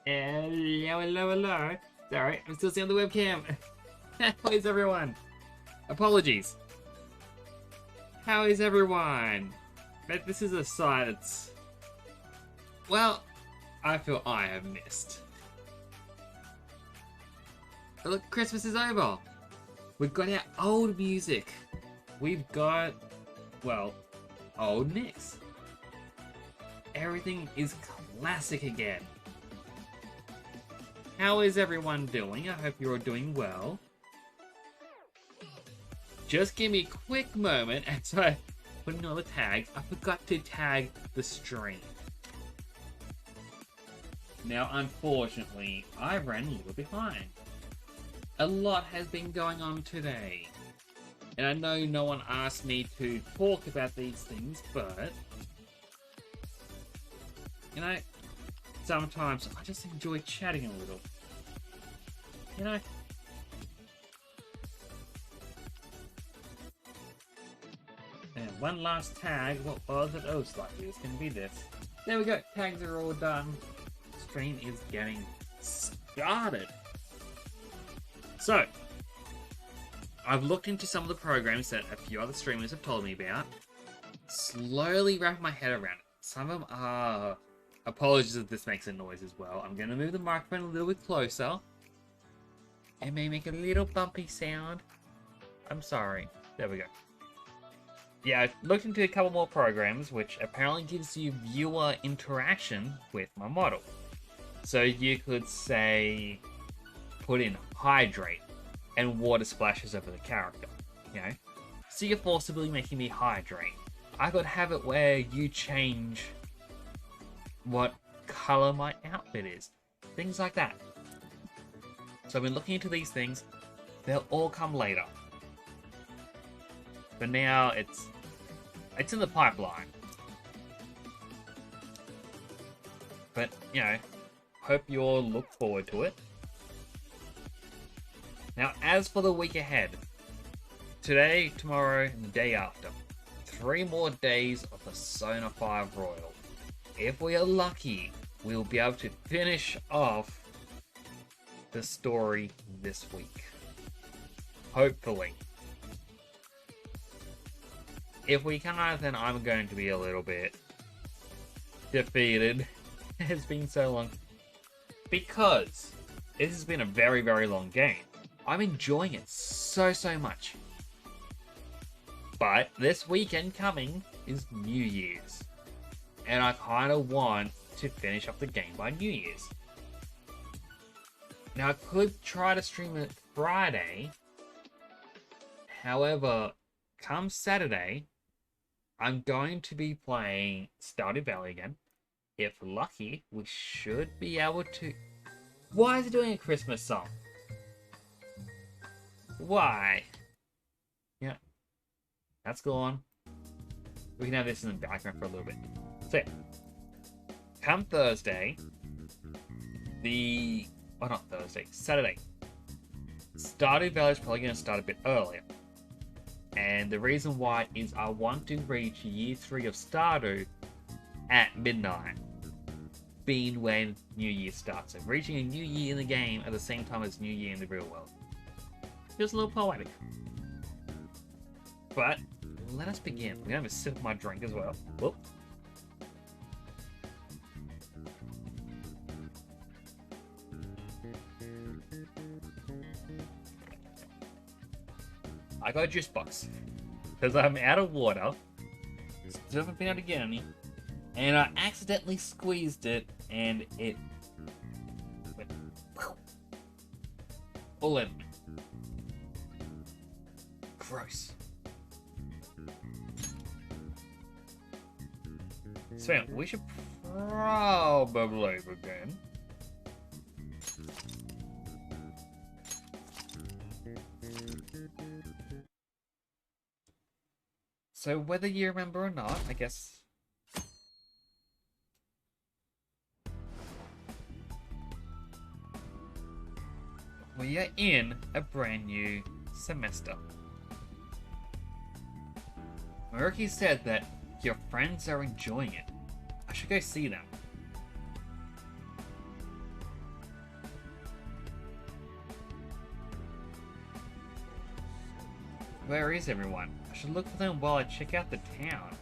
Hello, hello, hello. Sorry, I'm still seeing the webcam. How is everyone? Apologies. How is everyone? But this is a side that's... Well, I feel I have missed. But look, Christmas is over. We've got our old music. We've got, well, old mix. Everything is classic again. How is everyone doing? I hope you're all doing well. Just give me a quick moment as I put in all the tags. I forgot to tag the stream. Now, unfortunately, I ran a little behind. A lot has been going on today. And I know no one asked me to talk about these things, but... You know, sometimes I just enjoy chatting a little. You know? And one last tag. What was it? Oh, slightly. It's going to be this. There we go. Tags are all done. Stream is getting started. So, I've looked into some of the programs that a few other streamers have told me about. Slowly wrap my head around it. Some of them are... Apologies if this makes a noise as well. I'm going to move the microphone a little bit closer. It may make a little bumpy sound. I'm sorry. There we go. Yeah, I looked into a couple more programs, which apparently gives you viewer interaction with my model. So you could say, put in hydrate, and water splashes over the character, you know? So you're forcibly making me hydrate. I could have it where you change what color my outfit is. Things like that. So I've been looking into these things. They'll all come later. But now it's in the pipeline. But, you know, hope you all look forward to it. Now, as for the week ahead, today, tomorrow, and the day after, 3 more days of Persona 5 Royal. If we are lucky, we'll be able to finish off the story this week. Hopefully. If we can't, then I'm going to be a little bit defeated. It's been so long. Because this has been a very, very long game. I'm enjoying it so much. But this weekend coming is New Year's. And I kind of want to finish up the game by New Year's. Now I could try to stream it Friday. However, come Saturday, I'm going to be playing Stardew Valley again. If lucky, we should be able to... Why is it doing a Christmas song? Why? Yeah. That's gone. We can have this in the background for a little bit. So, yeah. Come Thursday, not Thursday, Saturday. Stardew Valley is probably going to start a bit earlier. And the reason why is I want to reach Year 3 of Stardew at midnight, being when New Year starts. So reaching a new year in the game at the same time as New Year in the real world. Just a little poetic. But, let us begin. I'm going to have a sip of my drink as well. Whoop. I got a juice box. Because I'm out of water. Still haven't been able to get any. And I accidentally squeezed it, and it went all over me. Gross. So we should probably begin. So whether you remember or not, I guess... We are in a brand new semester. Murky said that your friends are enjoying it. I should go see them. Where is everyone? I should look for them while I check out the town.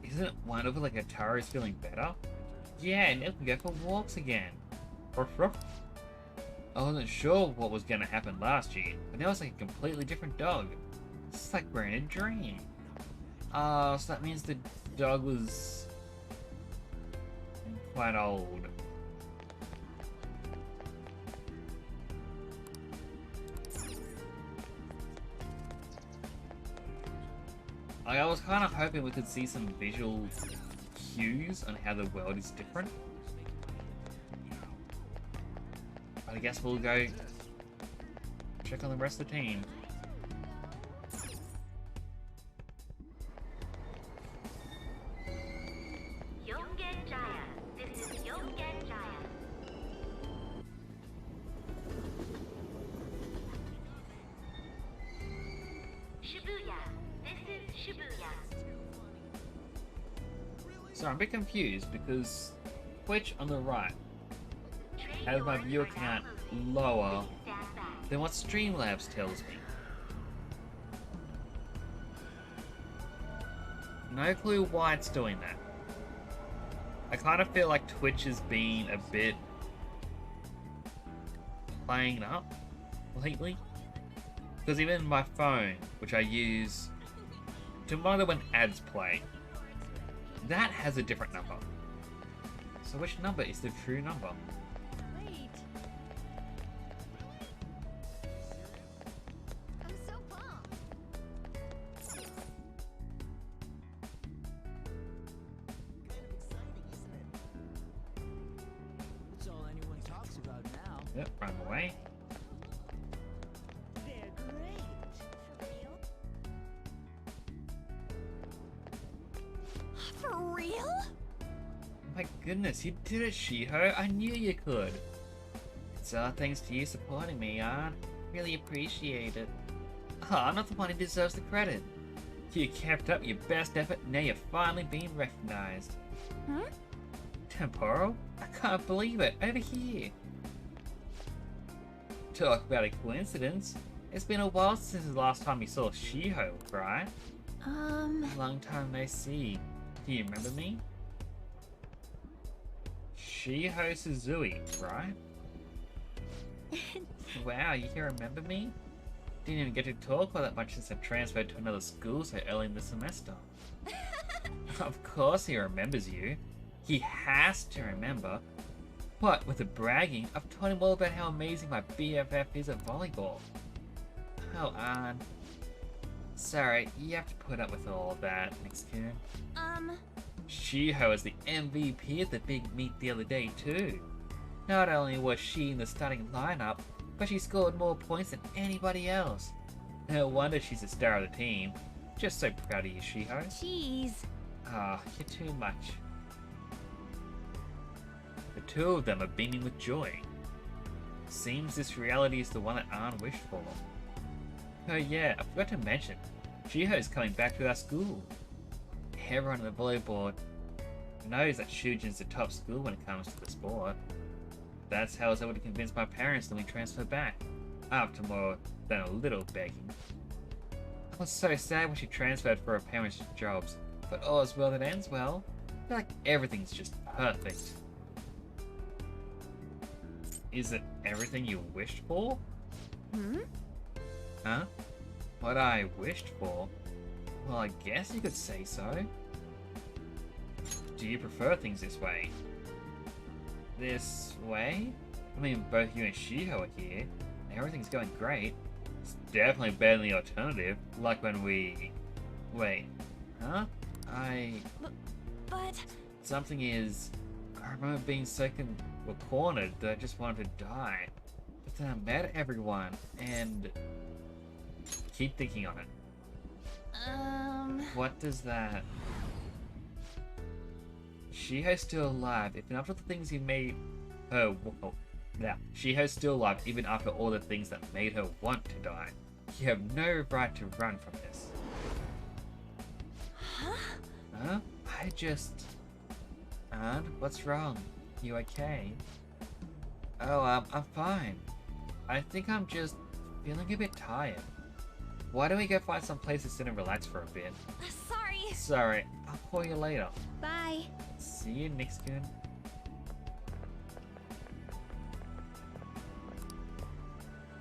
Isn't one of like Atara's feeling better? Yeah, and now we can go for walks again. Ruff, ruff. I wasn't sure what was going to happen last year, but now it's like a completely different dog. It's like we're in a dream. So that means the dog was quite old. I was kind of hoping we could see some visual cues on how the world is different. But I guess we'll go check on the rest of the team. So I'm a bit confused because Twitch on the right has my viewer count lower than what Streamlabs tells me. No clue why it's doing that. I kind of feel like Twitch has been a bit playing up lately. Because even my phone, which I use to monitor when ads play, that has a different number. So which number is the true number? Great. I'm so pumped. Kind of exciting, isn't it? It's all anyone talks about now. Yep, run away. For real? My goodness, you did it, Shiho. I knew you could. It's all thanks to you supporting me, Aunt. Really appreciate it. Oh, I'm not the one who deserves the credit. You kept up your best effort, now you're finally being recognized. Hmm? Temporal? I can't believe it. Over here. Talk about a coincidence. It's been a while since the last time you saw Shiho, right? Long time no see. Do you remember me? Shiho Suzui, right? Wow, you can remember me? Didn't even get to talk all that much since I transferred to another school so early in the semester. Of course he remembers you. He has to remember. What, with the bragging, I've told him all about how amazing my BFF is at volleyball. Oh, Ann. Sorry, you have to put up with all of that, Nick's-kun. Shiho is the MVP at the big meet the other day too. Not only was she in the starting lineup, but she scored more points than anybody else. No wonder she's the star of the team. Just so proud of you, Shiho. Jeez. Ah, you're too much. The two of them are beaming with joy. Seems this reality is the one that Ann wished for. Oh yeah, I forgot to mention, Shiho's coming back to our school. Everyone on the volleyball knows that Shujin's the top school when it comes to the sport. That's how I was able to convince my parents that we transfer back, after more than a little begging. I was so sad when she transferred for her parents' jobs, but all's well that ends well. I feel like everything's just perfect. Is it everything you wished for? Hmm? Huh? What I wished for? Well, I guess you could say so. Do you prefer things this way? This way? I mean, both you and Shiho are here, and everything's going great. It's definitely better than the alternative, like when we... Wait, huh? But... Something is... I remember being so cornered that I just wanted to die. But then I met everyone, and... Keep thinking on it. What does that... Shiho's still alive, even after the things he made her... Well, yeah, Shiho's still alive, even after all the things that made her want to die. You have no right to run from this. Huh? I just... Aunt, what's wrong? You okay? Oh, I'm fine. I think I'm just feeling a bit tired. Why don't we go find some place to sit and relax for a bit? Sorry. Sorry, I'll call you later. Bye. See you, Nick's-kun.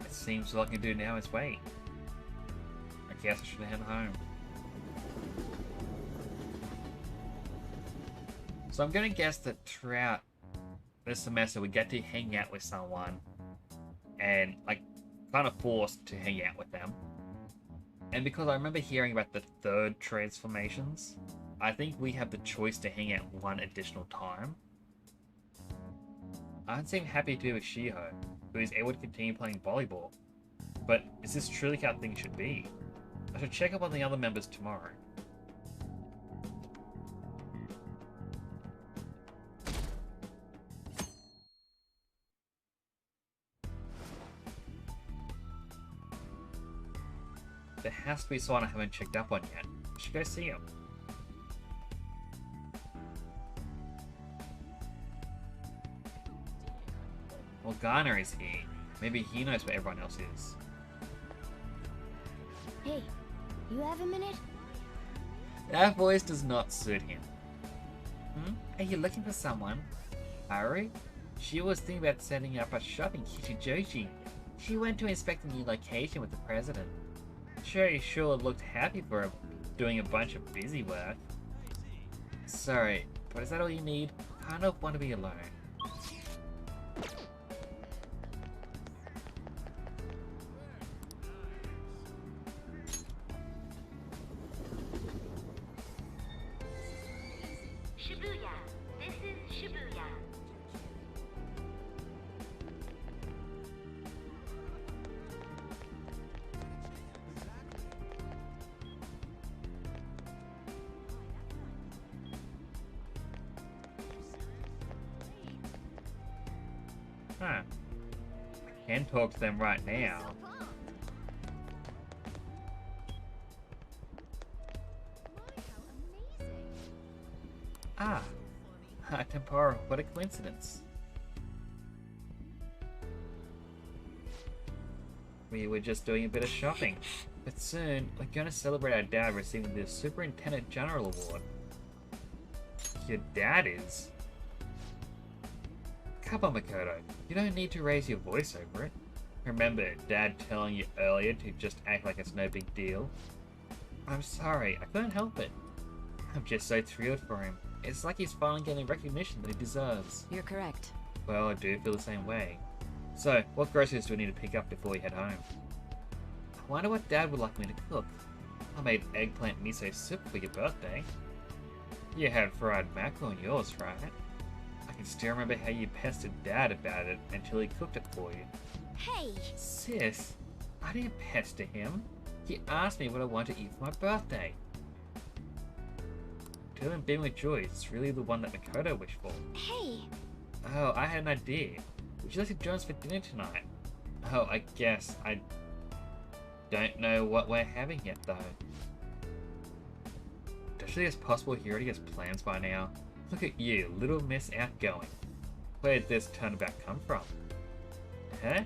It seems all I can do now is wait. I guess I should head home. So I'm gonna guess that throughout this semester we get to hang out with someone and like kind of forced to hang out with them. And because I remember hearing about the third transformations, I think we have the choice to hang out one additional time. I seem happy to be with Shiho, who is able to continue playing volleyball. But is this truly how things should be? I should check up on the other members tomorrow. There has to be someone I haven't checked up on yet. I should go see him. Morganna is here. Maybe he knows where everyone else is. Hey, you have a minute? That voice does not suit him. Are you looking for someone? Haru? She was thinking about setting up a shop in Kichijoji. She went to inspect a new location with the president. She sure looked happy for her, doing a bunch of busy work. Sorry, but is that all you need? I kind of want to be alone. Shibuya. This is Shibuya. Huh. I can talk to them right now. So pumped. My, how amazing. Ah, Tempora, what a coincidence. We were just doing a bit of shopping, but soon we're going to celebrate our dad receiving the Superintendent General Award. Your dad is? Come on, Makoto, you don't need to raise your voice over it. Remember Dad telling you earlier to just act like it's no big deal? I'm sorry, I couldn't help it. I'm just so thrilled for him. It's like he's finally getting recognition that he deserves. You're correct. Well, I do feel the same way. So, what groceries do we need to pick up before we head home? I wonder what Dad would like me to cook. I made eggplant miso soup for your birthday. You had fried mackerel on yours, right? I can still remember how you pestered Dad about it until he cooked it for you. Hey, Sis, I didn't pester him. He asked me what I want to eat for my birthday. Tell him being with Joy is really the one that Makoto wished for. hey. Oh, I had an idea. Would you like to join us for dinner tonight? Oh, I guess. I don't know what we're having yet, though. Does she think it's possible he already has plans by now? Look at you, little Miss Outgoing. Where did this turnabout come from? Huh?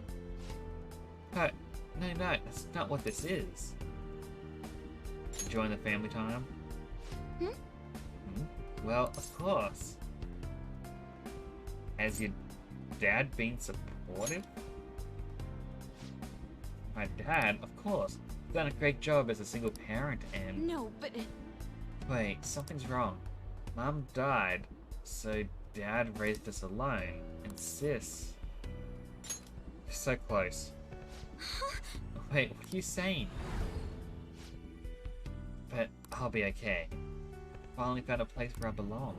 But, no, that's not what this is. Enjoying the family time? Hmm? Well, of course. Has your dad been supportive? My dad, of course. Done a great job as a single parent and... No, but Wait, something's wrong. Mom died, so Dad raised us alone. And Sis... So close. Wait, what are you saying? But I'll be okay. Finally found a place where I belong.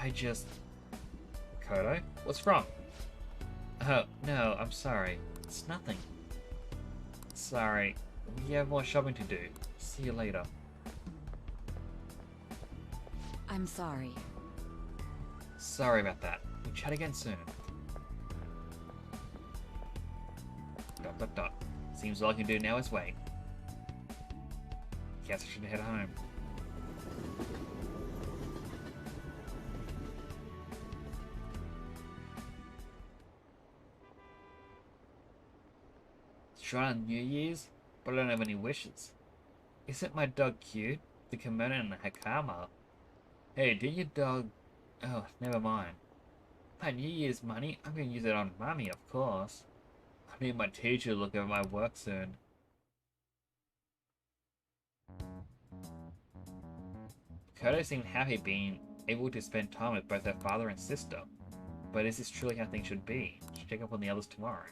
I just... Kodo? What's wrong? Oh, no, I'm sorry. It's nothing. Sorry. We have more shopping to do. See you later. I'm sorry. Sorry about that. We'll chat again soon. ... Seems all I can do now is wait. Guess I should head home. Try on New Year's, but I don't have any wishes. Isn't my dog cute? The kimono and the hakama. Hey, did your dog... Oh, never mind. My New Year's money, I'm gonna use it on Mommy, of course. I need my teacher to look over my work soon. Kodo seemed happy being able to spend time with both her father and sister. But is this truly how things should be? Should check up on the others tomorrow.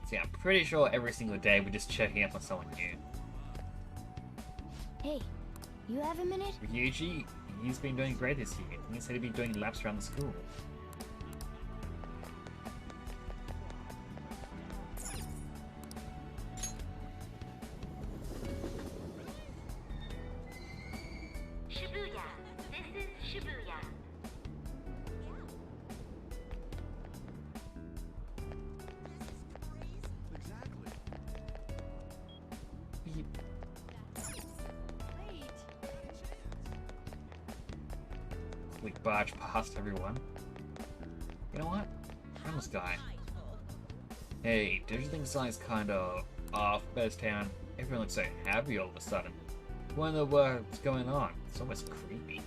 See, I'm pretty sure every single day we're just checking up on someone new. hey, you have a minute? Ryuji, he's been doing great this year. He said he'd be doing laps around the school. Shibuya. This is Shibuya. Exactly. We barge past everyone. You know what? Homeless guy. Hey, don't you think something's kind of off about town? Everyone looks so happy all of a sudden. What in the world's going on? It's almost creepy.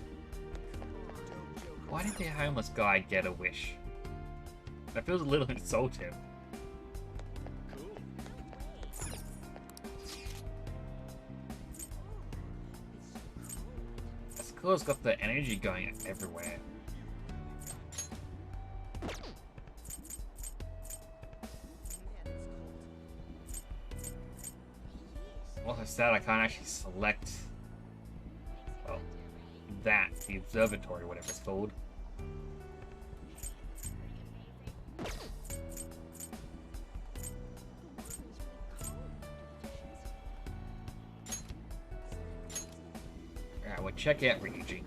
Why did the homeless guy get a wish? That feels a little insulting. Cool. The school's got the energy going everywhere. Also sad I can't actually select, well, that, the observatory, whatever it's called. Well, check out Ryuji.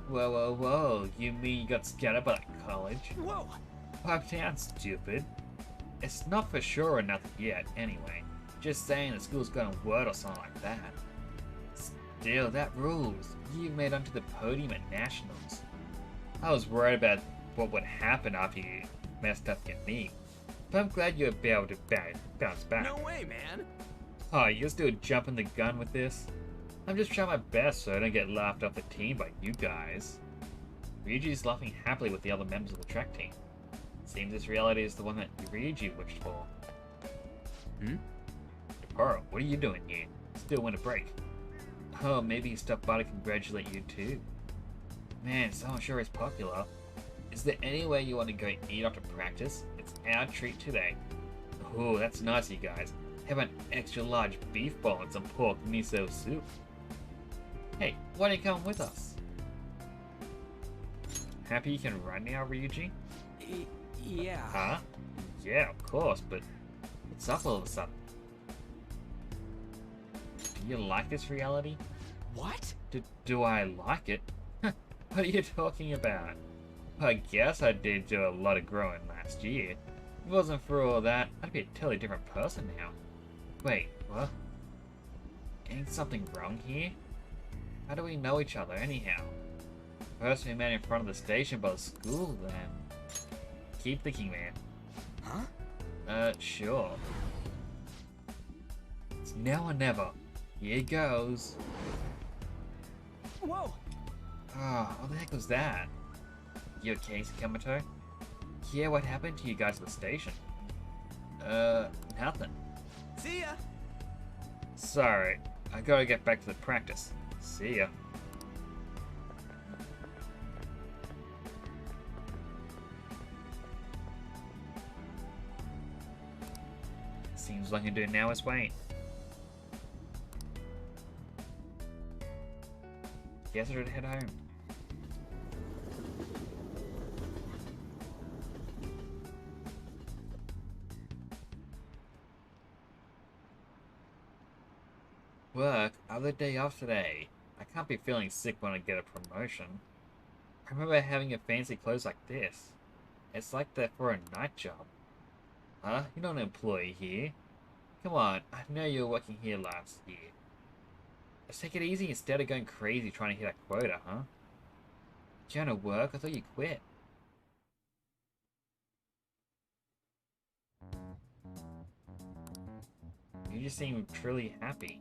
Whoa, whoa, whoa. You mean you got scared up at that college? Whoa! Pipe down, stupid. It's not for sure or nothing yet, anyway. Just saying the school's got a word or something like that. Still, that rules. You made onto the podium at Nationals. I was worried about what would happen after you messed up your knee. But I'm glad you'll be able to bounce back. No way, man! Oh, you're still jumping the gun with this? I'm just trying my best so I don't get laughed off the team by you guys. Ryuji's laughing happily with the other members of the track team. Seems this reality is the one that Ryuji wished for. Oro, what are you doing here? Still want a break. Oh, maybe he stopped by to congratulate you too. Man, someone sure is popular. Is there any way you want to go eat after practice? It's our treat today. Oh, that's nice, you guys. How about an extra large beef bowl and some pork miso soup? Hey, why don't you come with us? Happy you can run now, Ryuji? Yeah. Huh? Yeah, of course, but what's up all of a sudden? Do you like this reality? What? Do I like it? What are you talking about? I guess I did do a lot of growing last year. If it wasn't for all that, I'd be a totally different person now. Wait, what? Ain't something wrong here? How do we know each other anyhow? First we met in front of the station by the school, then... Keep thinking, man. Huh? Sure. It's now or never. Here goes. Whoa! Ah, what the heck was that? You okay, Sakamoto? Yeah, what happened to you guys at the station? Nothing. See ya! Sorry, I gotta get back to the practice. See ya. Seems like I can do now is wait. Guess I should head home. Work, other day off today. I can't be feeling sick when I get a promotion. I remember having a fancy clothes like this. It's like they're for a night job. Huh? You're not an employee here. Come on, I know you were working here last year. Let's take it easy instead of going crazy trying to hit that quota, huh? Did you want to work? I thought you quit. You just seem truly happy.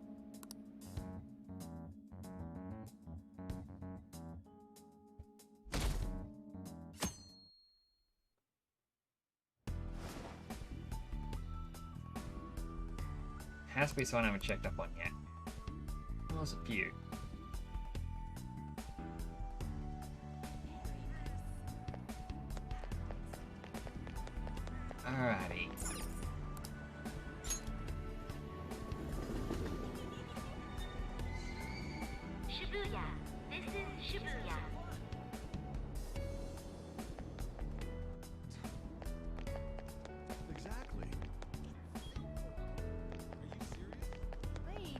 Has to be someone I haven't checked up on yet. Well, there's a few. Alrighty. Shibuya. This is Shibuya. Exactly. Wait.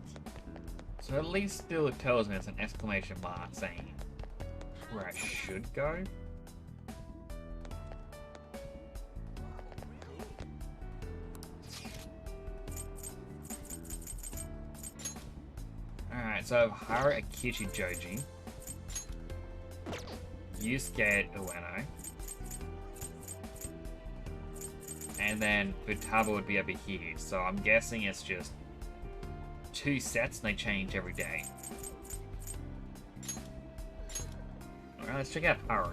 So at least still it tells me it's an exclamation mark saying where I should go. Alright, so I have Hara Akichi Joji, Yusuke Ueno, and then Futaba would be over here, so I'm guessing it's just 2 sets and they change every day. Alright, let's check out Hara.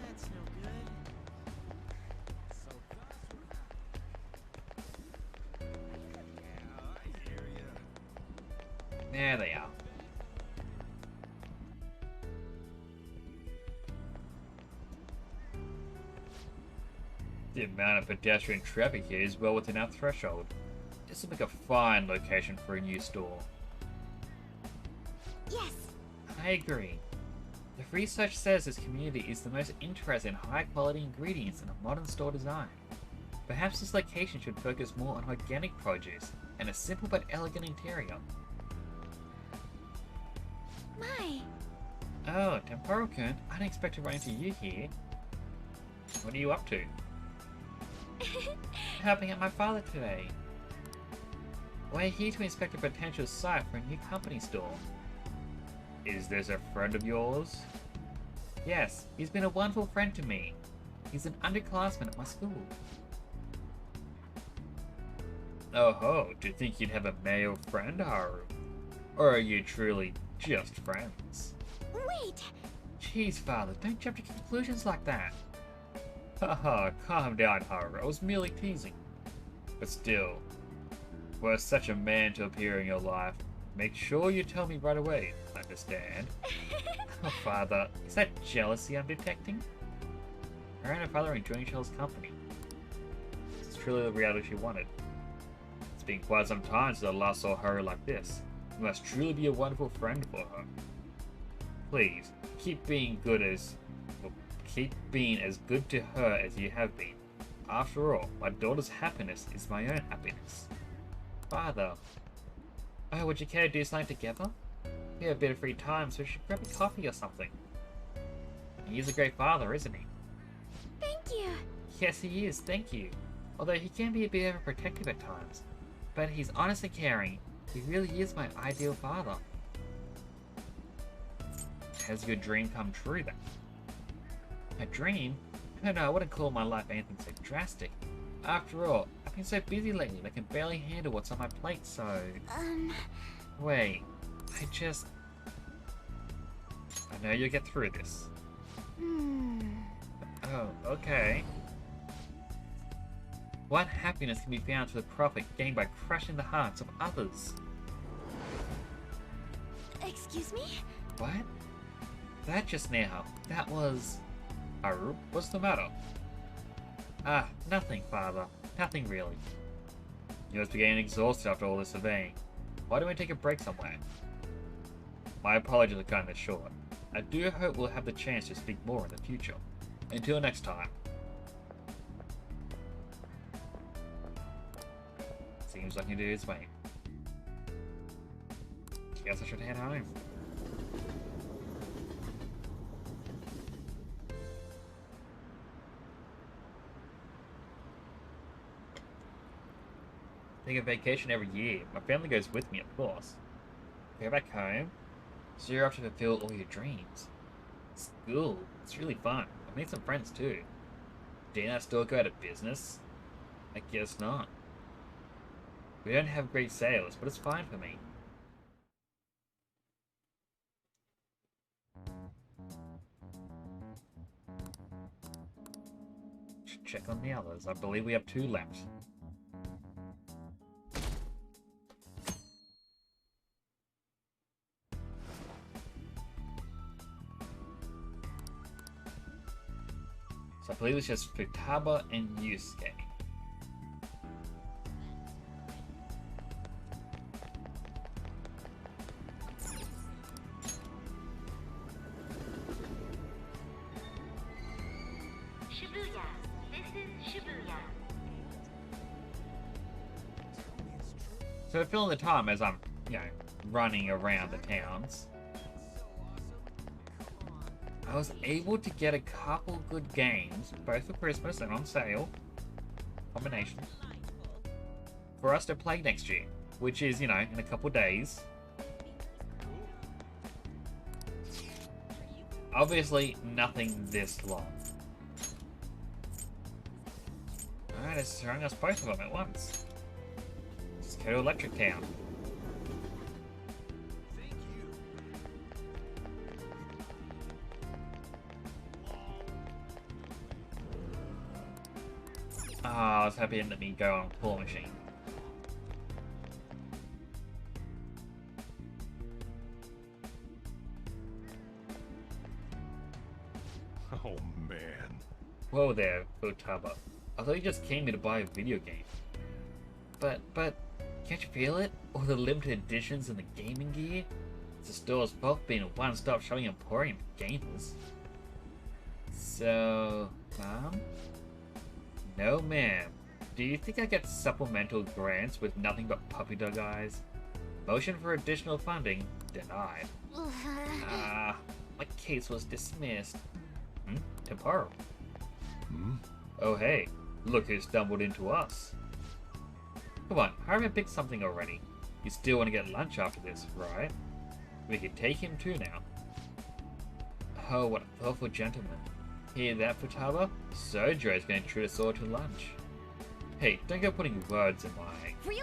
That's no good. So yeah, I hear ya. There they are. The amount of pedestrian traffic here is well within our threshold. This will make a fine location for a new store. Yes. I agree. The research says this community is the most interested in high-quality ingredients in a modern store design. Perhaps this location should focus more on organic produce and a simple but elegant interior. My. Oh, Temporo-kun, I didn't expect to run into you here. What are you up to? Helping out my father today. We're here to inspect a potential site for a new company store. Is this a friend of yours? Yes, he's been a wonderful friend to me. He's an underclassman at my school. Oh ho, do you think you'd have a male friend, Haru? Or are you truly just friends? Wait! Jeez, father, don't jump to conclusions like that. Haha, calm down, Haru. I was merely teasing. But still, for such a man to appear in your life, make sure you tell me right away, understand? Oh, father, is that jealousy I'm detecting? Her and her father are enjoying each other's company. This is truly the reality she wanted. It's been quite some time since I last saw her like this. You must truly be a wonderful friend for her. Please, keep being as good to her as you have been. After all, my daughter's happiness is my own happiness. Father. Oh, would you care to do something together? We have a bit of free time, so we should grab a coffee or something. He's a great father, isn't he? Thank you! Yes, he is, thank you. Although he can be a bit overprotective at times. But he's honest and caring. He really is my ideal father. Has your dream come true then? A dream? No, I wouldn't call my life anything so drastic. After all, I've been so busy lately that I can barely handle what's on my plate, so... Wait, I know you'll get through this. Oh, okay. What happiness can be found through the profit gained by crushing the hearts of others? Excuse me? What? That just now, that was... Haru, what's the matter? Ah, nothing, father. Nothing really. You must be getting exhausted after all this surveying. Why don't we take a break somewhere? My apologies are kind of short. I do hope we'll have the chance to speak more in the future. Until next time. Seems like you do his way. Guess I should head home. Take a vacation every year. My family goes with me, of course. Go back home, so you're off to fulfill all your dreams. School, it's really fun. I made some friends too. Didn't I still go out of business? I guess not. We don't have great sales, but it's fine for me. Should check on the others. I believe we have 2 left. So I believe it's just Futaba and Yusuke. Shibuya. This is Shibuya. So filling the time as I'm, running around the towns. I was able to get a couple good games, both for Christmas and on sale, combinations, for us to play next year, which is, in a couple days. Obviously, nothing this long. Alright, it's throwing us both of them at once. Let's go to Electric Town. I was happy it let me go on claw machine. Oh, man. Whoa there, Futaba. I thought you just came here to buy a video game. But, can't you feel it? All the limited editions and the gaming gear? The store's both been a one-stop shopping emporium for gamers. So, Mom? No, ma'am. Do you think I get supplemental grants with nothing but puppy dog eyes? Motion for additional funding denied. My case was dismissed. Temparo. Oh hey, look who stumbled into us. Come on, hurry and pick something already. You still want to get lunch after this, right? We can take him too now. Oh, what a thoughtful gentleman. Hear that, Futaba? Sojo's going to treat us all to lunch. Hey, don't go putting words in my... Really?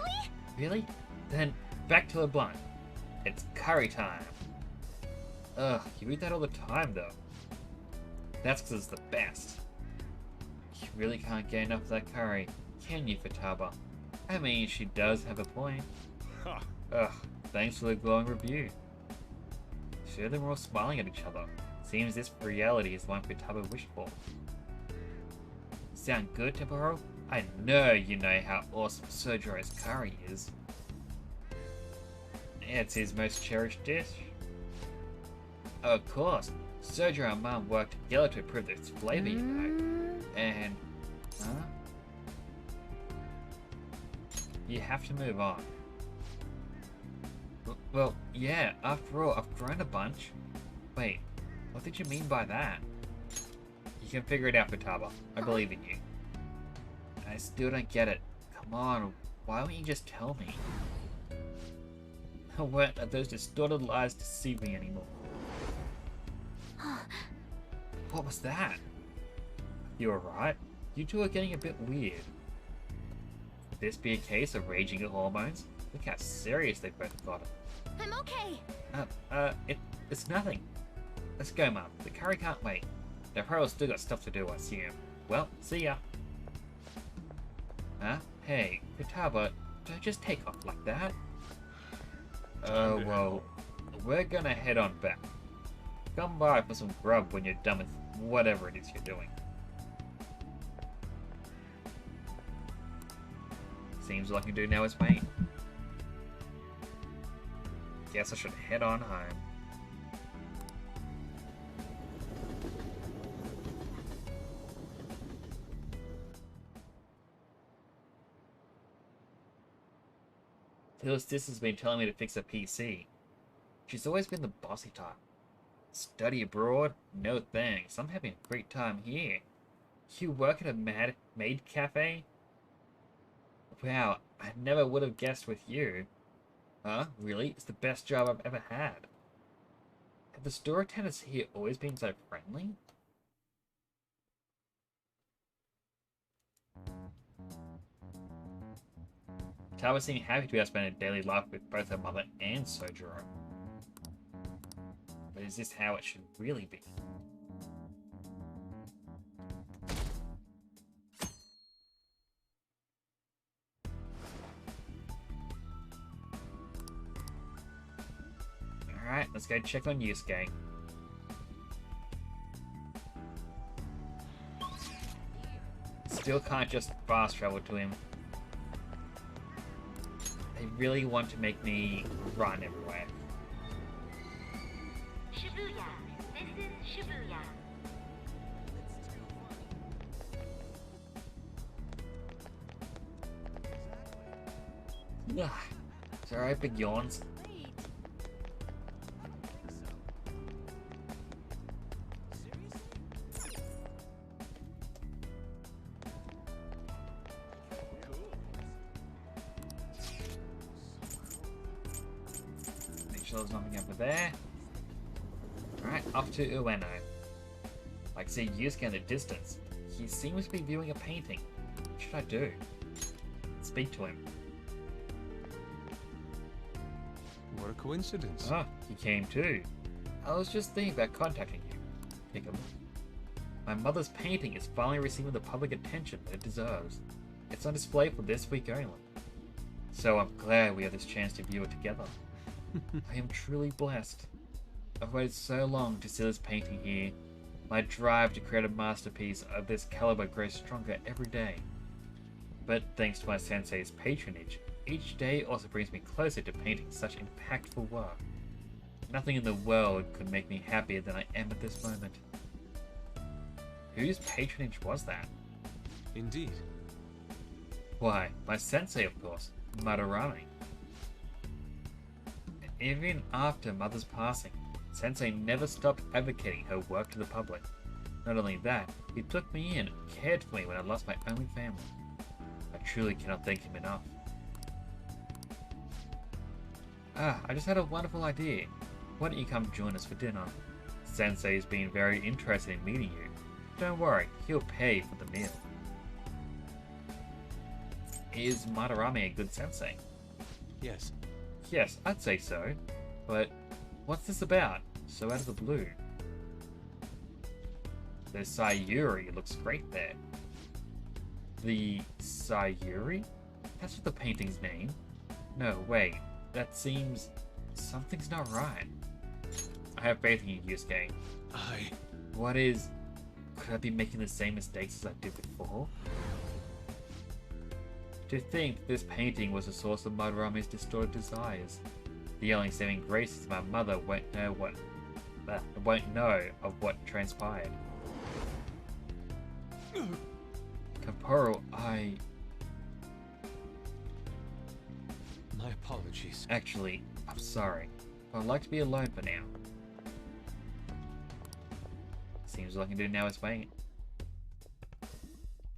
Really? Then, back to LeBlanc. It's curry time. Ugh, you eat that all the time though. That's because it's the best. You really can't get enough of that curry, can you, Futaba? I mean, she does have a point. Ha! Ugh, thanks for the glowing review. Sure, they're all smiling at each other. Seems this reality is the one Futaba wished for. Sound good, Temporo? I know you know how awesome Sojo's curry is. It's his most cherished dish. Of course, Sojo and Mom worked together to improve its flavor, you know. And... Huh? You have to move on. Well, yeah, after all, I've grown a bunch. Wait, what did you mean by that? You can figure it out, Futaba. I believe in you. I still don't get it. Come on, why won't you just tell me? Why don't those distorted lies deceive me anymore? What was that? You alright? You two are getting a bit weird. Could this be a case of raging hormones? Look how serious they both got it. I'm okay. It's nothing. Let's go, Mum. The curry can't wait. The Pearl's still got stuff to do, I assume. Well, see ya. Huh? Hey, Futaba, don't just take off like that. Well, we're gonna head on back. Come by for some grub when you're done with whatever it is you're doing. Seems all I can do now is wait. Guess I should head on home. Phyllis has been telling me to fix a PC. She's always been the bossy type. Study abroad? No thanks. I'm having a great time here. You work at a maid cafe? Wow, I never would have guessed with you. Huh? Really? It's the best job I've ever had. Have the store attendants here always been so friendly? Tawa seemed happy to be able to spend a daily life with both her mother and Sojiro. But is this how it should really be? Alright, let's go check on Yusuke. Still can't just fast travel to him. They really want to make me run everywhere. Shibuya. This is Shibuya. Ugh. Sorry, big yawns. Make sure there's nothing over there. Alright, off to Ueno. I can see Yusuke in the distance. He seems to be viewing a painting. What should I do? Speak to him. What a coincidence. Ah, he came too. I was just thinking about contacting you. Pick'em. My mother's painting is finally receiving the public attention that it deserves. It's on display for this week only. So I'm glad we have this chance to view it together. I am truly blessed. I've waited so long to see this painting here. My drive to create a masterpiece of this caliber grows stronger every day. But thanks to my sensei's patronage, each day also brings me closer to painting such impactful work. Nothing in the world could make me happier than I am at this moment. Whose patronage was that? Indeed. Why, my sensei, of course, Madarame. Even after Mother's passing, Sensei never stopped advocating her work to the public. Not only that, he took me in and cared for me when I lost my only family. I truly cannot thank him enough. I just had a wonderful idea. Why don't you come join us for dinner? Sensei's been very interested in meeting you. Don't worry, he'll pay for the meal. Is Madarame a good sensei? Yes. Yes, I'd say so. But what's this about? So out of the blue. The Sayuri looks great there. The Sayuri? That's what the painting's name. No, wait. That seems... something's not right. I have faith in you, Yusuke. What is... Could I be making the same mistakes as I did before? To think this painting was the source of Madarame's distorted desires. The only saving grace is my mother won't know of what transpired. Kaporu, My apologies. Actually, I'm sorry. I'd like to be alone for now. Seems all I can do now is wait.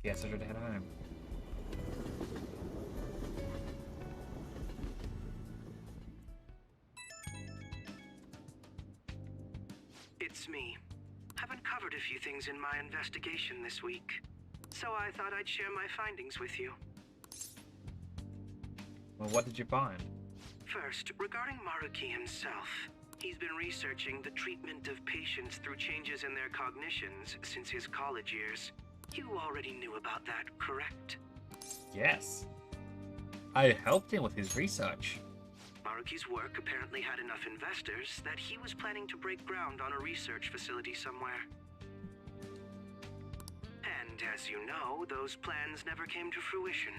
Guess I should head home. It's me. I've uncovered a few things in my investigation this week, so I thought I'd share my findings with you. Well, what did you find? First, regarding Maruki himself, he's been researching the treatment of patients through changes in their cognitions since his college years. You already knew about that, correct? Yes. I helped him with his research. Maruki's work apparently had enough investors that he was planning to break ground on a research facility somewhere. And as you know, those plans never came to fruition.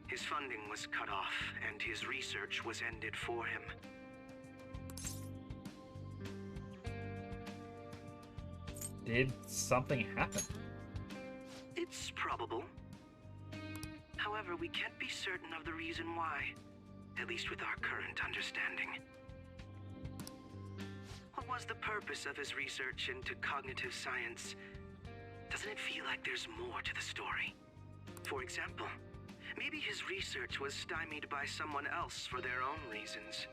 His funding was cut off, and his research was ended for him. Did something happen? It's probable. However, we can't be certain of the reason why, at least with our current understanding. What was the purpose of his research into cognitive science? Doesn't it feel like there's more to the story? For example, maybe his research was stymied by someone else for their own reasons.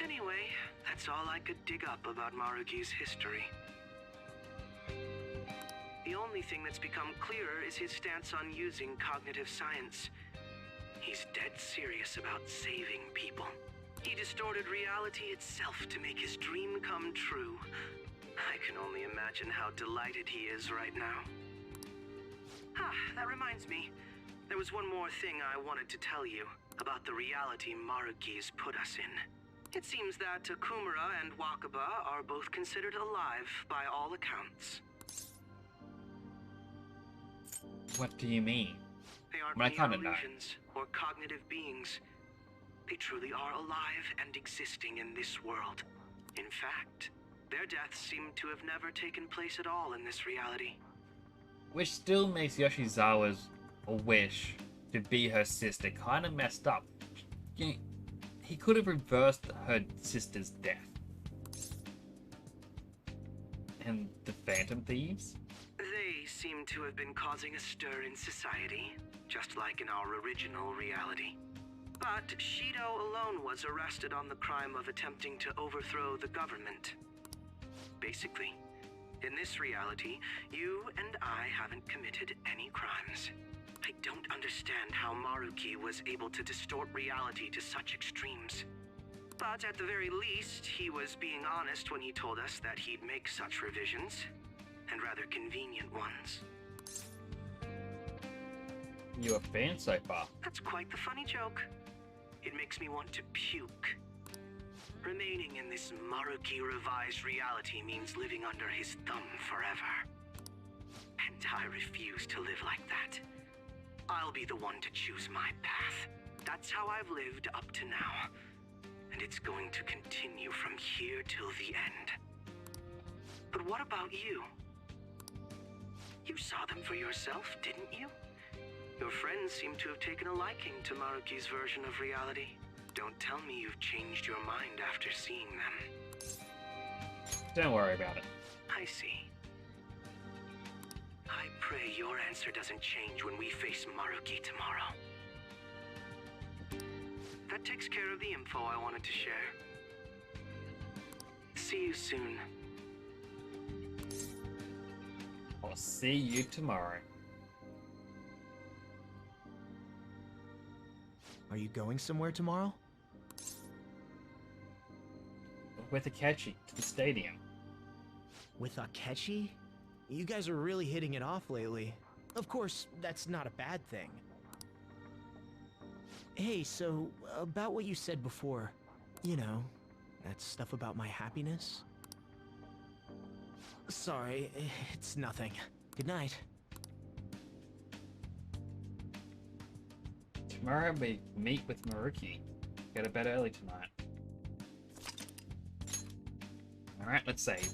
Anyway, that's all I could dig up about Maruki's history. The only thing that's become clearer is his stance on using cognitive science. He's dead serious about saving people. He distorted reality itself to make his dream come true. I can only imagine how delighted he is right now. That reminds me. There was one more thing I wanted to tell you about the reality Maruki's put us in. It seems that Kumura and Wakaba are both considered alive by all accounts. What do you mean? They aren't I mere kinda know. illusions or cognitive beings. They truly are alive and existing in this world. In fact, their deaths seem to have never taken place at all in this reality. Which still makes Yoshizawa's wish to be her sister kind of messed up. He could have reversed her sister's death. And the Phantom Thieves? They seem to have been causing a stir in society, just like in our original reality. But Shido alone was arrested on the crime of attempting to overthrow the government. Basically, in this reality, you and I haven't committed any crimes. I don't understand how Maruki was able to distort reality to such extremes. But at the very least, he was being honest when he told us that he'd make such revisions, and rather convenient ones. You're a fan so far. That's quite the funny joke. It makes me want to puke. Remaining in this Maruki revised reality means living under his thumb forever. And I refuse to live like that. I'll be the one to choose my path. That's how I've lived up to now. it's going to continue from here till the end. But what about you? You saw them for yourself, didn't you? Your friends seem to have taken a liking to Maruki's version of reality. Don't tell me you've changed your mind after seeing them. Don't worry about it. I see. I pray your answer doesn't change when we face Maruki tomorrow. That takes care of the info I wanted to share. See you soon. I'll see you tomorrow. Are you going somewhere tomorrow? With Akechi to the stadium. With Akechi? You guys are really hitting it off lately. Of course, that's not a bad thing. Hey, so, about what you said before, you know, that stuff about my happiness? Sorry, it's nothing. Good night. Tomorrow we meet with Maruki. Go to bed early tonight. Alright, let's save.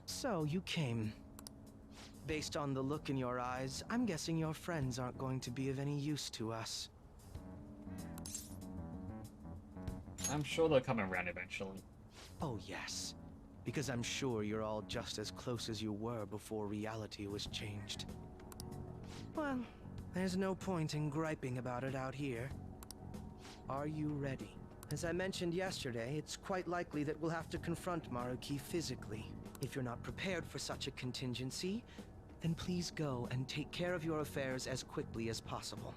So, you came. Based on the look in your eyes, I'm guessing your friends aren't going to be of any use to us. I'm sure they'll come around eventually. Oh yes, because I'm sure you're all just as close as you were before reality was changed. Well, there's no point in griping about it out here. Are you ready? As I mentioned yesterday, it's quite likely that we'll have to confront Maruki physically. If you're not prepared for such a contingency, then please go and take care of your affairs as quickly as possible.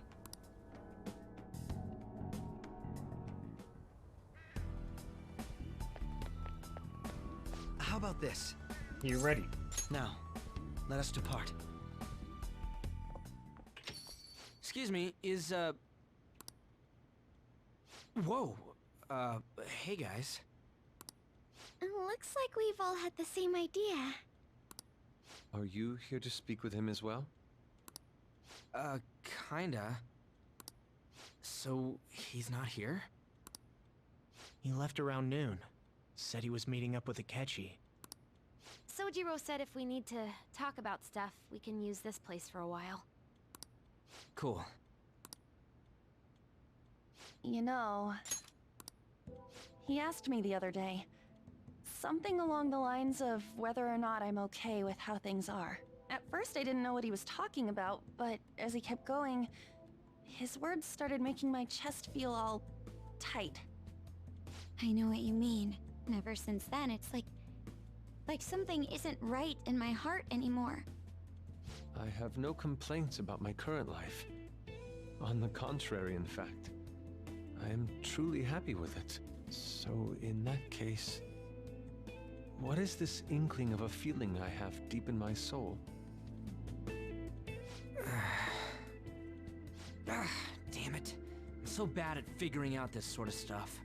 How about this? You ready? Now, let us depart. Excuse me, is, Whoa! Hey guys. Looks like we've all had the same idea. Are you here to speak with him as well? Kinda. So, he's not here? He left around noon. Said he was meeting up with Akechi. Sojiro said if we need to talk about stuff, we can use this place for a while. Cool. You know, he asked me the other day. Something along the lines of whether or not I'm okay with how things are. At first I didn't know what he was talking about, but as he kept going, his words started making my chest feel all tight. I know what you mean. And ever since then, it's like something isn't right in my heart anymore. I have no complaints about my current life. On the contrary, in fact. I am truly happy with it. So, in that case, what is this inkling of a feeling I have deep in my soul? Damn it. I'm so bad at figuring out this sort of stuff.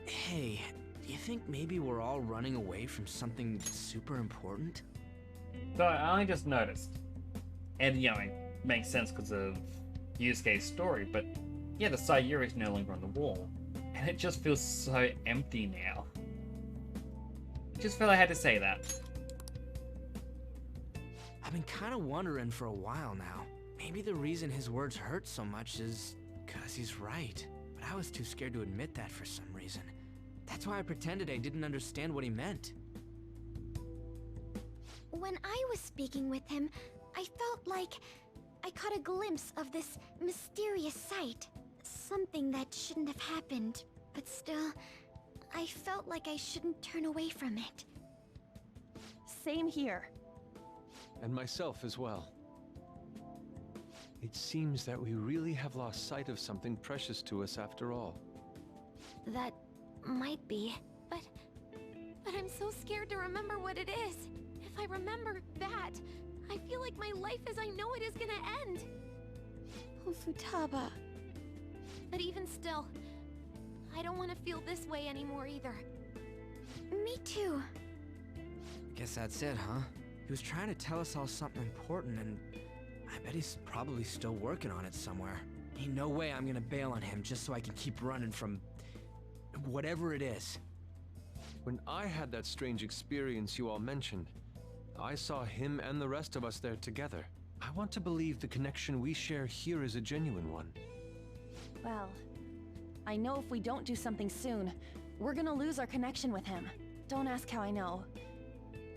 Hey, do you think maybe we're all running away from something super important? So I only just noticed. And, you know, it makes sense because of Yusuke's story, but yeah, the Sayuri is no longer on the wall. And it just feels so empty now. Just felt I had to say that. I've been kind of wondering for a while now. Maybe the reason his words hurt so much is because he's right. But I was too scared to admit that for some reason. That's why I pretended I didn't understand what he meant. When I was speaking with him, I felt like I caught a glimpse of this mysterious sight. Something that shouldn't have happened, but still, I felt like I shouldn't turn away from it. Same here. And myself as well. It seems that we really have lost sight of something precious to us after all. That might be, but I'm so scared to remember what it is. If I remember that, I feel like my life as I know it is gonna end. Oh, Futaba. But even still, I don't want to feel this way anymore either. Me too. Guess that's it, huh? He was trying to tell us all something important, and I bet he's probably still working on it somewhere. Ain't no way I'm gonna bail on him just so I can keep running from whatever it is. When I had that strange experience you all mentioned, I saw him and the rest of us there together. I want to believe the connection we share here is a genuine one. Well, I know if we don't do something soon, we're gonna lose our connection with him. Don't ask how I know.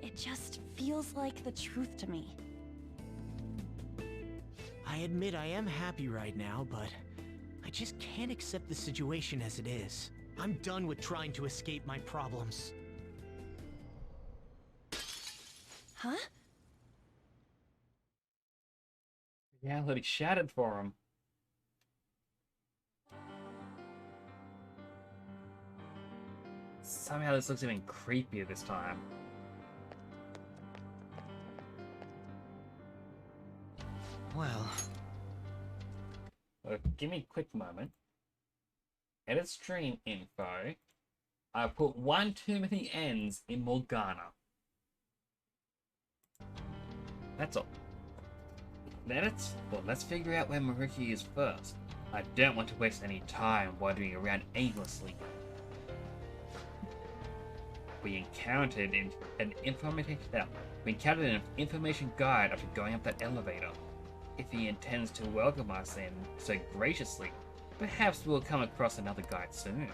It just feels like the truth to me. I admit I am happy right now, but I just can't accept the situation as it is. I'm done with trying to escape my problems. Huh? Reality shattered for him. Somehow this looks even creepier this time. Well, Give me a quick moment. Edit stream info. I put one too many N's in Morganna. That's all. Let's figure out where Maruki is first. I don't want to waste any time wandering around aimlessly. We encountered an information guide after going up that elevator. If he intends to welcome us in so graciously, perhaps we'll come across another guide soon.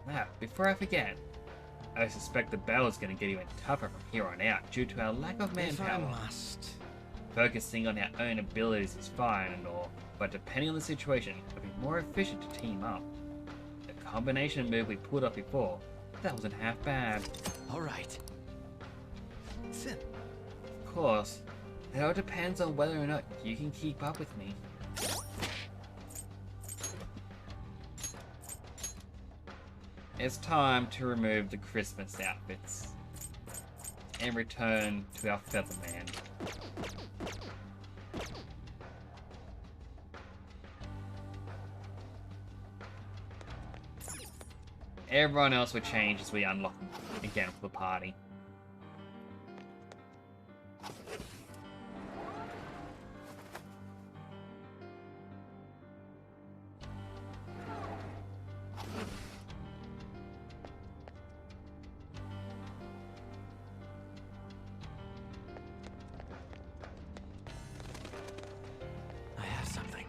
Now, before I forget, I suspect the battle is going to get even tougher from here on out due to our lack of manpower. If I must. Focusing on our own abilities is fine and all, but depending on the situation, it would be more efficient to team up. The combination move we pulled off before, that wasn't half bad. Alright. Of course, it all depends on whether or not you can keep up with me. It's time to remove the Christmas outfits and return to our Featherman. Everyone else will change as we unlock them again for the party. I have something.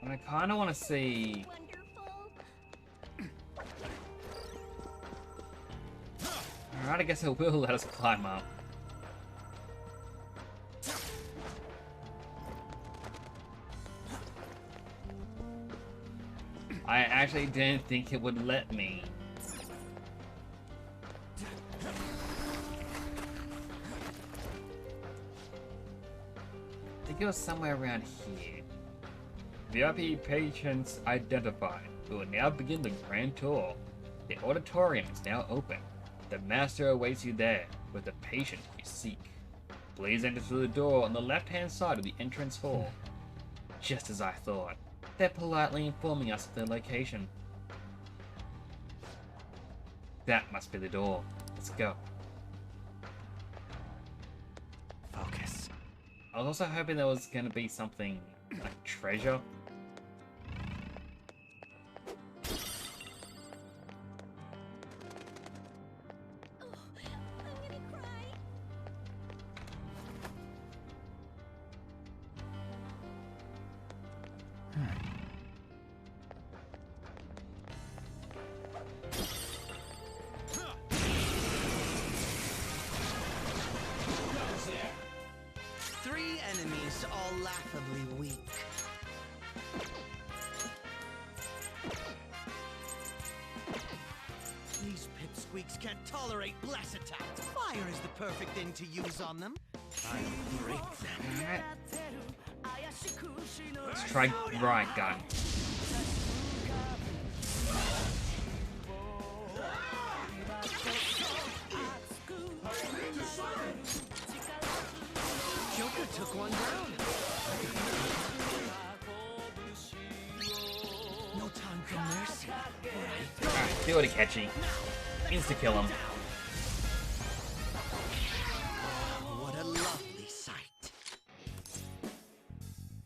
I kind of want to see. Alright, I guess it will let us climb up. I actually didn't think it would let me. I think it was somewhere around here. VIP patients identified. We will now begin the grand tour. The auditorium is now open. The master awaits you there with the patient you seek. Please enter through the door on the left-hand side of the entrance hall. Just as I thought. They're politely informing us of their location. That must be the door. Let's go. Focus. I was also hoping there was going to be something like treasure. Three enemies, all laughably weak. These pipsqueaks can't tolerate blast attack. Fire is the perfect thing to use on them. I'll break them. Alright. Let's try right gun. took one down. No time for mercy. Alright, do it, Akechi. Insta-kill him. What a lovely sight.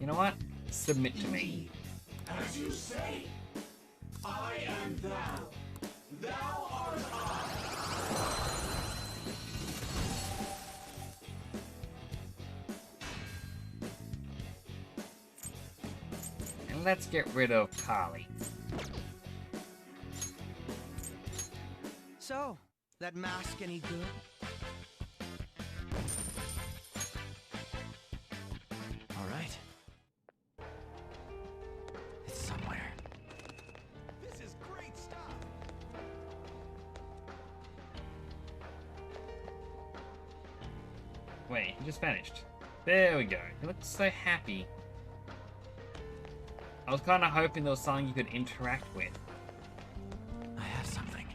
You know what? Submit to me. As you say, I am thou. Thou art I. And let's get rid of Kali. So, that mask any good? All right. It's somewhere. This is great stuff. Wait, he just vanished. There we go. He looks so happy. I was kind of hoping there was something you could interact with. I have something.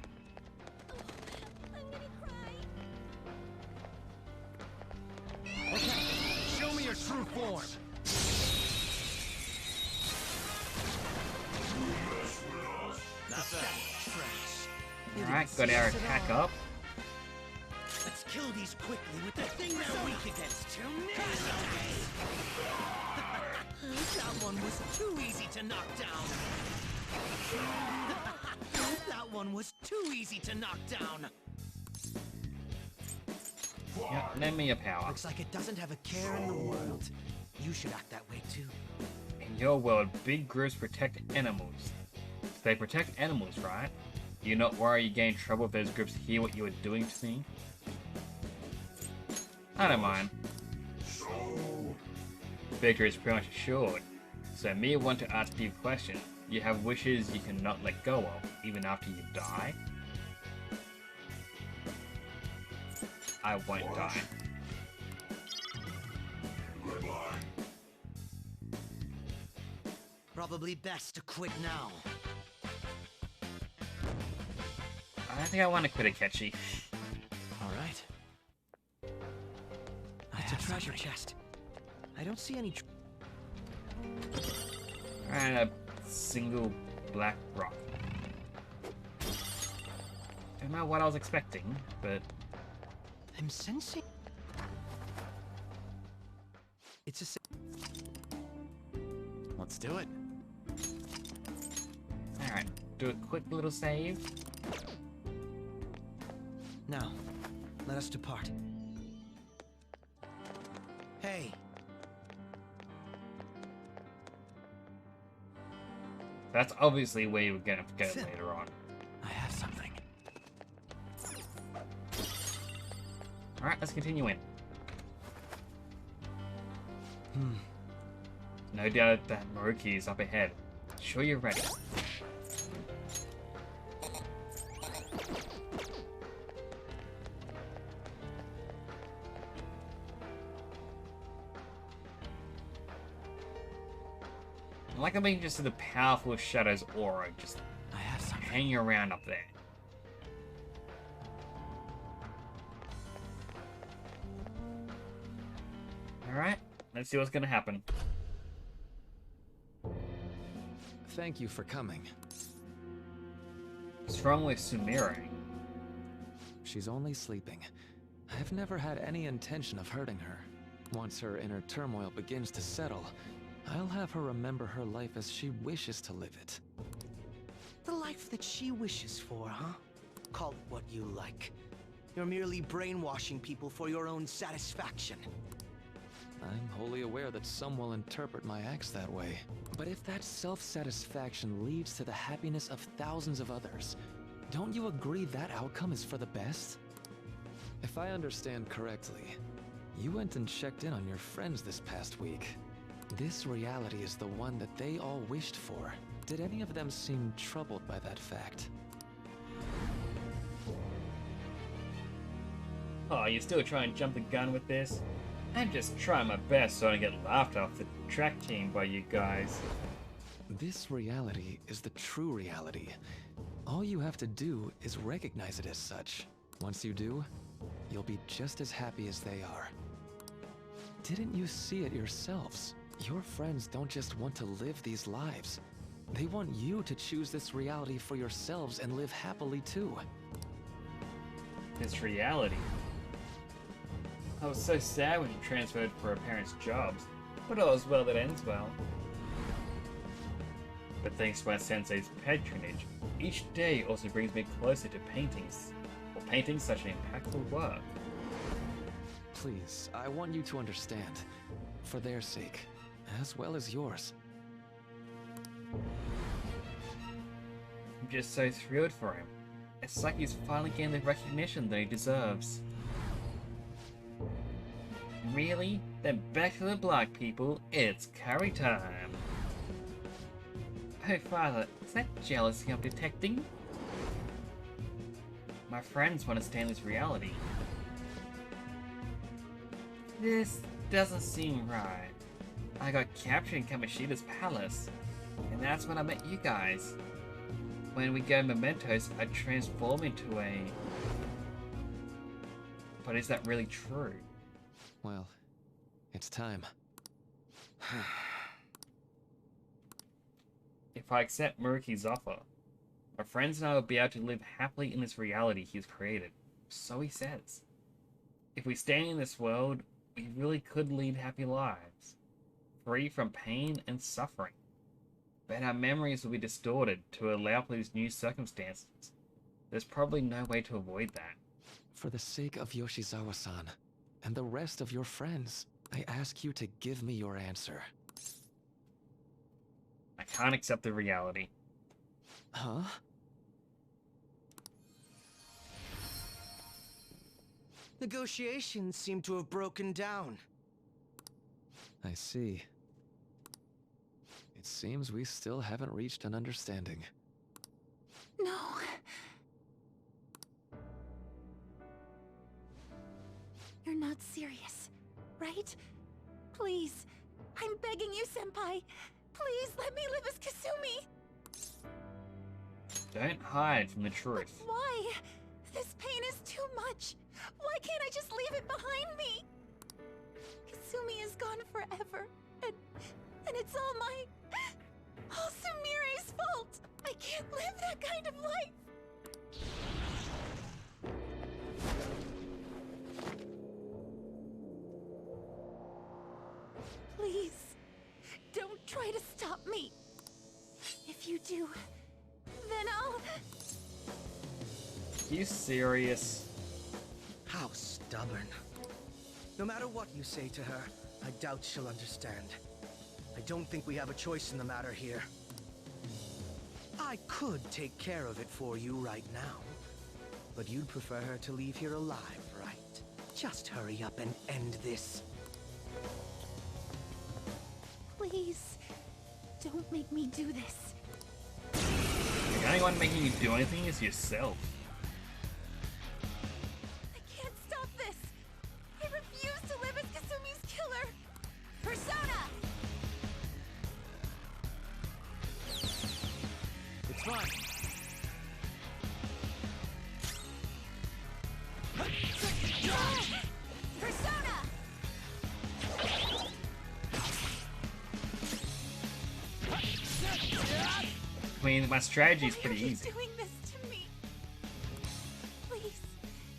Okay, show me your true form. Nothing. Trash. Alright, got our attack up. Let's kill these quickly with the thing they're weak against. That one was too easy to knock down. That one was too easy to knock down. Yep, lend me your power. Looks like it doesn't have a care in the world. You should act that way too. In your world, big groups protect animals. They protect animals, right? You not worry you get in trouble if those groups hear what you are doing to me? I don't mind. Victory is pretty much assured. So me want to ask you a question. You have wishes you cannot let go of, even after you die? I won't die. Probably best to quit now. I think I want to quit Akechi. All right. It's a treasure chest. I don't see any. And a single black rock. Don't know what I was expecting, but I'm sensing. It's a. Let's do it. alright. Do a quick little save. Now, let us depart. Hey. That's obviously where you were gonna have to go later on. I have something. Alright, let's continue in. No doubt that Maruki is up ahead. Sure you're ready. I like how being just the powerful Shadow's aura just I have something. hanging around up there. Alright, let's see what's gonna happen. Thank you for coming. What's wrong with Sumire? She's only sleeping. I've never had any intention of hurting her. Once her inner turmoil begins to settle, I'll have her remember her life as she wishes to live it. The life that she wishes for, huh? Call it what you like. You're merely brainwashing people for your own satisfaction. I'm wholly aware that some will interpret my acts that way. But if that self-satisfaction leads to the happiness of thousands of others, don't you agree that outcome is for the best? If I understand correctly, you went and checked in on your friends this past week. This reality is the one that they all wished for. Did any of them seem troubled by that fact? Oh, you still try and jump the gun with this? I'm just trying my best so I don't get laughed off the track team by you guys. This reality is the true reality. All you have to do is recognize it as such. Once you do, you'll be just as happy as they are. Didn't you see it yourselves? Your friends don't just want to live these lives. They want you to choose this reality for yourselves and live happily too. This reality. I was so sad when she transferred for her parents' jobs, but all's well that ends well. But thanks to my sensei's patronage, each day also brings me closer to paintings, or painting such an impactful work. Please, I want you to understand. For their sake, as well as yours. I'm just so thrilled for him. It's like he's finally getting the recognition that he deserves. Really? Then back to the block, people. It's curry time. Oh, Father, is that jealousy I'm detecting? My friends want to stay in this reality. This doesn't seem right. I got captured in Kamoshida's palace, and that's when I met you guys. When we get mementos, I transform into a... But is that really true? Well, it's time. If I accept Muruki's offer, my friends and I will be able to live happily in this reality he's created. So he says. If we stay in this world, we really could lead happy lives, free from pain and suffering. But our memories will be distorted to allow for these new circumstances. There's probably no way to avoid that. For the sake of Yoshizawa-san, and the rest of your friends, I ask you to give me your answer. I can't accept the reality. Huh? Negotiations seem to have broken down. I see. It seems we still haven't reached an understanding. No. You're not serious, right? Please, I'm begging you, Senpai. Please let me live as Kasumi. Don't hide from the truth. But why? This pain is too much. Why can't I just leave it behind me? Kasumi is gone forever, and it's all Sumire's fault. I can't live that kind of life. Please, don't try to stop me. If you do, then I'll... You serious? How stubborn. No matter what you say to her, I doubt she'll understand. I don't think we have a choice in the matter here. I could take care of it for you right now. But you'd prefer her to leave here alive, right? Just hurry up and end this. Please, don't make me do this. The only one making you do anything is yourself. I can't stop this. I refuse to live as Kasumi's killer. Persona! It's fine. Persona! I mean, my strategy is pretty Why are you easy. doing this to me? Please,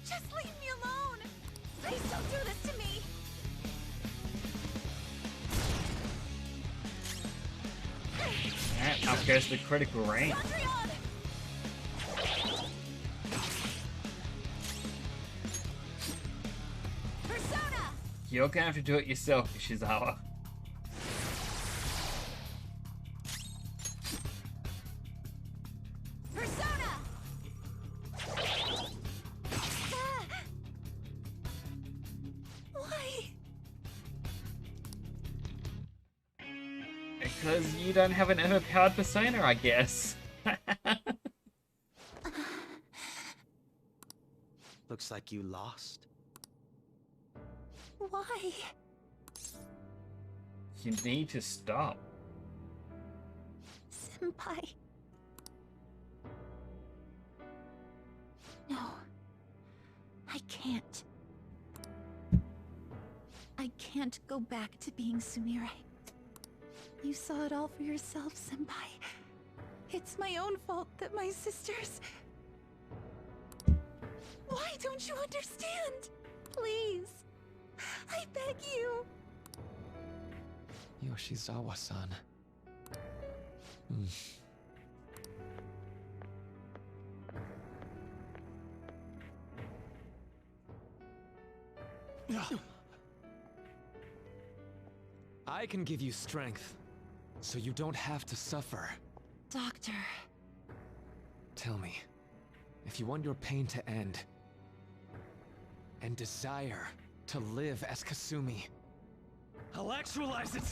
just leave me alone. Please don't do this to me. Alright, up goes the critical range. Cendrillon! Persona! You're gonna have to do it yourself, Ishizawa. Persona! Why? Because you don't have an overpowered persona, I guess. Looks like you lost. Why? You need to stop. Senpai. No. I can't. I can't go back to being Sumire. You saw it all for yourself, Senpai. It's my own fault that my sisters... Why don't you understand? Please. I beg you. Yoshizawa-san. I can give you strength, so you don't have to suffer. Doctor. Tell me, if you want your pain to end, and desire to live as Kasumi, I'll actualize it!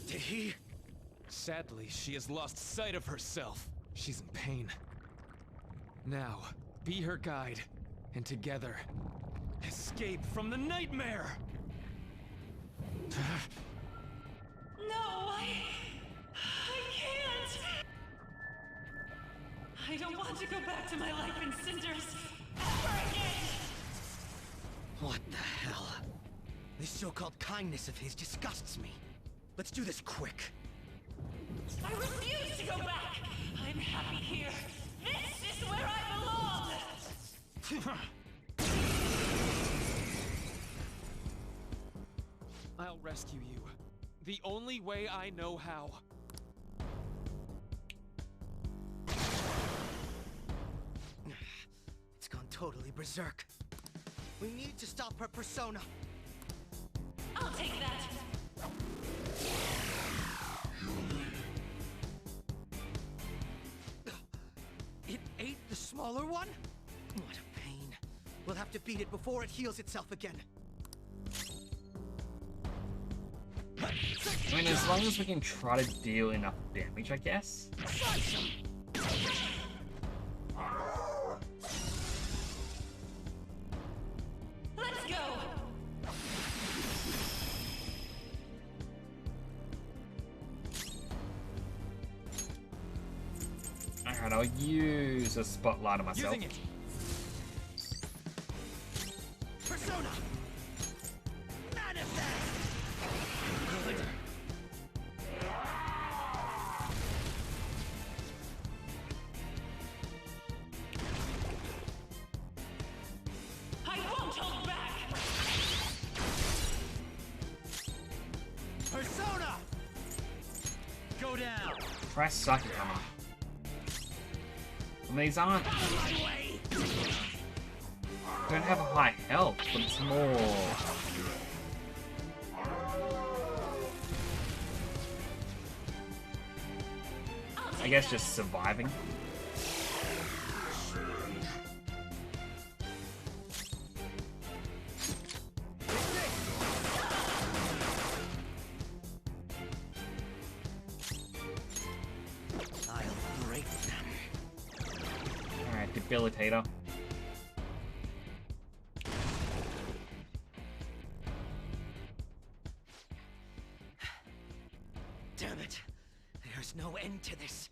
Did he? Sadly, she has lost sight of herself. She's in pain. Now, be her guide, and together, escape from the nightmare! No, I can't! I don't want to go back to my life in cinders ever again! What the hell? This so-called kindness of his disgusts me. Let's do this quick. I refuse to go back! I'm happy here! This is where I belong! I'll rescue you. The only way I know how. It's gone totally berserk. We need to stop her persona. I'll take that! It ate the smaller one? What a pain. We'll have to beat it before it heals itself again. I mean, as long as we can try to deal enough damage, I guess. Let's go! Alright, I'll use a spotlight on myself. Using it. Persona! Manifest! Good. I won't hold back! Persona! Go down! Try sucking on them. And these aren't... don't have a high health, but it's more... I guess just surviving. I'll break them. Alright, debilitator. Damn it. There's no end to this.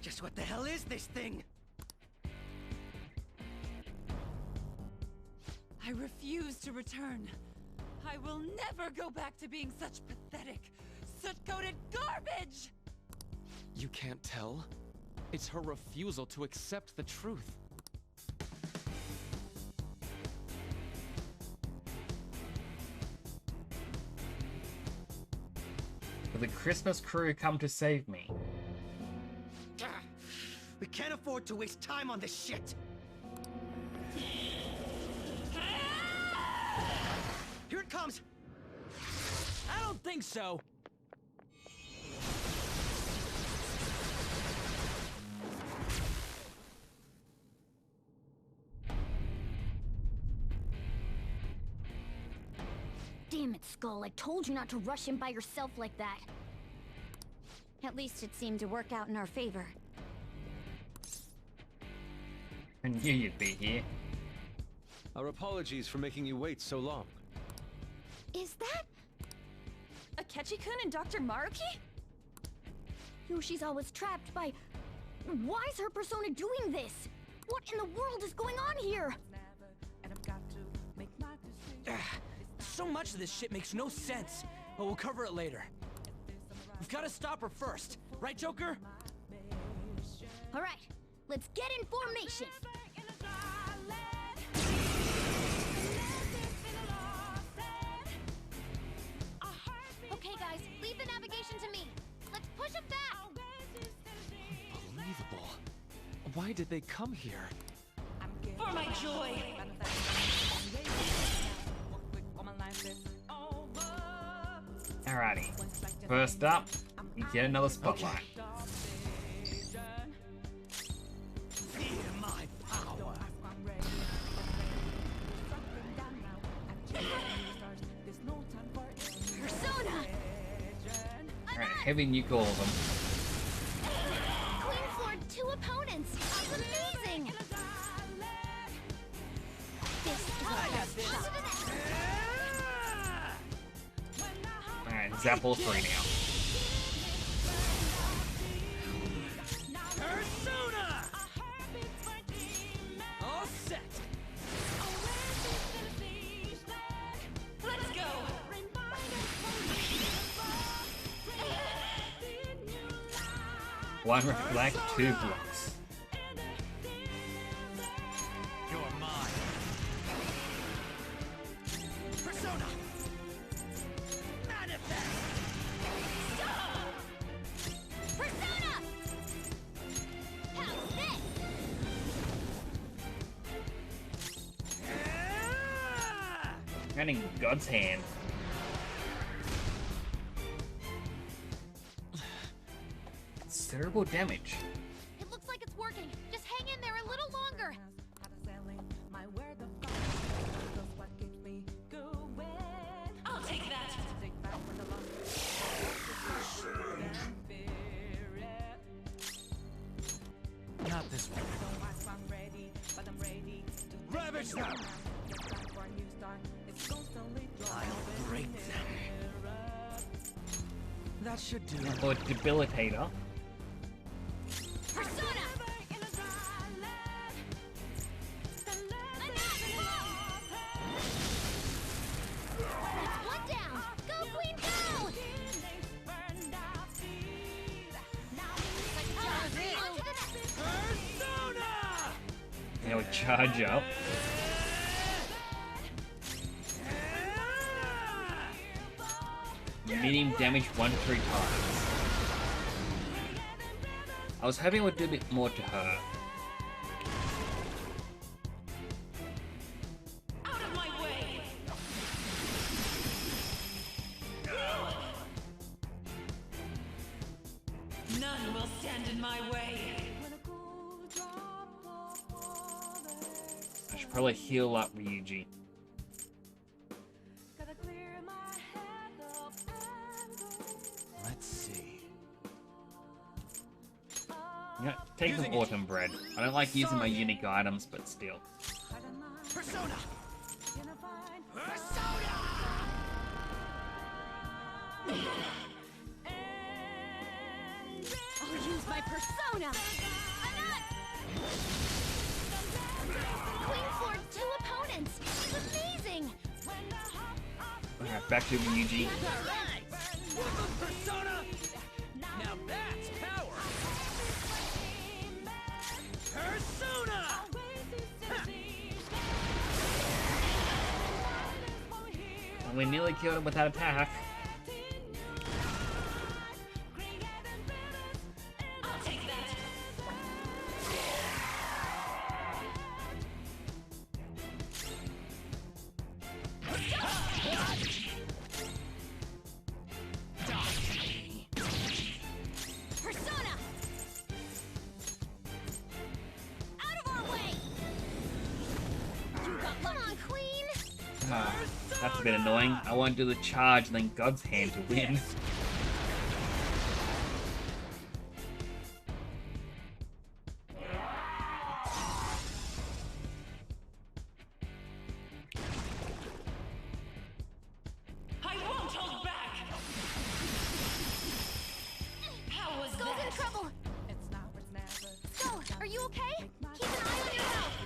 Just what the hell is this thing? I refuse to return. I will never go back to being such pathetic, soot-coated garbage! You can't tell? It's her refusal to accept the truth. Will the Christmas crew come to save me? We can't afford to waste time on this shit. Here it comes. I don't think so. Damn it, Skull. I told you not to rush in by yourself like that. At least it seemed to work out in our favor. I knew you'd be here. Our apologies for making you wait so long. Is that... Akechi-kun and Dr. Maruki? Yoshi's always trapped by... Why is her persona doing this? What in the world is going on here? So much of this shit makes no sense, but we'll cover it later. We've got to stop her first, right, Joker? All right, let's get in formation. Okay, guys, leave the navigation to me. Let's push him back. Unbelievable. Why did they come here? For my joy! Alrighty. First up, we get another spotlight. Feel my power. Persona! Alright, heavy nuke all of them. Queen floored 2 opponents. That's amazing. This is our best shot. Alright, zap all 3 now. Persona! All set. Let's go! One reflect, 2 blocks. You're mine. Persona! Manifest! Persona! How's this? Running God's hand. Considerable damage. It looks like it's working. Just hang in there a little longer. I'll take that! Not this one. Ravage them! I'll break them. That should do it. Or Debilitator. Persona! That's one down. Go, Queen, go! On to the next. Persona! Now we charge up. Medium damage 1-3 times. I was hoping it would do a bit more to her. Out of my way! None will stand in my way! I should probably heal up Ryuji. Let's see. Yeah, take some autumn bread. I don't like using my unique items, but still. Persona! I'll use my persona. Queen floored 2 opponents. It's amazing. Alright, back to Ryuji. Persona! Now that's power! Persona! And we nearly killed him with that attack. I'll take that! Persona! Out of our way! You got come on, Queen! Ah, that's a bit annoying. I want to do the charge and then God's hand to win. You okay? Keep an eye on your health!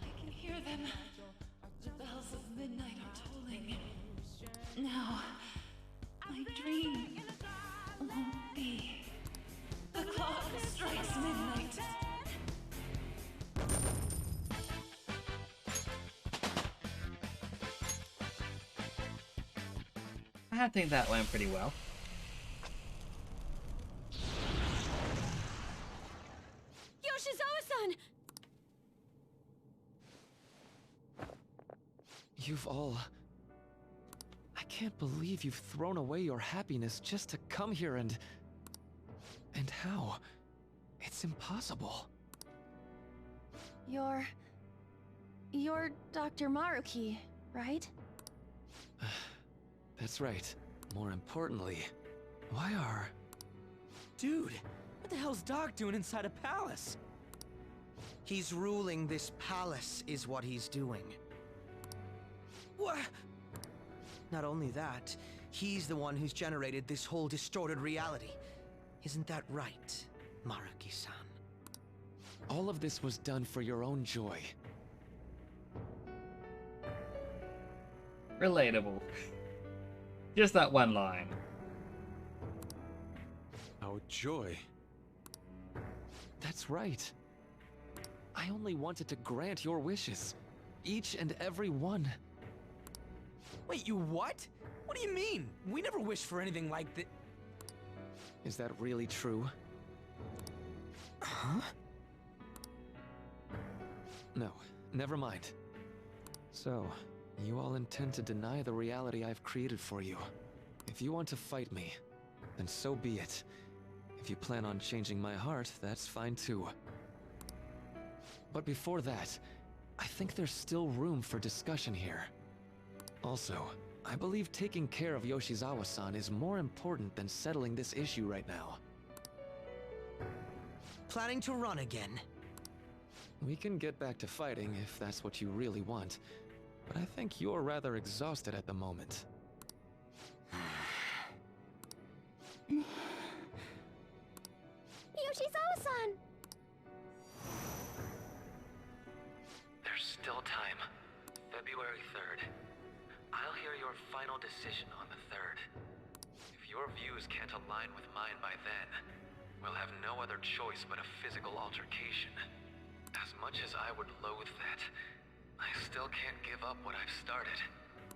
I can hear them. The bells of midnight are tolling. Now, my dream won't be. The clock strikes midnight. I think that went pretty well. Yoshizawa-san! You've all... I can't believe you've thrown away your happiness just to come here and how? It's impossible. You're Dr. Maruki, right? That's right. More importantly, why are... Dude, what the hell's Doc doing inside a palace? He's ruling this palace, is what he's doing. What? Not only that, he's the one who's generated this whole distorted reality. Isn't that right, Maruki-san? All of this was done for your own joy. Relatable. Just that one line. Our joy? That's right. I only wanted to grant your wishes. Each and every one. Wait, you what? What do you mean? We never wished for anything like that. Is that really true? Huh? No, never mind. So, you all intend to deny the reality I've created for you. If you want to fight me, then so be it. If you plan on changing my heart, that's fine too. But before that, I think there's still room for discussion here. Also, I believe taking care of Yoshizawa-san is more important than settling this issue right now. Planning to run again? We can get back to fighting if that's what you really want, but I think you're rather exhausted at the moment. Yoshizawa-san! There's still time. February 3rd. I'll hear your final decision on the 3rd. If your views can't align with mine by then, we'll have no other choice but a physical altercation. As much as I would loathe that, I still can't give up what I've started.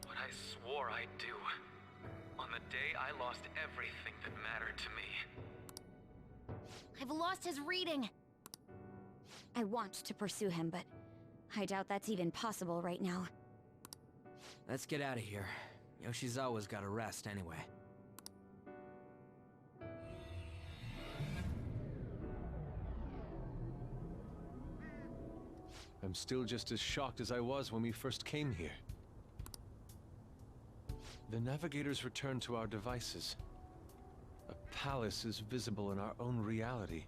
What I swore I'd do. On the day I lost everything that mattered to me. I've lost his reading! I want to pursue him, but I doubt that's even possible right now. Let's get out of here. Yoshizawa's gotta rest anyway. I'm still just as shocked as I was when we first came here. The navigators returned to our devices. A palace is visible in our own reality.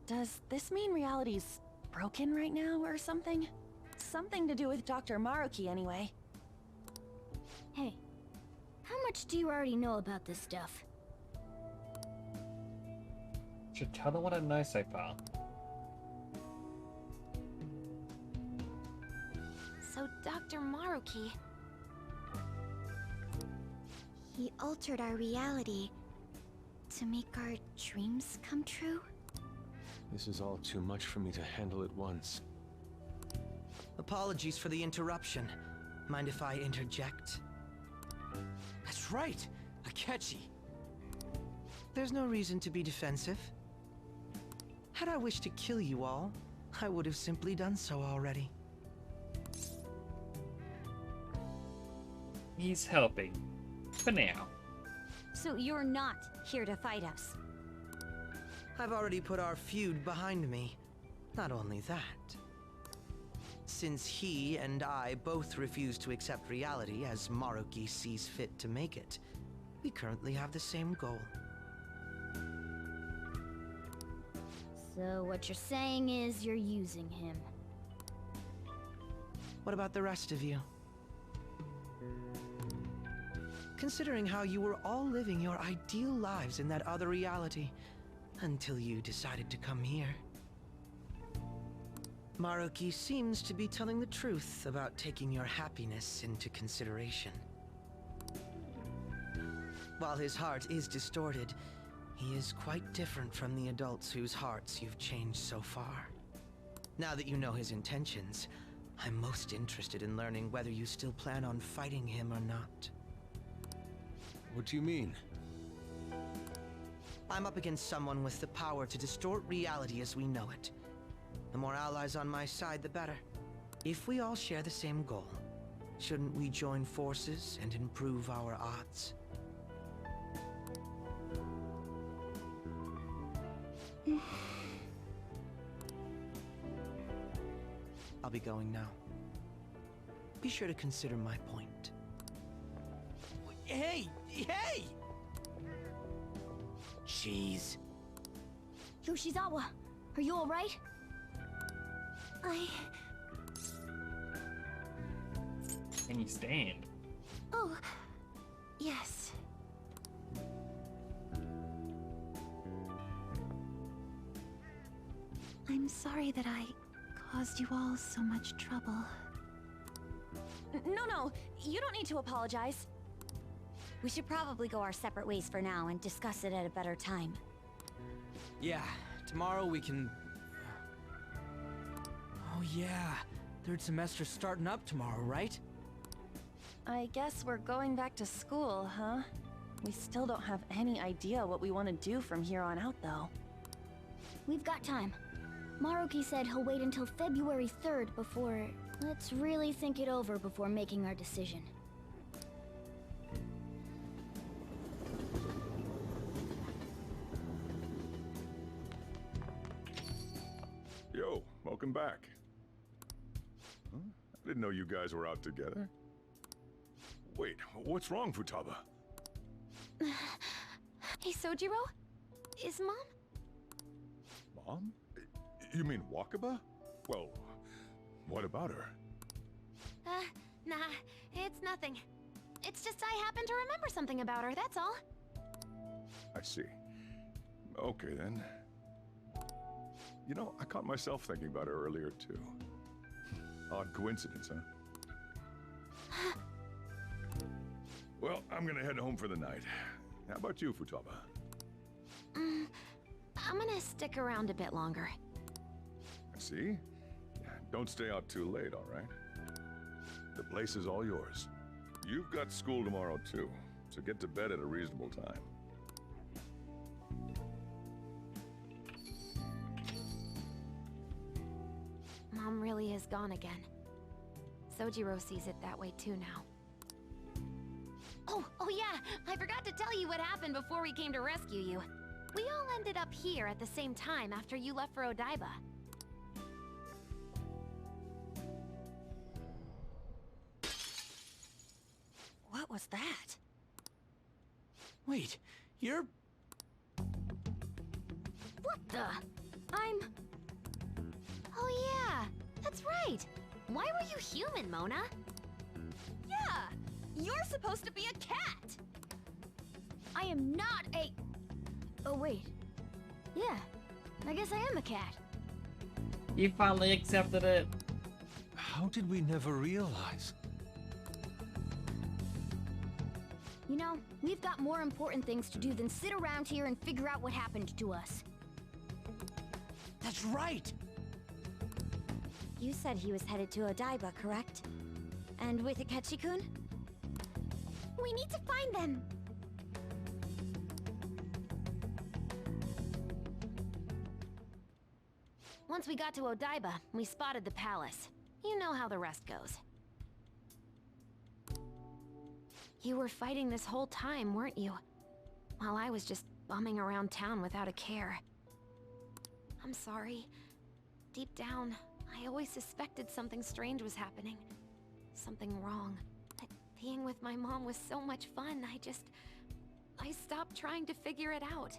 Does this mean reality's broken right now or something? Something to do with Dr. Maruki anyway. Hey, how much do you already know about this stuff? Should tell them what I know so far. So Dr. Maruki... he altered our reality to make our dreams come true? This is all too much for me to handle at once. Apologies for the interruption. Mind if I interject? That's right! Akechi! There's no reason to be defensive. Had I wished to kill you all, I would have simply done so already. He's helping. For now. So you're not here to fight us? I've already put our feud behind me. Not only that. Since he and I both refuse to accept reality as Maruki sees fit to make it, we currently have the same goal. So what you're saying is you're using him. What about the rest of you? considering how you were all living your ideal lives in that other reality, until you decided to come here. Maruki seems to be telling the truth about taking your happiness into consideration. While his heart is distorted, he is quite different from the adults whose hearts you've changed so far. Now that you know his intentions, I'm most interested in learning whether you still plan on fighting him or not. What do you mean? I'm up against someone with the power to distort reality as we know it. The more allies on my side, the better. If we all share the same goal, shouldn't we join forces and improve our odds? I'll be going now. Be sure to consider my point. Hey! Hey! Jeez. Yoshizawa, are you alright? Can you stand? Oh, yes. I'm sorry that I caused you all so much trouble. No, you don't need to apologize. We should probably go our separate ways for now and discuss it at a better time. Yeah, tomorrow we can... Oh yeah, third semester's starting up tomorrow, right? I guess we're going back to school, huh? We still don't have any idea what we want to do from here on out, though. We've got time. Maruki said he'll wait until February 3rd before... Let's really think it over before making our decision. Yo, welcome back. Huh? I didn't know you guys were out together. Wait, what's wrong, Futaba? Hey, Sojiro? Is Mom? Mom? You mean Wakaba? Well, what about her? Nah, it's nothing. It's just I happen to remember something about her, that's all. I see. Okay, then. You know, I caught myself thinking about her earlier, too. Odd coincidence, huh? Well, I'm gonna head home for the night. How about you, Futaba? I'm gonna stick around a bit longer. I see. Don't stay out too late, all right? The place is all yours. You've got school tomorrow, too, so get to bed at a reasonable time. Mom really is gone again. Sojiro sees it that way too now. Oh yeah, I forgot to tell you what happened before we came to rescue you. We all ended up here at the same time after you left for Odaiba. What was that? Wait, you're... What the? Oh yeah, that's right. Why were you human, Mona? Yeah, you're supposed to be a cat. I am not a... Oh wait. Yeah, I guess I am a cat. You finally accepted it. How did we never realize? You know, we've got more important things to do than sit around here and figure out what happened to us. That's right! You said he was headed to Odaiba, correct? And with Akechi-kun? We need to find them! Once we got to Odaiba, we spotted the palace. You know how the rest goes. You were fighting this whole time, weren't you? While I was just bumming around town without a care. I'm sorry. Deep down, I always suspected something strange was happening. Something wrong. That being with my mom was so much fun, I stopped trying to figure it out.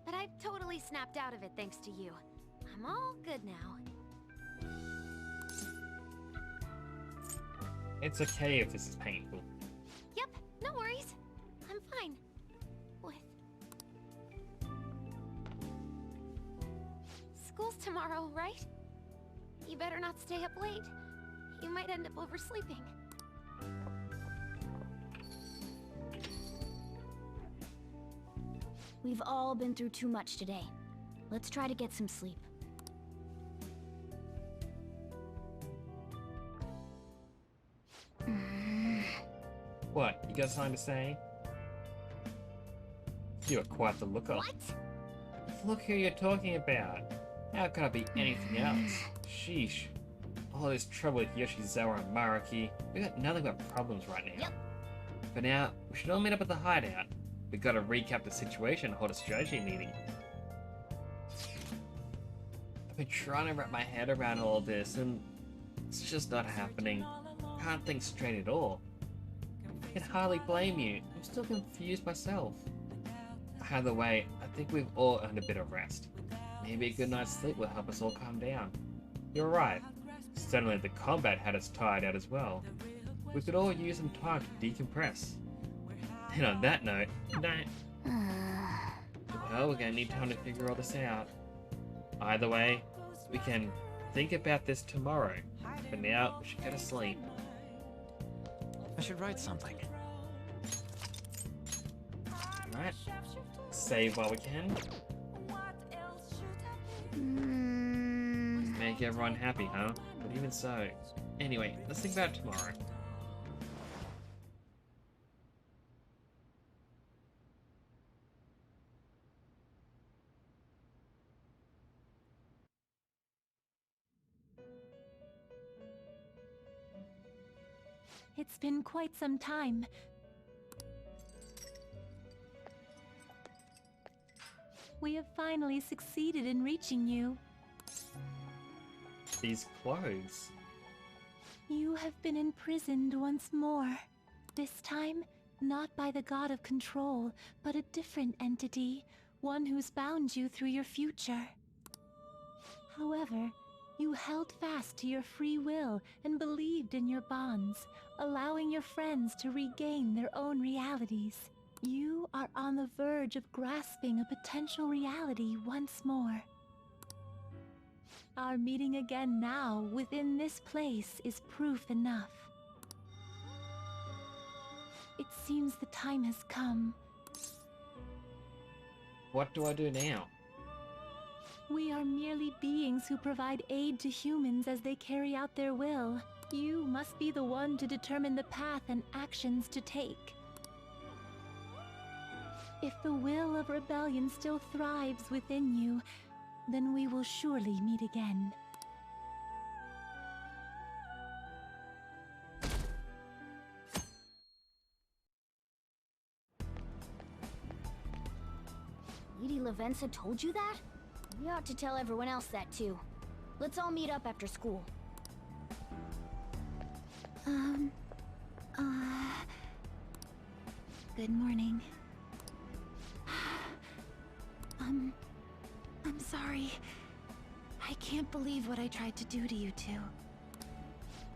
But I've totally snapped out of it thanks to you. I'm all good now. It's okay if this is painful. Yep, no worries. I'm fine. With... School's tomorrow, right? You better not stay up late. You might end up oversleeping. We've all been through too much today. Let's try to get some sleep. What, you got something to say? You are quite the looker. What? Look who you're talking about. How could I be anything else? Sheesh. All this trouble with Yoshizawa and Maruki. We got nothing but problems right now. Yep. For now, we should all meet up at the hideout. We gotta recap the situation and hold a strategy meeting. I've been trying to wrap my head around all this and it's just not happening. Can't think straight at all. I can hardly blame you. I'm still confused myself. Either way, I think we've all earned a bit of rest. Maybe a good night's sleep will help us all calm down. You're right. Certainly the combat had us tired out as well. We could all use some time to decompress. And on that note, good night. Well, we're gonna need time to figure all this out. Either way, we can think about this tomorrow. For now, we should go to sleep. I should write something. Alright. Save while we can. Make everyone happy, huh? But even so. Anyway, let's think about it tomorrow. It's been quite some time. We have finally succeeded in reaching you. These clothes. You have been imprisoned once more. This time, not by the god of control, but a different entity, one who's bound you through your future. However, you held fast to your free will and believed in your bonds, allowing your friends to regain their own realities. You are on the verge of grasping a potential reality once more. Our meeting again now within this place is proof enough. It seems the time has come. What do I do now? We are merely beings who provide aid to humans as they carry out their will. You must be the one to determine the path and actions to take. If the will of rebellion still thrives within you, then we will surely meet again. Lady Lavenza told you that? We ought to tell everyone else that too. Let's all meet up after school. Good morning. I'm sorry. I can't believe what I tried to do to you two.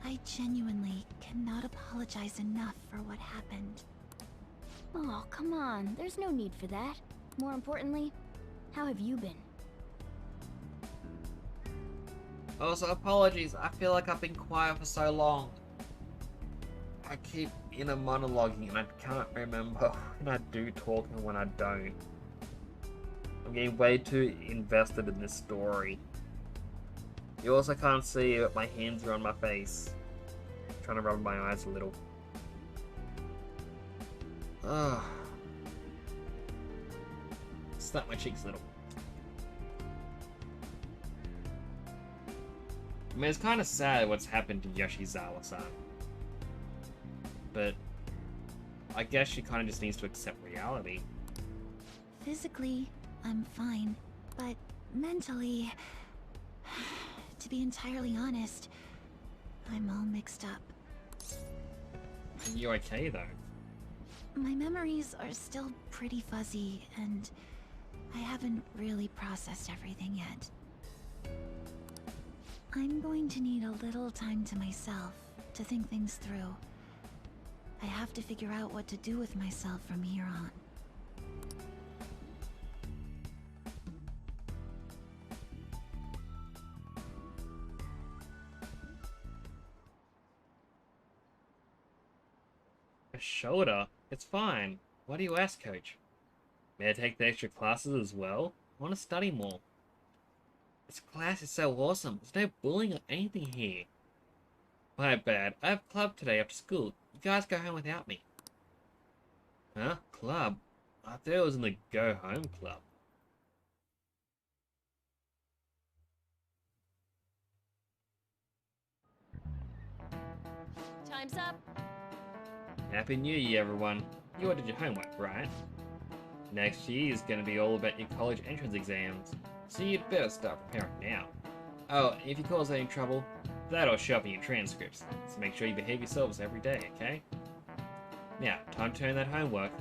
I genuinely cannot apologize enough for what happened. Oh, come on. There's no need for that. More importantly, how have you been? Also, apologies. I feel like I've been quiet for so long. I keep inner monologuing and I can't remember when I do talk and when I don't. I'm getting way too invested in this story. You also can't see but my hands are on my face. I'm trying to rub my eyes a little. Ugh. Slap my cheeks a little. I mean, it's kind of sad what's happened to Yoshizawa-san. But I guess she kind of just needs to accept reality. Physically, I'm fine, but mentally, to be entirely honest, I'm all mixed up. Are you okay though? My memories are still pretty fuzzy, and I haven't really processed everything yet. I'm going to need a little time to myself to think things through. I have to figure out what to do with myself from here on. A shoulder? It's fine. Why do you ask, Coach? May I take the extra classes as well? I want to study more. This class is so awesome. There's no bullying or anything here. My bad. I have club today after school. You guys go home without me. Huh? Club? I thought it was in the Go Home Club. Time's up. Happy New Year, everyone. You all did your homework, right? Next year is going to be all about your college entrance exams, so you'd better start preparing now. Oh, and if you cause any trouble, that'll show up in your transcripts, so make sure you behave yourselves every day, okay? Now, time to turn that homework.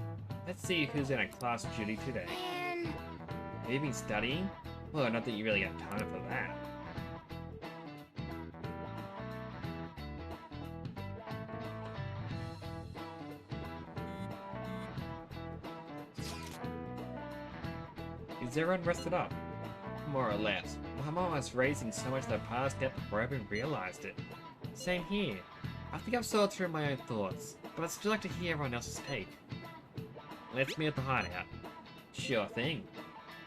Let's see who's in a class duty today. Have you been studying? Well, not that you really got time for that. Is everyone rested up? More or less. My mom was racing so much that I passed out before I even realized it. Same here. I think I've sorted through my own thoughts, but I'd still like to hear everyone else's take. Let's meet at the hideout. Sure thing.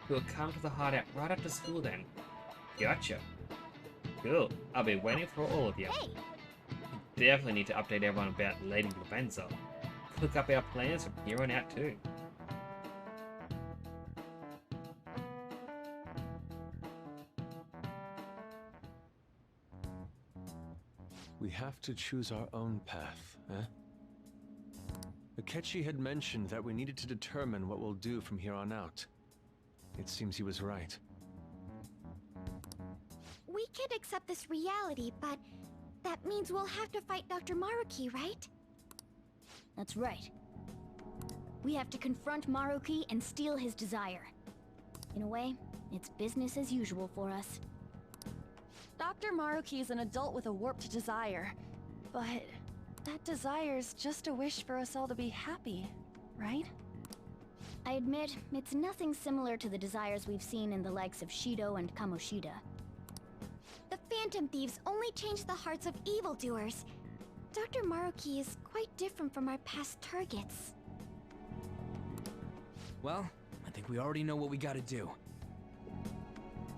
We'll come to the hideout right after school then. Gotcha. Cool. I'll be waiting for all of you. Hey! We definitely need to update everyone about Lady Lavenza. Cook up our plans from here on out too. We have to choose our own path, eh? Akechi had mentioned that we needed to determine what we'll do from here on out. It seems he was right. We can't accept this reality, but that means we'll have to fight Dr. Maruki, right? That's right. We have to confront Maruki and steal his desire. In a way, it's business as usual for us. Dr. Maruki is an adult with a warped desire, but that desire's just a wish for us all to be happy, right? I admit, it's nothing similar to the desires we've seen in the likes of Shido and Kamoshida. The Phantom Thieves only change the hearts of evildoers. Dr. Maruki is quite different from our past targets. Well, I think we already know what we gotta do.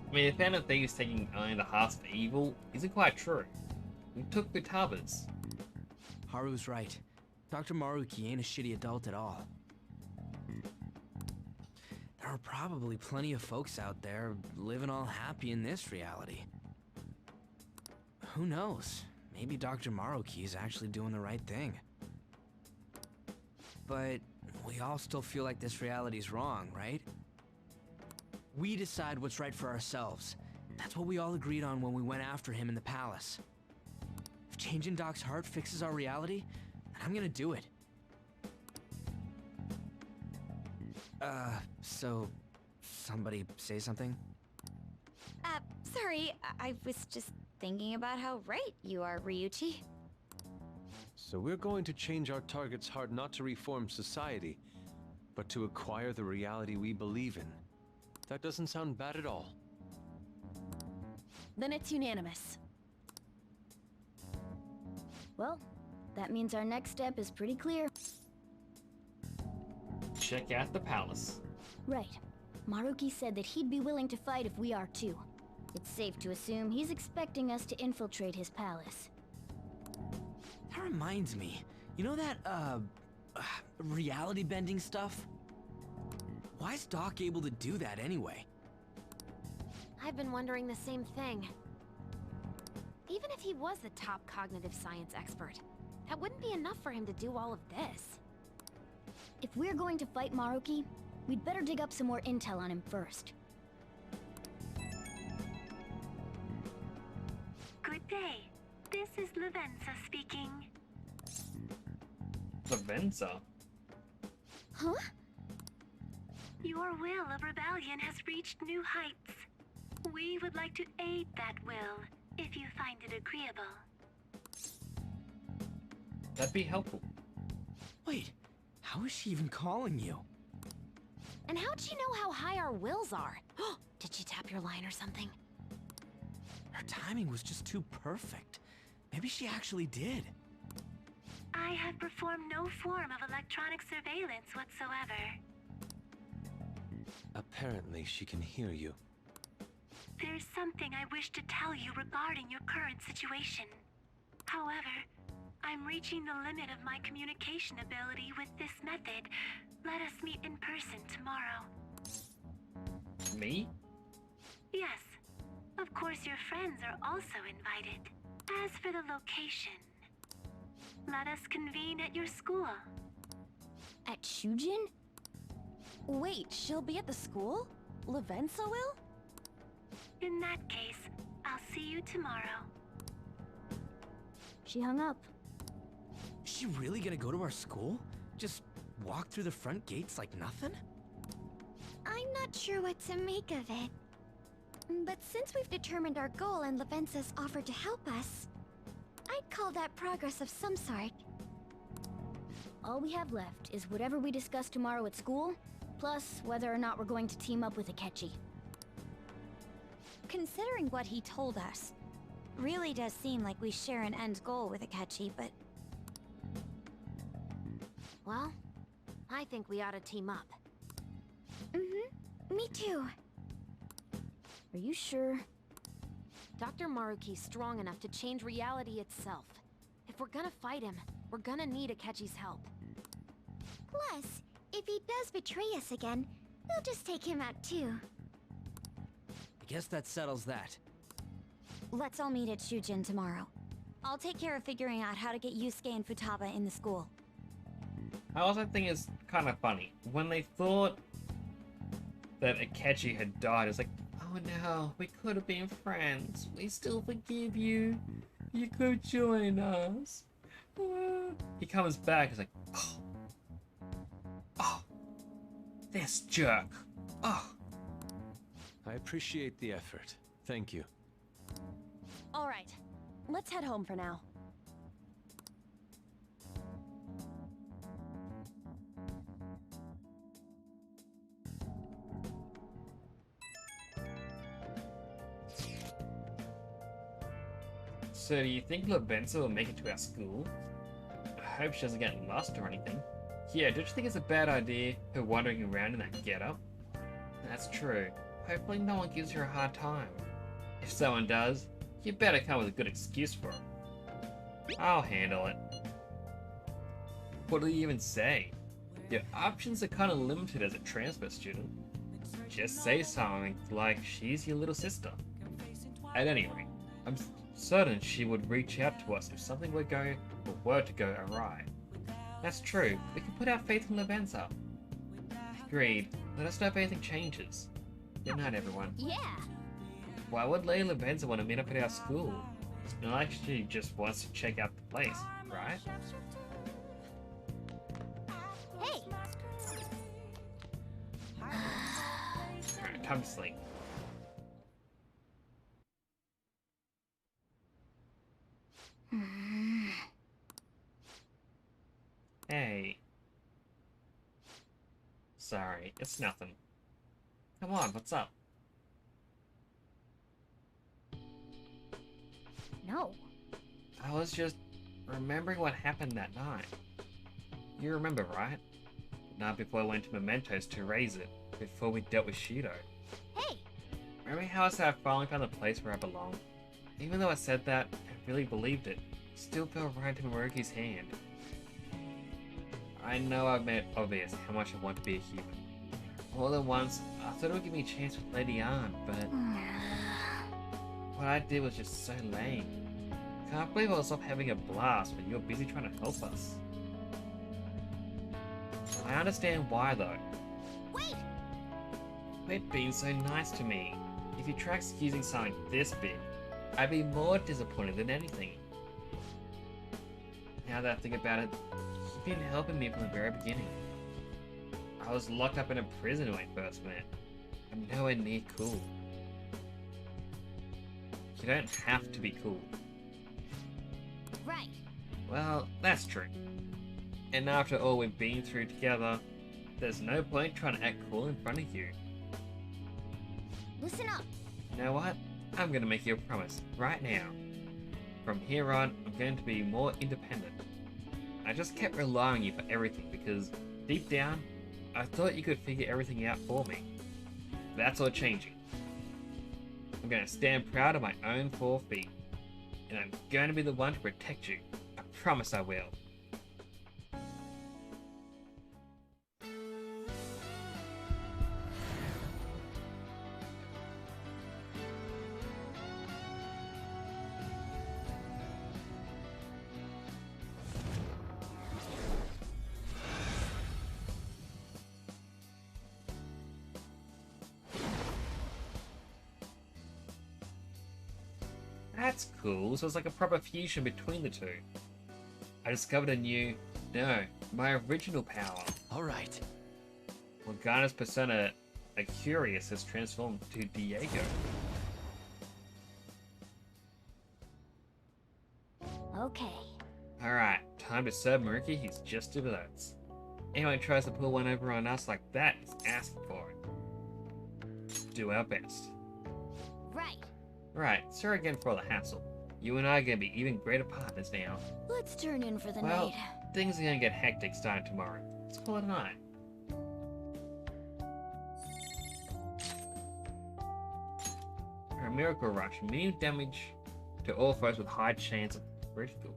I mean, the Phantom Thieves taking only the hearts of evil isn't quite true. We took Futaba's. Haru's right. Dr. Maruki ain't a shitty adult at all. There are probably plenty of folks out there living all happy in this reality. Who knows? Maybe Dr. Maruki is actually doing the right thing. But we all still feel like this reality's wrong, right? We decide what's right for ourselves. That's what we all agreed on when we went after him in the palace. If changing Doc's heart fixes our reality, then I'm gonna do it. So somebody say something? Sorry, I was just thinking about how right you are, Ryuichi. So we're going to change our target's heart not to reform society, but to acquire the reality we believe in. That doesn't sound bad at all. Then it's unanimous. Well, that means our next step is pretty clear. Check out the palace. Right. Maruki said that he'd be willing to fight if we are too. It's safe to assume he's expecting us to infiltrate his palace. That reminds me. You know that, reality bending stuff? Why is Doc able to do that anyway? I've been wondering the same thing. Even if he was the top cognitive science expert, that wouldn't be enough for him to do all of this. If we're going to fight Maruki, we'd better dig up some more intel on him first. Good day. This is Lavenza speaking. Lavenza? Huh? Your will of rebellion has reached new heights. We would like to aid that will, if you find it agreeable. That'd be helpful. Wait, how is she even calling you? And how'd she know how high our wills are? Did she tap your line or something? Her timing was just too perfect. Maybe she actually did. I have performed no form of electronic surveillance whatsoever. Apparently, she can hear you. There's something I wish to tell you regarding your current situation. However, I'm reaching the limit of my communication ability with this method. Let us meet in person tomorrow. Me? Yes. Of course, your friends are also invited. As for the location, let us convene at your school. At Shujin? Wait, she'll be at the school? Lavenza will? In that case, I'll see you tomorrow. She hung up. Is she really gonna go to our school? Just walk through the front gates like nothing? I'm not sure what to make of it. But since we've determined our goal and Lavenza's offered to help us, I'd call that progress of some sort. All we have left is whatever we discuss tomorrow at school, plus whether or not we're going to team up with Akechi. Considering what he told us, really does seem like we share an end goal with Akechi, but... Well, I think we ought to team up. Me too. Are you sure? Dr. Maruki's strong enough to change reality itself. If we're gonna fight him, we're gonna need Akechi's help. Plus, if he does betray us again, we'll just take him out too. I guess that settles that. Let's all meet at Shujin tomorrow. I'll take care of figuring out how to get Yusuke and Futaba in the school. I also think it's kind of funny. When they thought that Akechi had died, it's like, oh no, we could have been friends. We still forgive you. You could join us. He comes back, he's like, oh, this jerk. Oh. I appreciate the effort. Thank you. All right, let's head home for now. So do you think Lavenza will make it to our school? I hope she doesn't get lost or anything. Yeah, don't you think it's a bad idea, her wandering around in that getup? That's true. Hopefully no one gives her a hard time. If someone does, you better come with a good excuse for it. I'll handle it. What do you even say? Your options are kind of limited as a transfer student. Just say something like she's your little sister. At any rate, I'm certain she would reach out to us if something were to go awry. That's true. We can put our faith in Lavenza. Agreed. Let us know if anything changes. Good night, everyone. Yeah! Why would Lady Lavenza want to meet up at our school? It's not like she just wants to check out the place, right? Hey! Alright, time to sleep. Hey. Sorry, it's nothing. Come on, what's up? No. I was just remembering what happened that night. You remember, right? Not before I went to Mementos to raise it, before we dealt with Shido. Hey! Remember how I said I finally found the place where I belong? Even though I said that, I really believed it. It still felt right to Maruki's hand. I know I've made it obvious how much I want to be a human. More than once, I thought it would give me a chance with Lady Ann, but what I did was just so lame. Can't believe I was off having a blast when you were busy trying to help us. I understand why though. Wait! Quit being so nice to me. If you try excusing something this big, I'd be more disappointed than anything. Now that I think about it, you've been helping me from the very beginning. I was locked up in a prison when we first met. I'm nowhere near cool. You don't have to be cool. Right. Well, that's true. And after all we've been through together, there's no point trying to act cool in front of you. Listen up. You know what? I'm gonna make you a promise right now. From here on, I'm going to be more independent. I just kept relying on you for everything because, deep down, I thought you could figure everything out for me. That's all changing. I'm gonna stand proud of my own 4 feet. And I'm going to be the one to protect you. I promise I will. That's cool, so it's like a proper fusion between the two. I discovered a new... no, my original power. Alright. Morgana's persona, Aquarius, has transformed to Diego. Okay. Alright, time to serve Maruki his just desserts. Anyone who tries to pull one over on us like that is asking for it. Do our best. Right. Right, sorry again for all the hassle. You and I are gonna be even greater partners now. Let's turn in for the Well, night. things are gonna get hectic starting tomorrow. Let's call it a night. A miracle rush, medium damage to all foes with high chance of critical.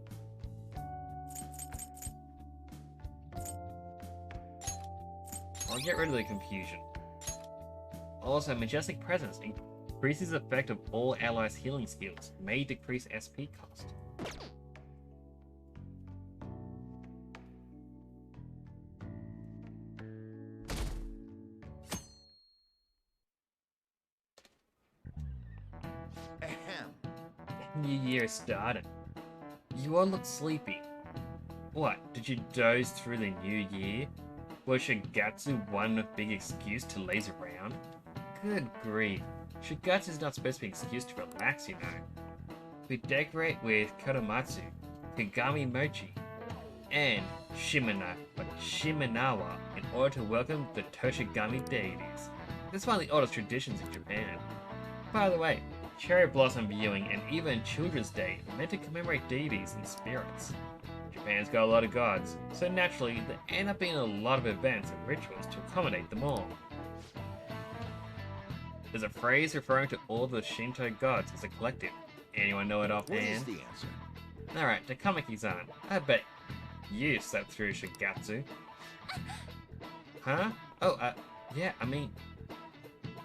I'll get rid of the confusion. Also, Majestic Presence increases the effect of all allies' healing skills, may decrease SP cost. New year started. You all look sleepy. What, did you doze through the new year? Was Shigatsu one big excuse to laze around? Good grief. Shigatsu's not supposed to be an excuse to relax, you know. We decorate with Kodomatsu, Kagami Mochi, and Shimenawa in order to welcome the Toshigami deities. This is one of the oldest traditions in Japan. By the way, Cherry Blossom viewing and even Children's Day are meant to commemorate deities and spirits. Japan's got a lot of gods, so naturally there end up being a lot of events and rituals to accommodate them all. There's a phrase referring to all the Shinto gods as a collective. Anyone know it offhand? What is the answer? Alright, Takamaki-san, I bet you slept through Shigatsu. Huh? Oh, yeah, I mean...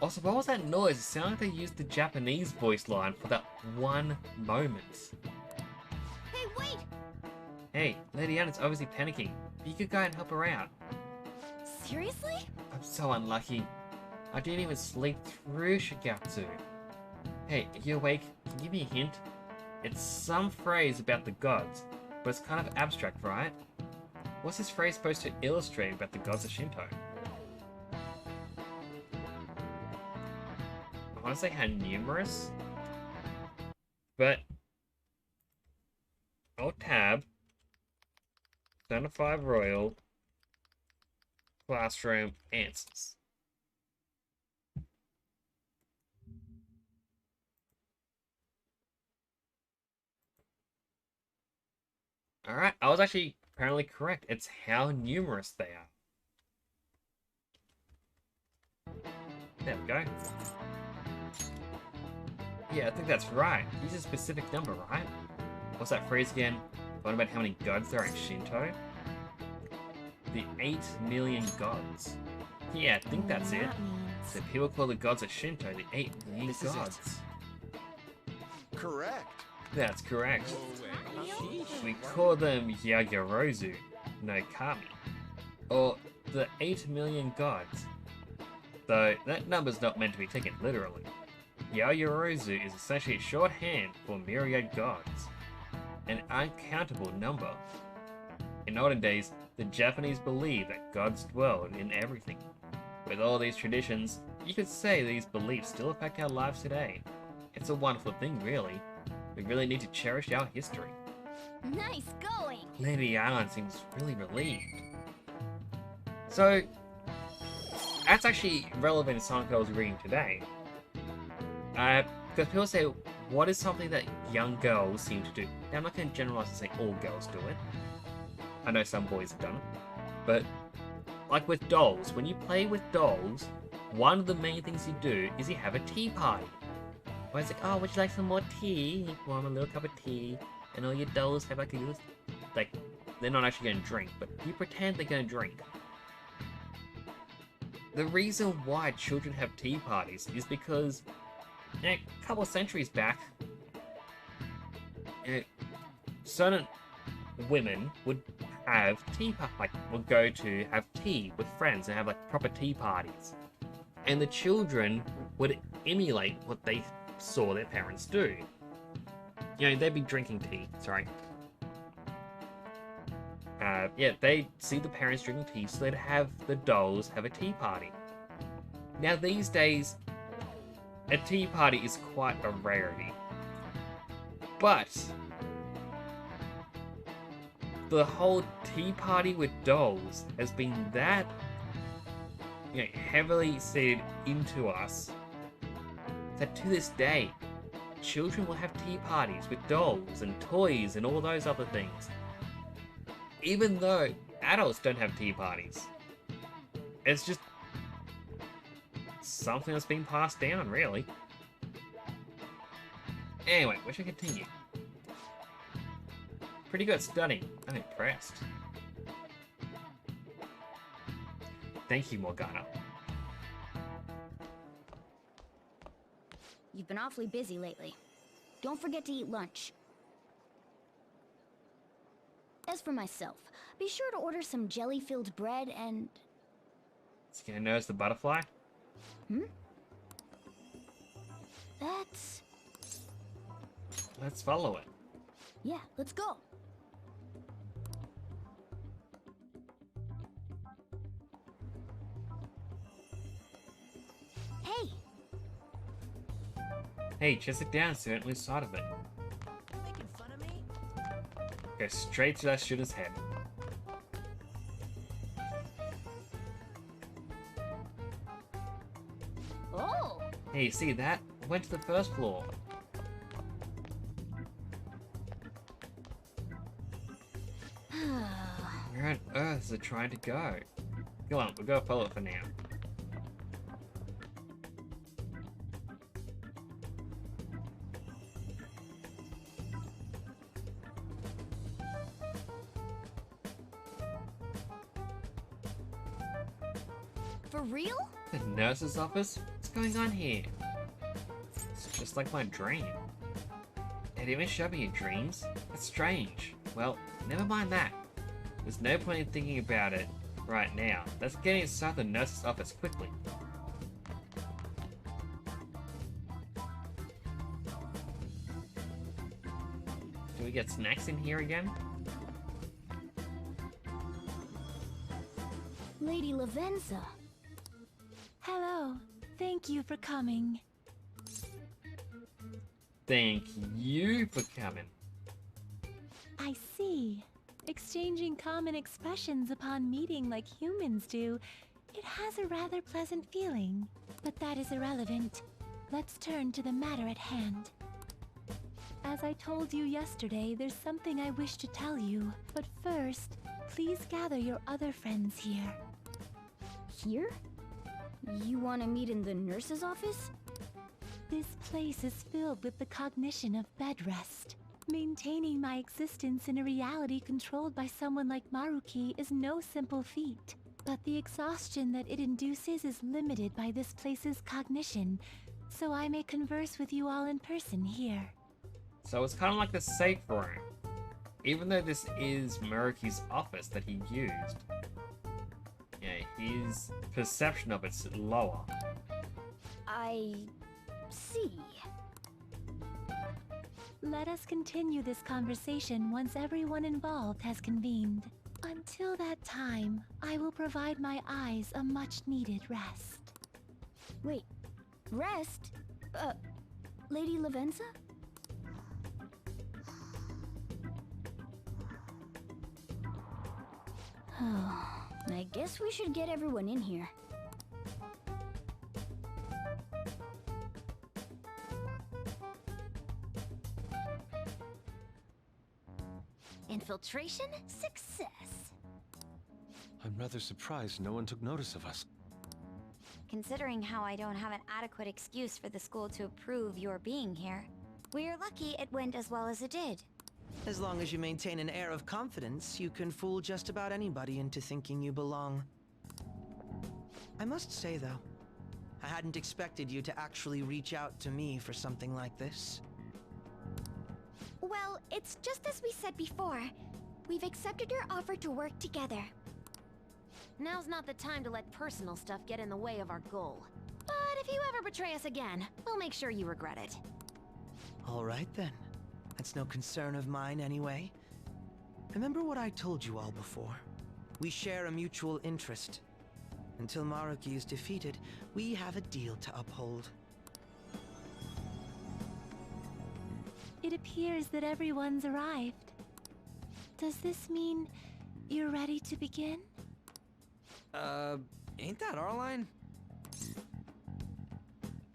Also, what was that noise? It sounded like they used the Japanese voice line for that one moment. Hey, wait! Hey, Lady Anna's obviously panicking. You could go and help her out. Seriously? I'm so unlucky. I didn't even sleep through Shigatsu. Hey, are you awake? Can you give me a hint? It's some phrase about the gods, but it's kind of abstract, right? What's this phrase supposed to illustrate about the gods of Shinto? I want to say how numerous, but Alt Tab, Persona 5 Royal, Classroom, Answers. Alright, I was actually apparently correct. It's how numerous they are. There we go. Yeah, I think that's right. Use a specific number, right? What's that phrase again? What about how many gods there are in Shinto? The 8 million gods. Yeah, I think that's it. So people call the gods of Shinto the 8 million gods. Correct. That's correct. We call them Yagorozu no Kami, or the 8 million gods. Though that number's not meant to be taken literally. Yagorozu is essentially a shorthand for myriad gods, an uncountable number. In olden days, the Japanese believed that gods dwelled in everything. With all these traditions, you could say these beliefs still affect our lives today. It's a wonderful thing, really. We really need to cherish our history. Nice going! Lady Allen seems really relieved. So, that's actually relevant to something I was reading today. Because people say, what is something that young girls seem to do? Now, I'm not going to generalize and say all girls do it. I know some boys have done it. But, like with dolls, when you play with dolls, one of the main things you do is you have a tea party. Where it's like, oh, would you like some more tea? You want a little cup of tea, and all your dolls have like a little, like, they're not actually going to drink, but you pretend they're going to drink. The reason why children have tea parties is because, you know, a couple of centuries back, you know, certain women would have would go to have tea with friends and have like proper tea parties. And the children would emulate what they saw their parents do. You know, they'd be drinking tea, sorry. Yeah, they'd see the parents drinking tea, so they'd have the dolls have a tea party. Now these days, a tea party is quite a rarity. But the whole tea party with dolls has been that, you know, heavily seared into us that to this day, children will have tea parties with dolls and toys and all those other things. Even though adults don't have tea parties. It's just something that's been passed down, really. Anyway, we should continue. Pretty good studying. I'm impressed. Thank you, Morganna. You've been awfully busy lately. Don't forget to eat lunch. As for myself, be sure to order some jelly-filled bread and... Is he gonna notice the butterfly? That's... Let's follow it. Yeah, let's go. Hey! Hey, just sit down so you don't lose sight of it. Making fun of me? Go straight to that shooter's head. Oh! Hey, see that? I went to the first floor. Where on earth is it trying to go? Go on, we'll go follow it for now. For real? The nurse's office? What's going on here? It's just like my dream. It even showed me in dreams? That's strange. Well, never mind that. There's no point in thinking about it right now. Let's get inside the nurse's office quickly. Do we get snacks in here again? Lady Lavenza. Hello. Thank you for coming. Thank you for coming. I see. Exchanging common expressions upon meeting like humans do, it has a rather pleasant feeling. But that is irrelevant. Let's turn to the matter at hand. As I told you yesterday, there's something I wish to tell you. But first, please gather your other friends here. Here? You want to meet in the nurse's office? This place is filled with the cognition of bed rest. Maintaining my existence in a reality controlled by someone like Maruki is no simple feat. But the exhaustion that it induces is limited by this place's cognition, so I may converse with you all in person here. So it's kind of like the safe room. Even though this is Maruki's office that he used, yeah, his perception of it's lower. I see. Let us continue this conversation once everyone involved has convened. Until that time, I will provide my eyes a much-needed rest. Wait, rest? Lady Lavenza? Oh, I guess we should get everyone in here. Infiltration success. I'm rather surprised no one took notice of us. Considering how I don't have an adequate excuse for the school to approve your being here, we're lucky it went as well as it did. As long as you maintain an air of confidence, you can fool just about anybody into thinking you belong. I must say, though, I hadn't expected you to actually reach out to me for something like this. Well, it's just as we said before. We've accepted your offer to work together. Now's not the time to let personal stuff get in the way of our goal. But if you ever betray us again, we'll make sure you regret it. All right, then. That's no concern of mine, anyway. Remember what I told you all before. We share a mutual interest. Until Maruki is defeated, we have a deal to uphold. It appears that everyone's arrived. Does this mean you're ready to begin? Ain't that our line?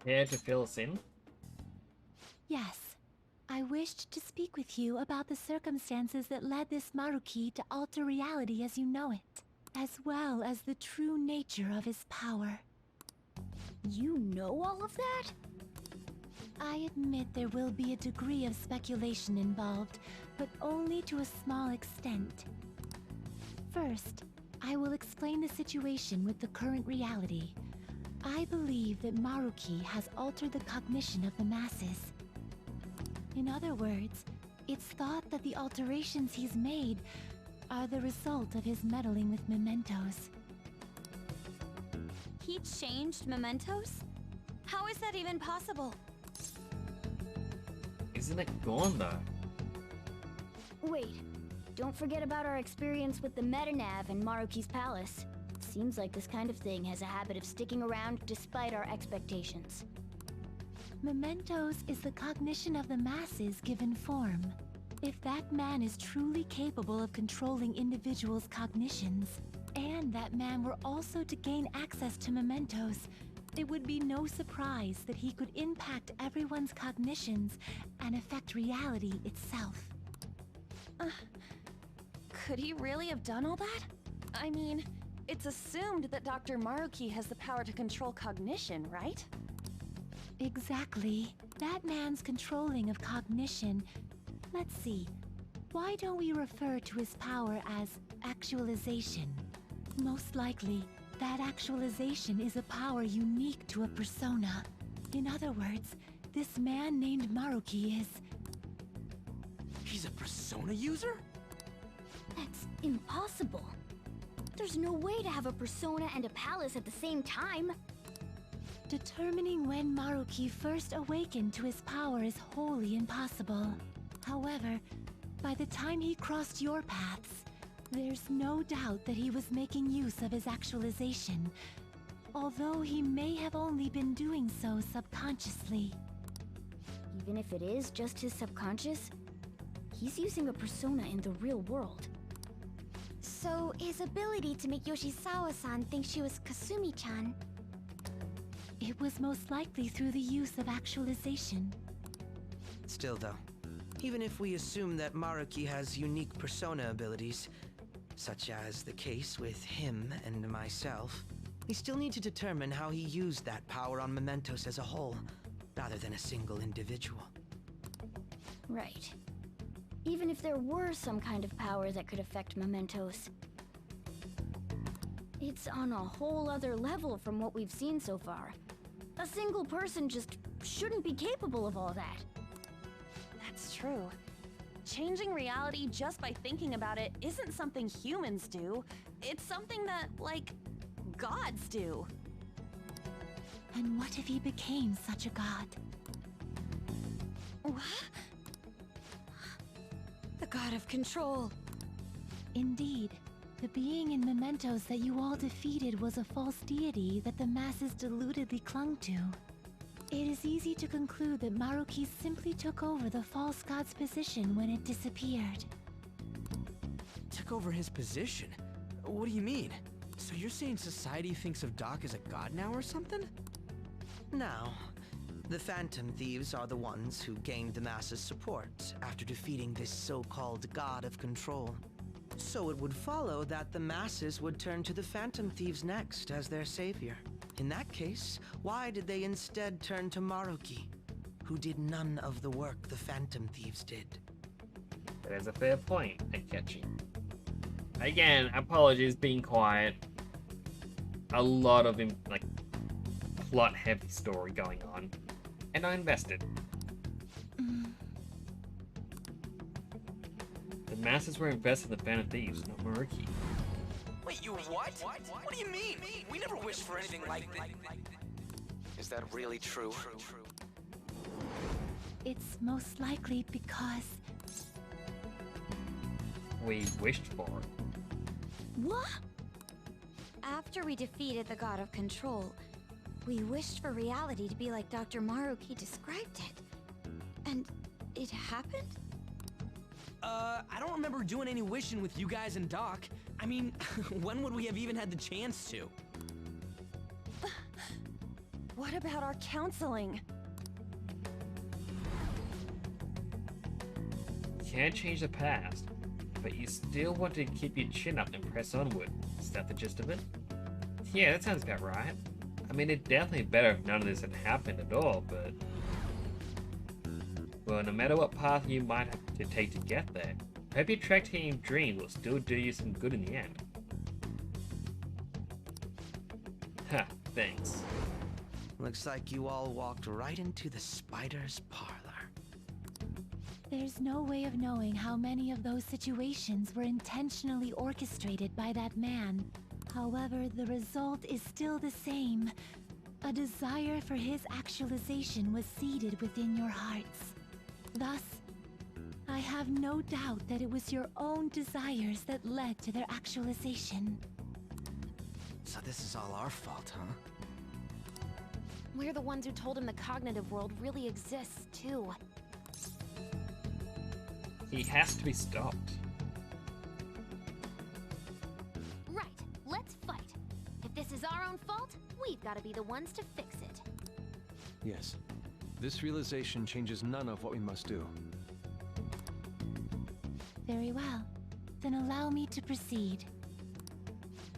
Here to fill us in? Yes. I wished to speak with you about the circumstances that led this Maruki to alter reality as you know it, as well as the true nature of his power. You know all of that? I admit there will be a degree of speculation involved, but only to a small extent. First, I will explain the situation with the current reality. I believe that Maruki has altered the cognition of the masses. In other words, it's thought that the alterations he's made are the result of his meddling with mementos. He changed mementos? How is that even possible? Isn't it gone though? Wait, don't forget about our experience with the Metanav in Maruki's palace. Seems like this kind of thing has a habit of sticking around despite our expectations. Mementos is the cognition of the masses given form. If that man is truly capable of controlling individuals' cognitions, and that man were also to gain access to mementos, it would be no surprise that he could impact everyone's cognitions and affect reality itself. Could he really have done all that? I mean, it's assumed that Dr. Maruki has the power to control cognition, right? Exactly. That man's controlling of cognition. Let's see. Why don't we refer to his power as actualization? Most likely, that actualization is a power unique to a persona. In other words, this man named Maruki is... He's a persona user? That's impossible. There's no way to have a persona and a palace at the same time. Determining when Maruki first awakened to his power is wholly impossible. However, by the time he crossed your paths, there's no doubt that he was making use of his actualization, although he may have only been doing so subconsciously. Even if it is just his subconscious, he's using a persona in the real world. So, his ability to make Yoshizawa-san think she was Kasumi-chan. It was most likely through the use of actualization. Still, though, even if we assume that Maruki has unique persona abilities, such as the case with him and myself, we still need to determine how he used that power on mementos as a whole, rather than a single individual. Right. Even if there were some kind of power that could affect mementos, it's on a whole other level from what we've seen so far. A single person just shouldn't be capable of all that. That's true. Changing reality just by thinking about it isn't something humans do. It's something that, like, gods do. And what if he became such a god? What? The god of control. Indeed. The being in mementos that you all defeated was a false deity that the masses deludedly clung to. It is easy to conclude that Maruki simply took over the false god's position when it disappeared. Took over his position? What do you mean? So you're saying society thinks of Doc as a god now or something? Now, the Phantom Thieves are the ones who gained the masses' support after defeating this so-called god of control. So it would follow that the masses would turn to the Phantom Thieves next as their savior. In that case, why did they instead turn to Maruki, who did none of the work the Phantom Thieves did? That is a fair point, I get you. Again, apologies being quiet. A lot of like plot-heavy story going on, and I invested. The masses were invested in the Phantom Thieves, not Maruki. Wait, you what? What do you mean? We never wished for anything like this. Is that really true? It's most likely because... We wished for it. What? After we defeated the God of Control, we wished for reality to be like Dr. Maruki described it. And it happened? I don't remember doing any wishing with you guys and Doc. I mean, when would we have even had the chance to? What about our counseling? You can't change the past, but you still want to keep your chin up and press onward. Is that the gist of it? Yeah, that sounds about right. I mean, it's definitely better if none of this had happened at all, but... Well, no matter what path you might have to take to get there, I hope your track team dream will still do you some good in the end. Ha, thanks. Looks like you all walked right into the spider's parlor. There's no way of knowing how many of those situations were intentionally orchestrated by that man. However, the result is still the same. A desire for his actualization was seeded within your hearts. Thus, I have no doubt that it was your own desires that led to their actualization. So this is all our fault, huh? We're the ones who told him the cognitive world really exists, too. He has to be stopped. Right, let's fight. If this is our own fault, we've got to be the ones to fix it. Yes. This realization changes none of what we must do. Very well. Then allow me to proceed.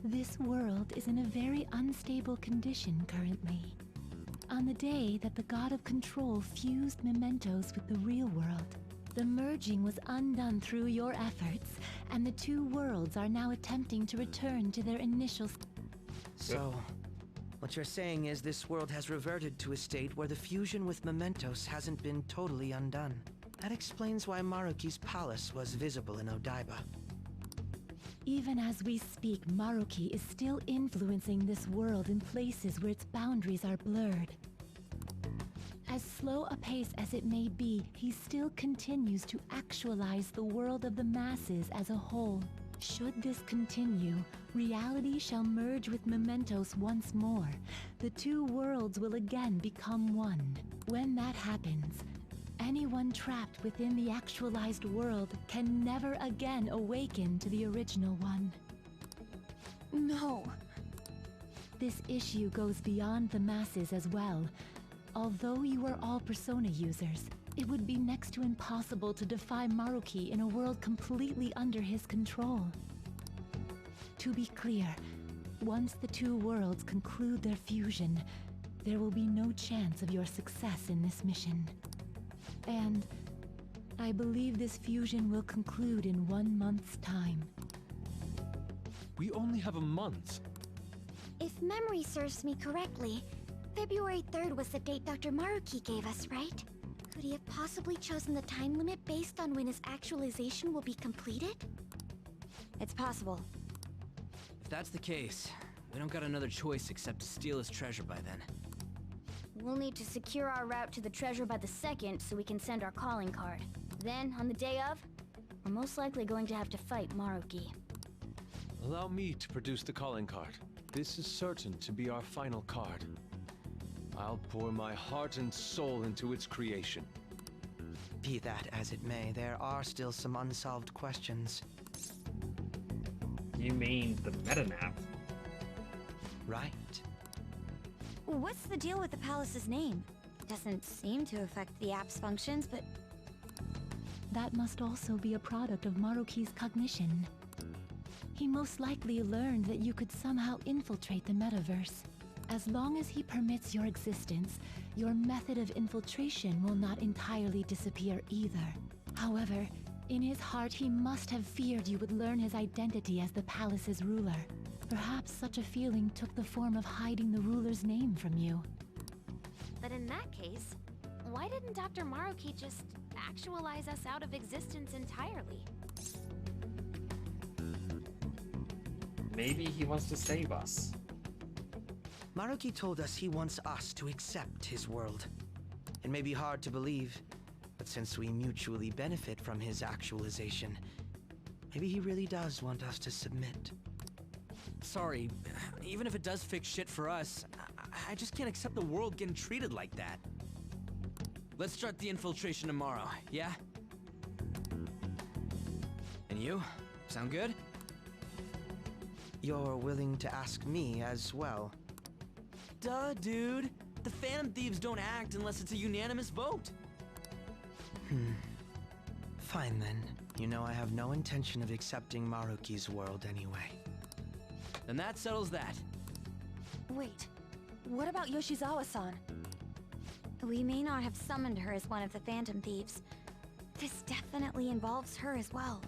This world is in a very unstable condition currently. On the day that the God of Control fused mementos with the real world, the merging was undone through your efforts, and the two worlds are now attempting to return to their initial... So, what you're saying is this world has reverted to a state where the fusion with mementos hasn't been totally undone. That explains why Maruki's palace was visible in Odaiba. Even as we speak, Maruki is still influencing this world in places where its boundaries are blurred. As slow a pace as it may be, he still continues to actualize the world of the masses as a whole. Should this continue, reality shall merge with mementos once more. The two worlds will again become one. When that happens, anyone trapped within the actualized world can never again awaken to the original one. No. This issue goes beyond the masses as well. Although you are all Persona users, it would be next to impossible to defy Maruki in a world completely under his control. To be clear, once the two worlds conclude their fusion, there will be no chance of your success in this mission. And I believe this fusion will conclude in 1 month's time. We only have a month. If memory serves me correctly, February 3rd was the date Dr. Maruki gave us, right? Could he have possibly chosen the time limit based on when his actualization will be completed? It's possible. If that's the case, we don't got another choice except to steal his treasure by then. We'll need to secure our route to the treasure by the 2nd so we can send our calling card. Then, on the day of, we're most likely going to have to fight Maruki. Allow me to produce the calling card. This is certain to be our final card. I'll pour my heart and soul into its creation. Be that as it may, there are still some unsolved questions. You mean the meta-nav? Right. What's the deal with the palace's name? Doesn't seem to affect the app's functions, but... That must also be a product of Maruki's cognition. He most likely learned that you could somehow infiltrate the metaverse. As long as he permits your existence, your method of infiltration will not entirely disappear either. However, in his heart he must have feared you would learn his identity as the palace's ruler. Perhaps such a feeling took the form of hiding the ruler's name from you. But in that case, why didn't Dr. Maruki just actualize us out of existence entirely? Maybe he wants to save us. Maruki told us he wants us to accept his world. It may be hard to believe, but since we mutually benefit from his actualization, maybe he really does want us to submit. Sorry, even if it does fix shit for us, I just can't accept the world getting treated like that. Let's start the infiltration tomorrow, yeah? And you? Sound good? You're willing to ask me as well? Duh, dude. The Phantom Thieves don't act unless it's a unanimous vote. Fine then. You know I have no intention of accepting Maruki's world anyway. Then that settles that. Wait, what about Yoshizawa-san? We may not have summoned her as one of the Phantom Thieves. This definitely involves her as well.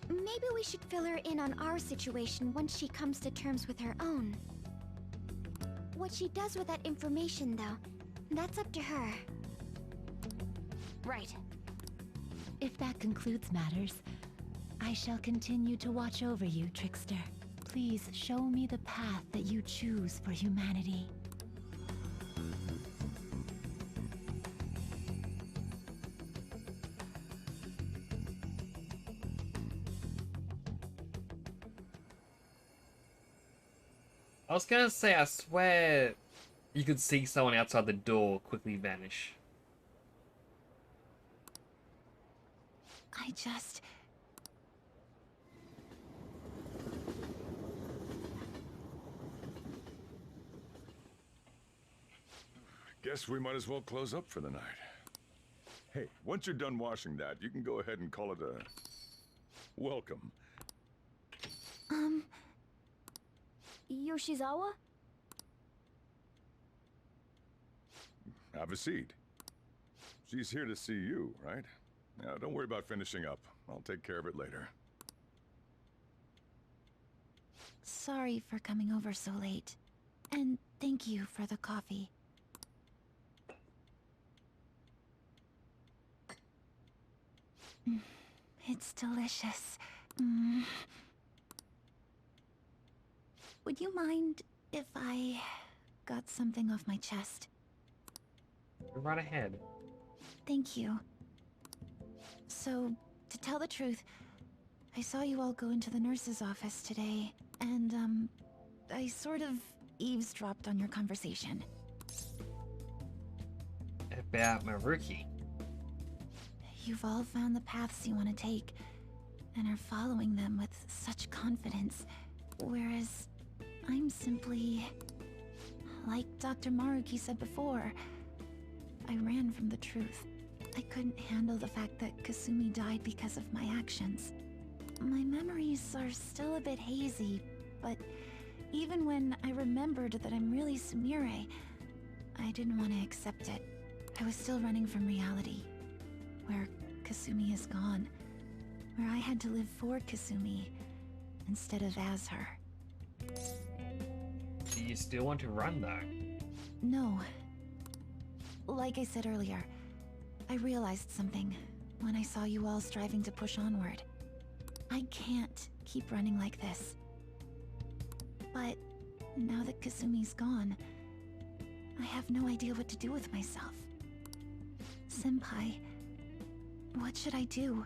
Maybe we should fill her in on our situation once she comes to terms with her own. What she does with that information, though, that's up to her. Right. If that concludes matters, I shall continue to watch over you, Trickster. Please show me the path that you choose for humanity. I was gonna say, I swear you could see someone outside the door quickly vanish. I just... Guess we might as well close up for the night. Hey, once you're done washing that, you can go ahead and call it a welcome. Yoshizawa? Have a seat. She's here to see you, right? Now, don't worry about finishing up. I'll take care of it later. Sorry for coming over so late. And thank you for the coffee. It's delicious. Would you mind if I got something off my chest? Go right ahead. Thank you. So, to tell the truth, I saw you all go into the nurse's office today, and, I sort of eavesdropped on your conversation. About Maruki. You've all found the paths you want to take, and are following them with such confidence, whereas I'm simply... Like Dr. Maruki said before, I ran from the truth. I couldn't handle the fact that Kasumi died because of my actions. My memories are still a bit hazy, but even when I remembered that I'm really Sumire, I didn't want to accept it. I was still running from reality, where Kasumi is gone, where I had to live for Kasumi instead of as her. Do you still want to run, though? No. Like I said earlier, I realized something when I saw you all striving to push onward. I can't keep running like this. But now that Kasumi's gone, I have no idea what to do with myself. Senpai, what should I do?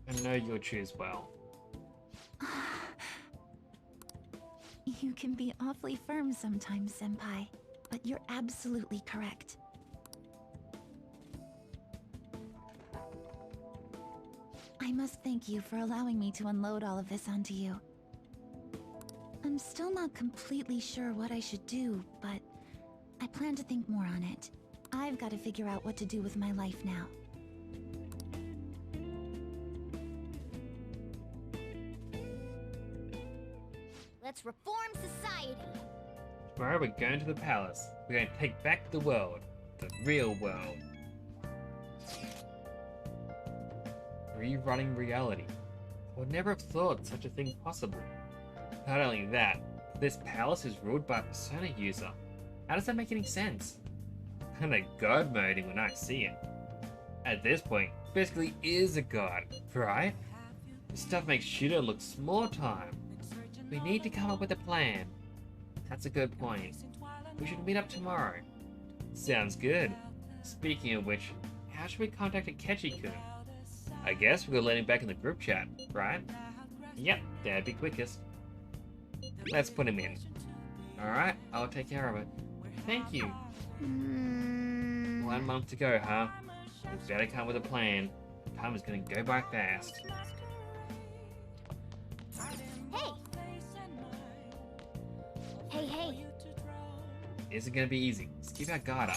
I know you'll choose well. You can be awfully firm sometimes, Senpai, but you're absolutely correct. I must thank you for allowing me to unload all of this onto you. I'm still not completely sure what I should do, but I plan to think more on it. I've got to figure out what to do with my life now. Let's reform society. Tomorrow we're going to the palace. We're going to take back the world. The real world. Rerunning reality. I would never have thought such a thing possible. Not only that, this palace is ruled by a Persona user. How does that make any sense? I'm a god moding when I see it. At this point, basically is a god, right? This stuff makes Shido look small time. We need to come up with a plan. That's a good point. We should meet up tomorrow. Sounds good. Speaking of which, how should we contact Akechi-kun? I guess we'll let him back in the group chat, right? Yep, that'd be quickest. Let's put him in. Alright, I'll take care of it. Thank you. 1 month to go, huh? We better come with a plan. Time is gonna go by fast. Hey! Hey, hey! This is gonna be easy. Let's keep our guard up.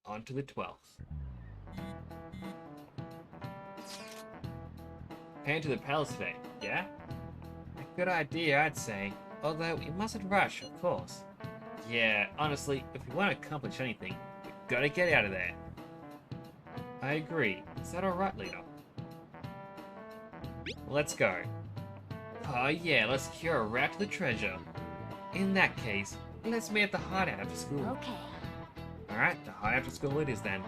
On to the 12th. Head to the palace today, yeah? A good idea, I'd say. Although, we mustn't rush, of course. Yeah, honestly, if we want to accomplish anything, we've got to get out of there. I agree. Is that alright, leader? Let's go. Oh yeah, let's secure a route to the treasure. In that case, let's meet at the hideout after school. Okay. Alright, the hideout after school it is then.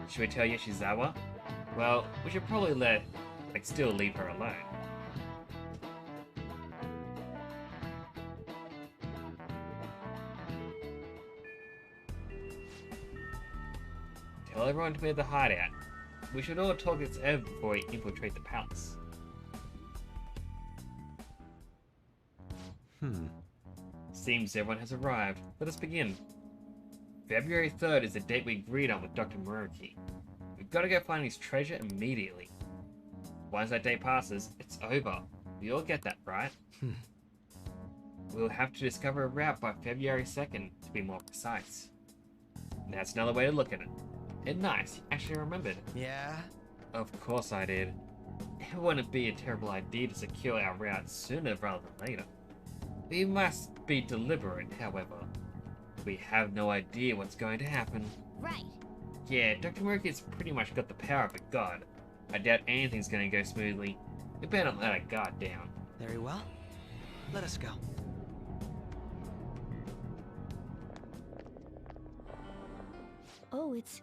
Should we tell Yoshizawa? Well, we should probably still leave her alone. Tell everyone to meet at the hideout. We should all talk this over before we infiltrate the palace. Seems everyone has arrived. Let us begin. February 3rd is the date we agreed on with Dr. Moroki. We've got to go find his treasure immediately. Once that day passes, it's over. We all get that, right? We'll have to discover a route by February 2nd, to be more precise. That's another way to look at it. And nice, you actually remembered. Yeah? Of course I did. It wouldn't be a terrible idea to secure our route sooner rather than later. We must be deliberate, however. We have no idea what's going to happen. Right. Yeah, Dr. Moroki's pretty much got the power of a god. I doubt anything's gonna go smoothly. We better not let our guard down. Very well. Let us go. Oh, it's...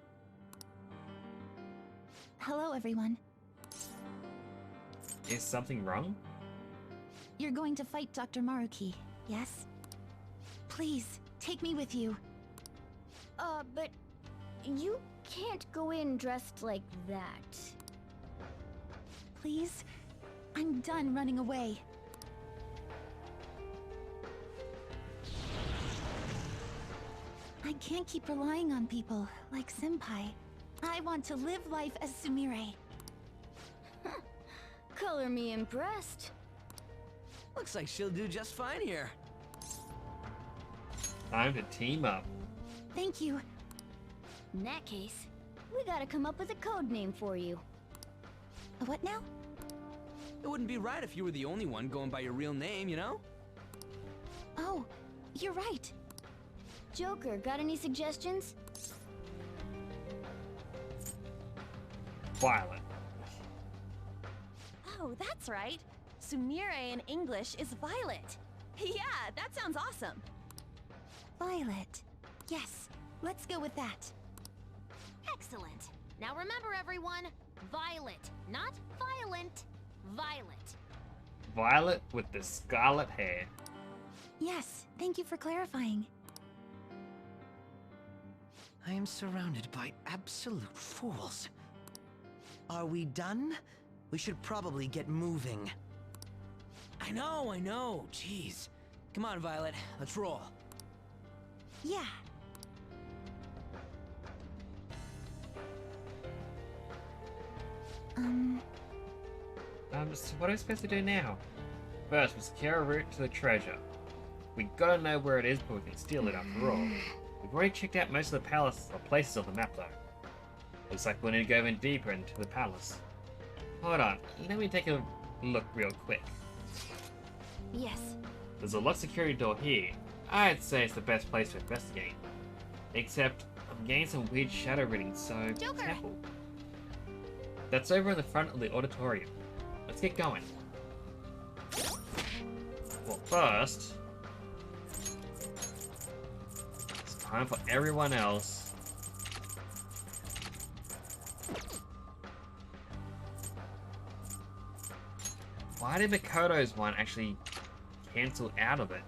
Hello, everyone. Is something wrong? You're going to fight Dr. Maruki, yes? Please, take me with you. But... You can't go in dressed like that. Please? I'm done running away. I can't keep relying on people like Senpai. I want to live life as Sumire. Color me impressed. Looks like she'll do just fine here. Time to team up. Thank you. In that case, we gotta come up with a code name for you. What now? It wouldn't be right if you were the only one going by your real name, you know? Oh, you're right. Joker, got any suggestions? Violet. Oh, that's right. Sumire in English is Violet. Yeah, that sounds awesome. Violet. Yes, let's go with that. Excellent. Now remember, everyone, Violet, not violent. Violet. Violet with the scarlet hair. Yes, thank you for clarifying. I am surrounded by absolute fools. Are we done? We should probably get moving. I know. Jeez. Come on, Violet. Let's roll. Yeah. So what are we supposed to do now? First, we'll secure a route to the treasure. We gotta know where it is, but we can steal it after all. We've already checked out most of the palace or places on the map though. Looks like we'll need to go even deeper into the palace. Hold on, let me take a look real quick. Yes. There's a locked security door here. I'd say it's the best place to investigate. Except, I'm getting some weird shadow readings, so Joker. careful. That's over in the front of the auditorium. Let's get going. Well, first, it's time for everyone else. Why did Makoto's one actually cancel out of it?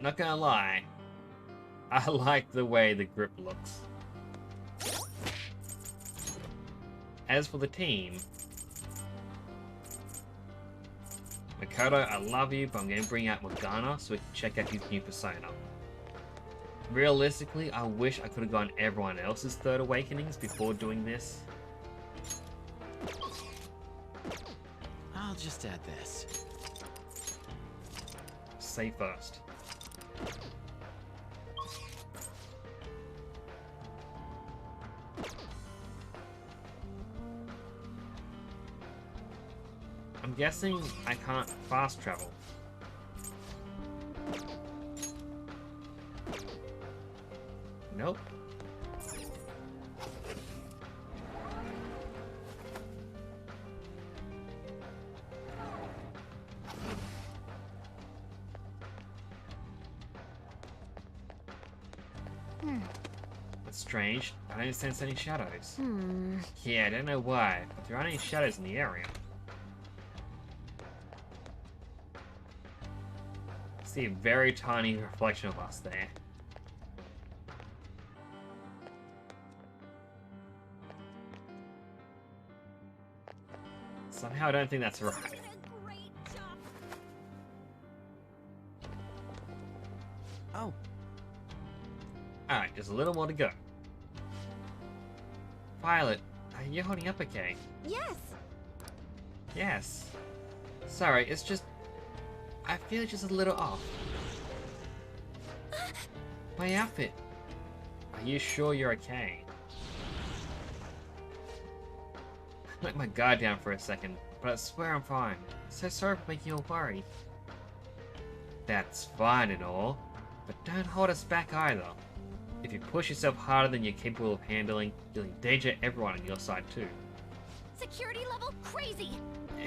Not gonna lie, I like the way the grip looks. As for the team, Makoto, I love you, but I'm gonna bring out Morganna so we can check out his new persona. Realistically, I wish I could have gone everyone else's third awakenings before doing this. I'll just add this. Say first. I'm guessing I can't fast travel. Nope. That's strange. I don't sense any shadows. Yeah, I don't know why, but there aren't any shadows in the area. I see a very tiny reflection of us there. Somehow I don't think that's right. Oh. Alright, just a little more to go. Violet, are you holding up okay? Yes. Yes. Sorry, it's just... I feel it's just a little off. My outfit. Are you sure you're okay? I let my guard down for a second, but I swear I'm fine. So sorry for making you all worry. That's fine and all, but don't hold us back either. If you push yourself harder than you're capable of handling, you'll endanger everyone on your side too. Security level crazy.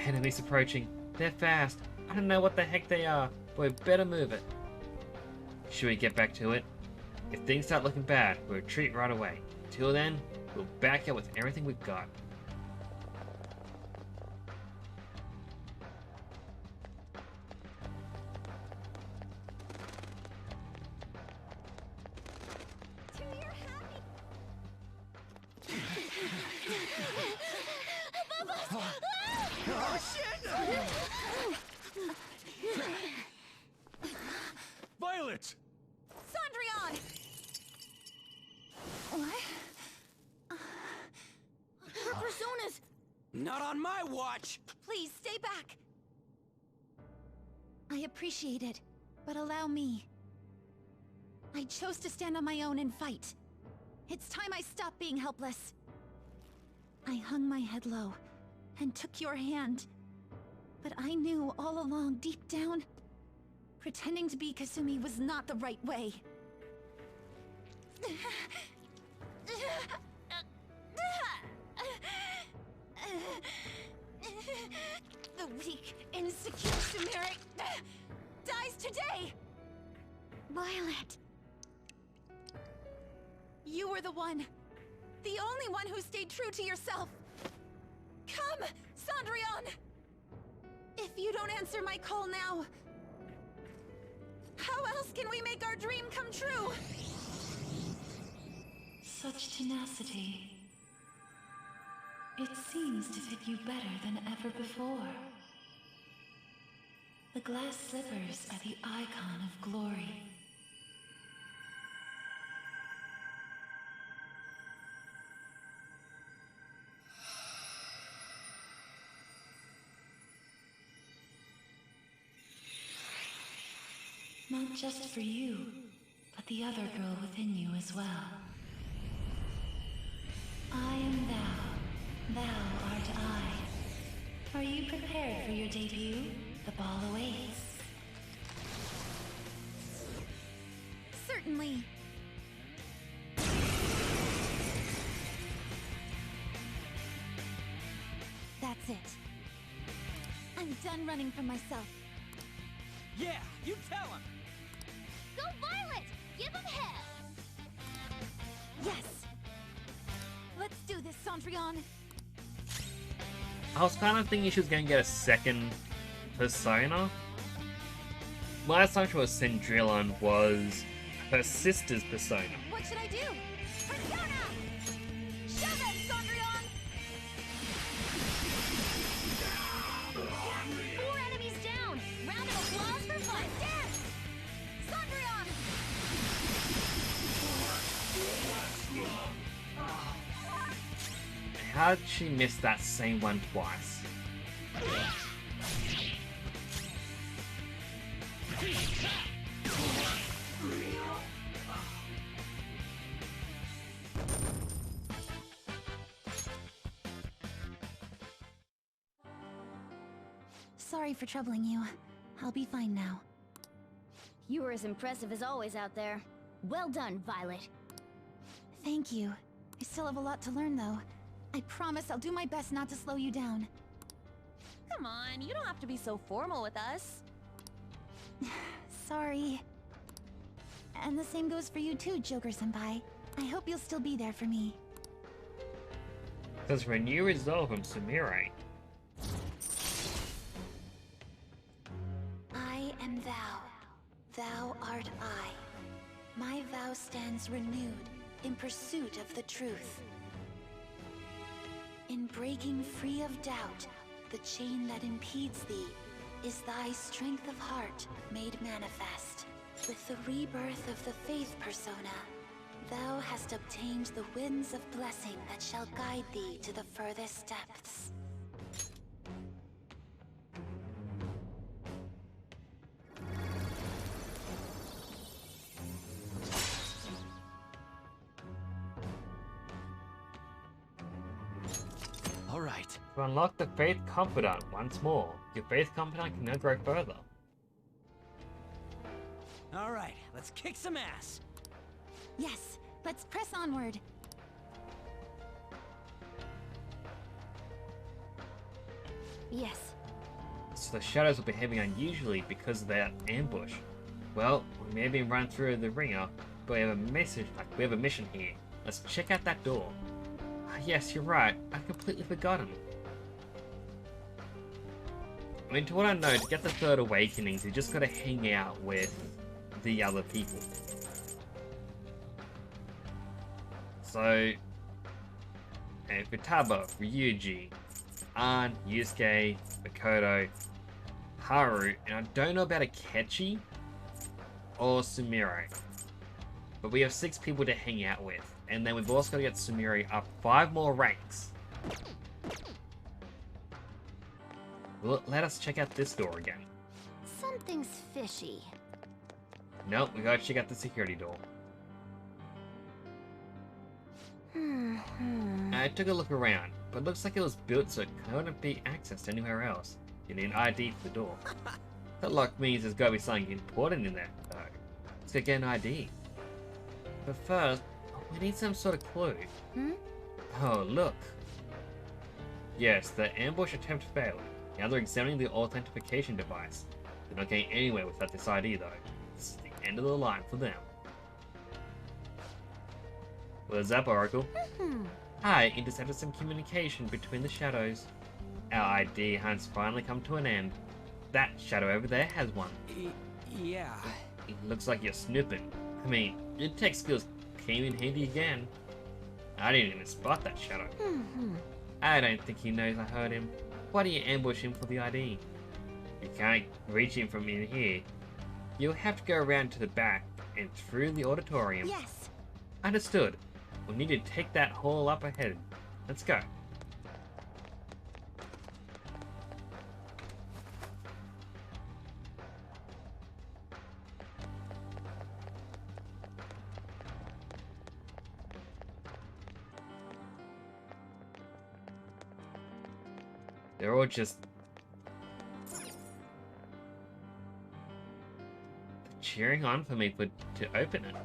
Enemies approaching. They're fast. I don't know what the heck they are, but we better move it. Should we get back to it? If things start looking bad, we'll retreat right away. Till then, we'll back out with everything we've got. Violet! Sondrion! What? Her personas! Not on my watch! Please, stay back! I appreciate it, but allow me. I chose to stand on my own and fight. It's time I stopped being helpless. I hung my head low and took your hand. But I knew all along, deep down, pretending to be Kasumi was not the right way. The weak, insecure Sumire dies today! Violet. You were the one. The only one who stayed true to yourself. Come, Sondrion! If you don't answer my call now, How else can we make our dream come true? Such tenacity. It seems to fit you better than ever before. The glass slippers are the icon of glory. Not just for you, but the other girl within you as well. I am thou, thou art I. Are you prepared for your debut? The ball awaits. Certainly. That's it. I'm done running from myself. Yeah, you tell him! Go Violet! Give him hell! Yes! Let's do this, Cendrillon! I was kind of thinking she was going to get a second persona. Last time she was Cendrillon was her sister's persona. What should I do? Persona! Show them, Cendrillon! 4 enemies down! Round of applause for fun! Dance! Cendrillon! How did she miss that same one twice? Sorry for troubling you. I'll be fine now. You were as impressive as always out there. Well done, Violet. Thank you. I still have a lot to learn, though. I promise I'll do my best not to slow you down. Come on, you don't have to be so formal with us. Sorry. And the same goes for you too, Joker-senpai. I hope you'll still be there for me. Because for a new resolve from Sumire. I am thou. Thou art I. My vow stands renewed in pursuit of the truth. In breaking free of doubt, the chain that impedes thee is thy strength of heart made manifest. With the rebirth of the faith persona, thou hast obtained the winds of blessing that shall guide thee to the furthest depths. All right. To unlock the Faith Confidant once more, your Faith Confidant can now grow further. All right, let's kick some ass. Yes, let's press onward. Yes. So the shadows will be behaving unusually because of that ambush. Well, we may have been run through the ringer, but we have a mission here. Let's check out that door. Yes, you're right. I've completely forgotten. I mean, to what I know, to get the third awakenings, you just gotta hang out with the other people. So, Futaba, Ryuji, An, Yusuke, Makoto, Haru, and I don't know about Akechi or Sumire. But we have 6 people to hang out with. And then we've also got to get Sumire up 5 more ranks. Well, let us check out this door again. Something's fishy. Nope, we gotta check out the security door. I took a look around, but it looks like it was built so it couldn't be accessed anywhere else. You need an ID for the door. That lock means there's gotta be something important in there, though. Let's go get an ID. But first, we need some sort of clue. Oh, look. Yes, the ambush attempt failed. Now they're examining the authentication device. They're not getting anywhere without this ID, though. This is the end of the line for them. What's up, Oracle? I intercepted some communication between the shadows. Our ID has finally come to an end. That shadow over there has one. Yeah. It looks like you're snooping. I mean, your tech skills came in handy again. I didn't even spot that shadow. I don't think he knows I heard him. Why do you ambush him for the ID? You can't reach him from in here. You'll have to go around to the back and through the auditorium. Yes. Understood. We'll need to take that hall up ahead. Let's go. They're all just cheering on for me to open it.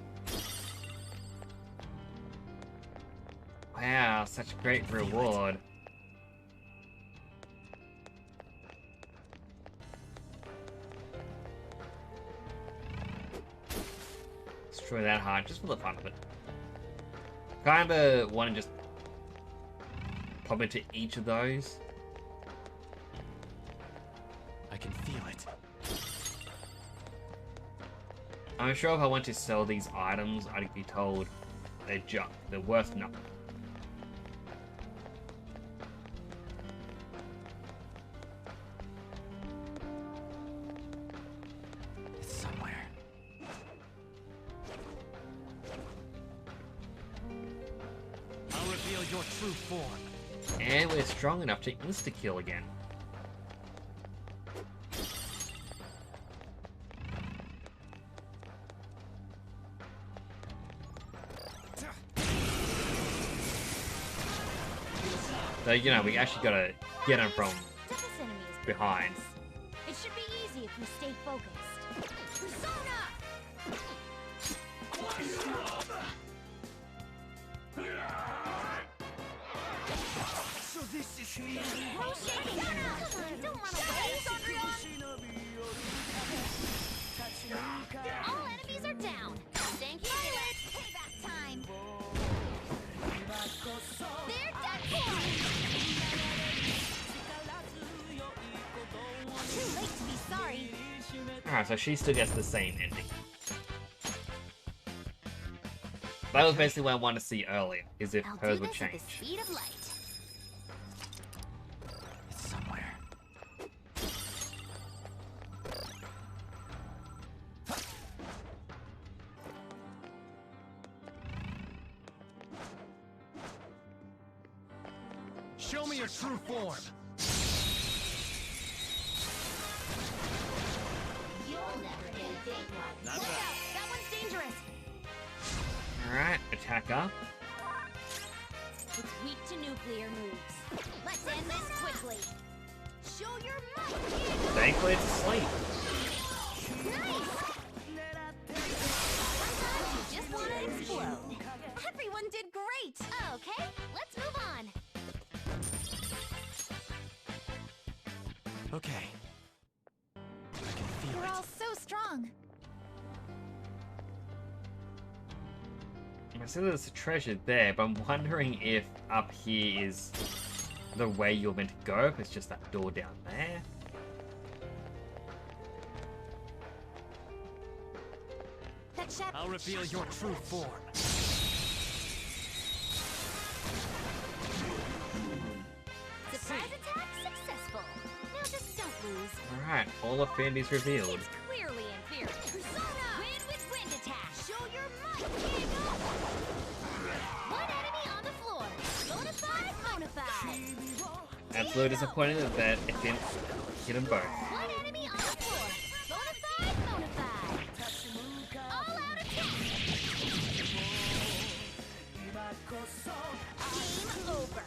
Wow, such a great reward. Destroy that heart just for the fun of it. Kinda want to just pop into each of those. I can feel it. I'm sure if I want to sell these items, I'd be told they're junk. They're worth nothing. It's somewhere. I'll reveal your true form. And we're strong enough to insta-kill again. So, you know, we actually gotta get him from behind. It should be easy if we stay focused. Persona! So this is Don't run away, All enemies are down. Thank you. Payback time. They're done for. Too late to be sorry. Alright, so she still gets the same ending. That was basically what I wanted to see earlier, is if hers would change. At the speed of light. It's somewhere. Show me your true form. Look out! That one's dangerous. Alright, attack up. It's weak to nuclear moves. Let's end this quickly. Show your might. Thankfully it's asleep. Nice. Sometimes you just want to explode. Everyone did great. Okay, let's move on. Okay. I can feel You're it. all so strong. I see there's a treasure there, but I'm wondering if up here is the way you're meant to go, if it's just that door down there. That shadow. I'll reveal your true form. Surprise attack successful. Now just don't lose. Alright, all of Fandy's revealed. It's clearly inferior. Persona! Wind with wind attack. Show your might. Diego! One enemy on the floor. Bonafide, bonafide. Absolutely disappointed that it didn't hit them both. One enemy on the floor. Bonafide, bonafide. All out attack. Game over.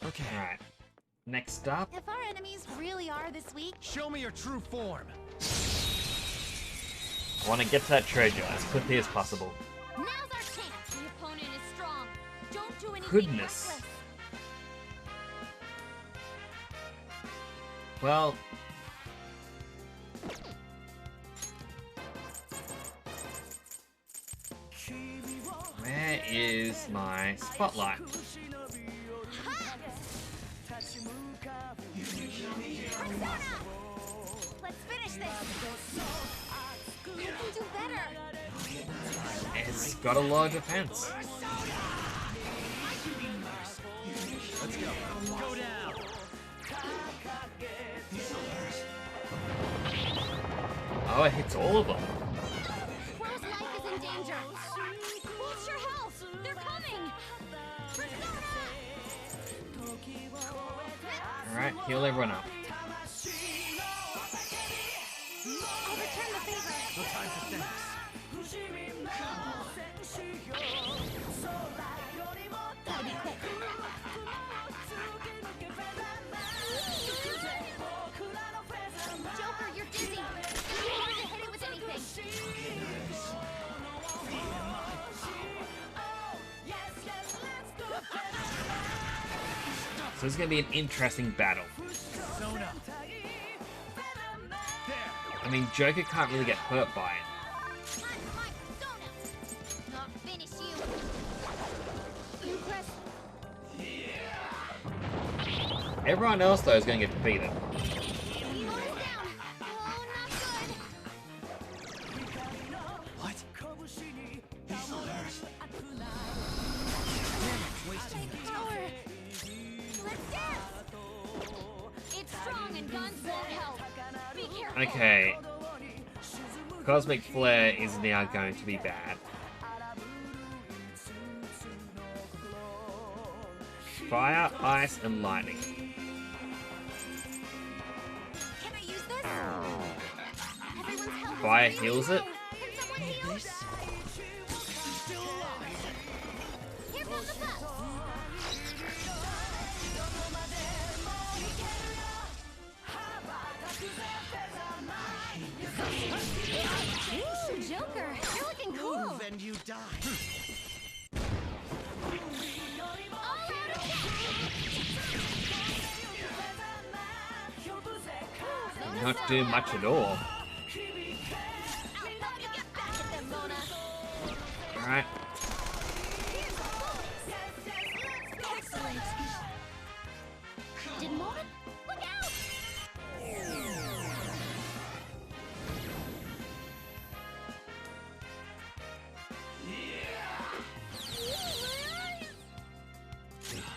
Okay. Alright. Next up, If our enemies really are this weak, Show me your true form. I want to get to that treasure as quickly as possible. now's our chance. The opponent is strong. Don't do anything Goodness. reckless. Well, where is my spotlight? Persona! Let's finish this! I can do better! It's got a lot of defense. Let's go. Go down. Oh, it hits all of them. Crow's life is in danger! Boost your health! They're coming! Persona! Alright, heal everyone up. I'll return the favor! No time for thanks. Gotta be quick. Joker, you're dizzy! It's hard to hit it with anything! So this is gonna be an interesting battle. I mean, Joker can't really get hurt by it. Not finish you! Impress. Everyone else, though, is gonna get defeated. Mona's down! Oh, not good! What? Take the tower! Let's dance! It's strong and guns won't help! Be careful! Okay. Cosmic Flare is now going to be bad. Fire, ice, and lightning. Can I use this? Everyone's health is Fire really heals low. it. Can someone heal? Here comes the bus! Ooh, Joker, you're looking cool! Move and you die. All out attack! Not do much at all. I'll help you get back at them, Mona! Alright. Here's a bonus! Excellent! Did Mona? Look out!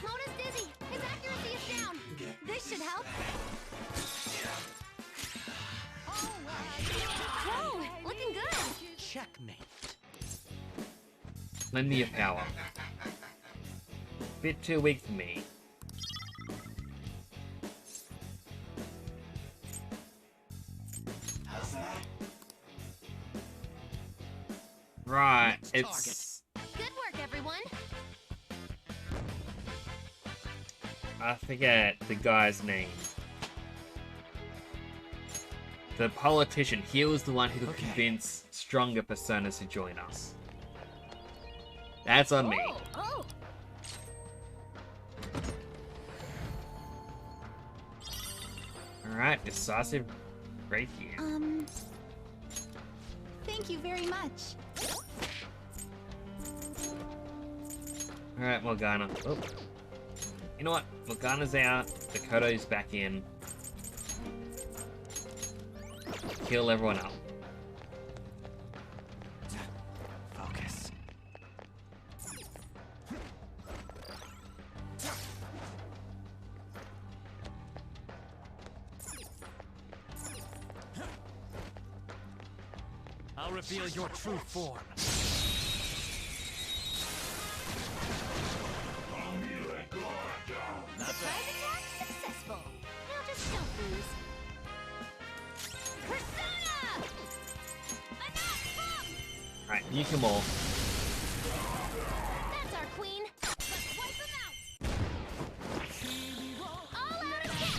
Mona's dizzy! His accuracy is down! This should help! Whoa! Looking good! Checkmate. Lend me your power. Bit too weak for me. Right, it's... Good work, everyone! I forget the guy's name. The politician. He was the one who could convince stronger personas to join us. That's on me. Oh! Alright, decisive right here. Thank you very much. Alright, Morganna. Oh. You know what? Morgana's out. Dakota's back in. Kill everyone up. Focus. I'll reveal your true form. Surprise attack successful! Now just don't lose. Persona! Enough! Alright, nuke them all. That's our queen! Let's wipe them out! All out attack!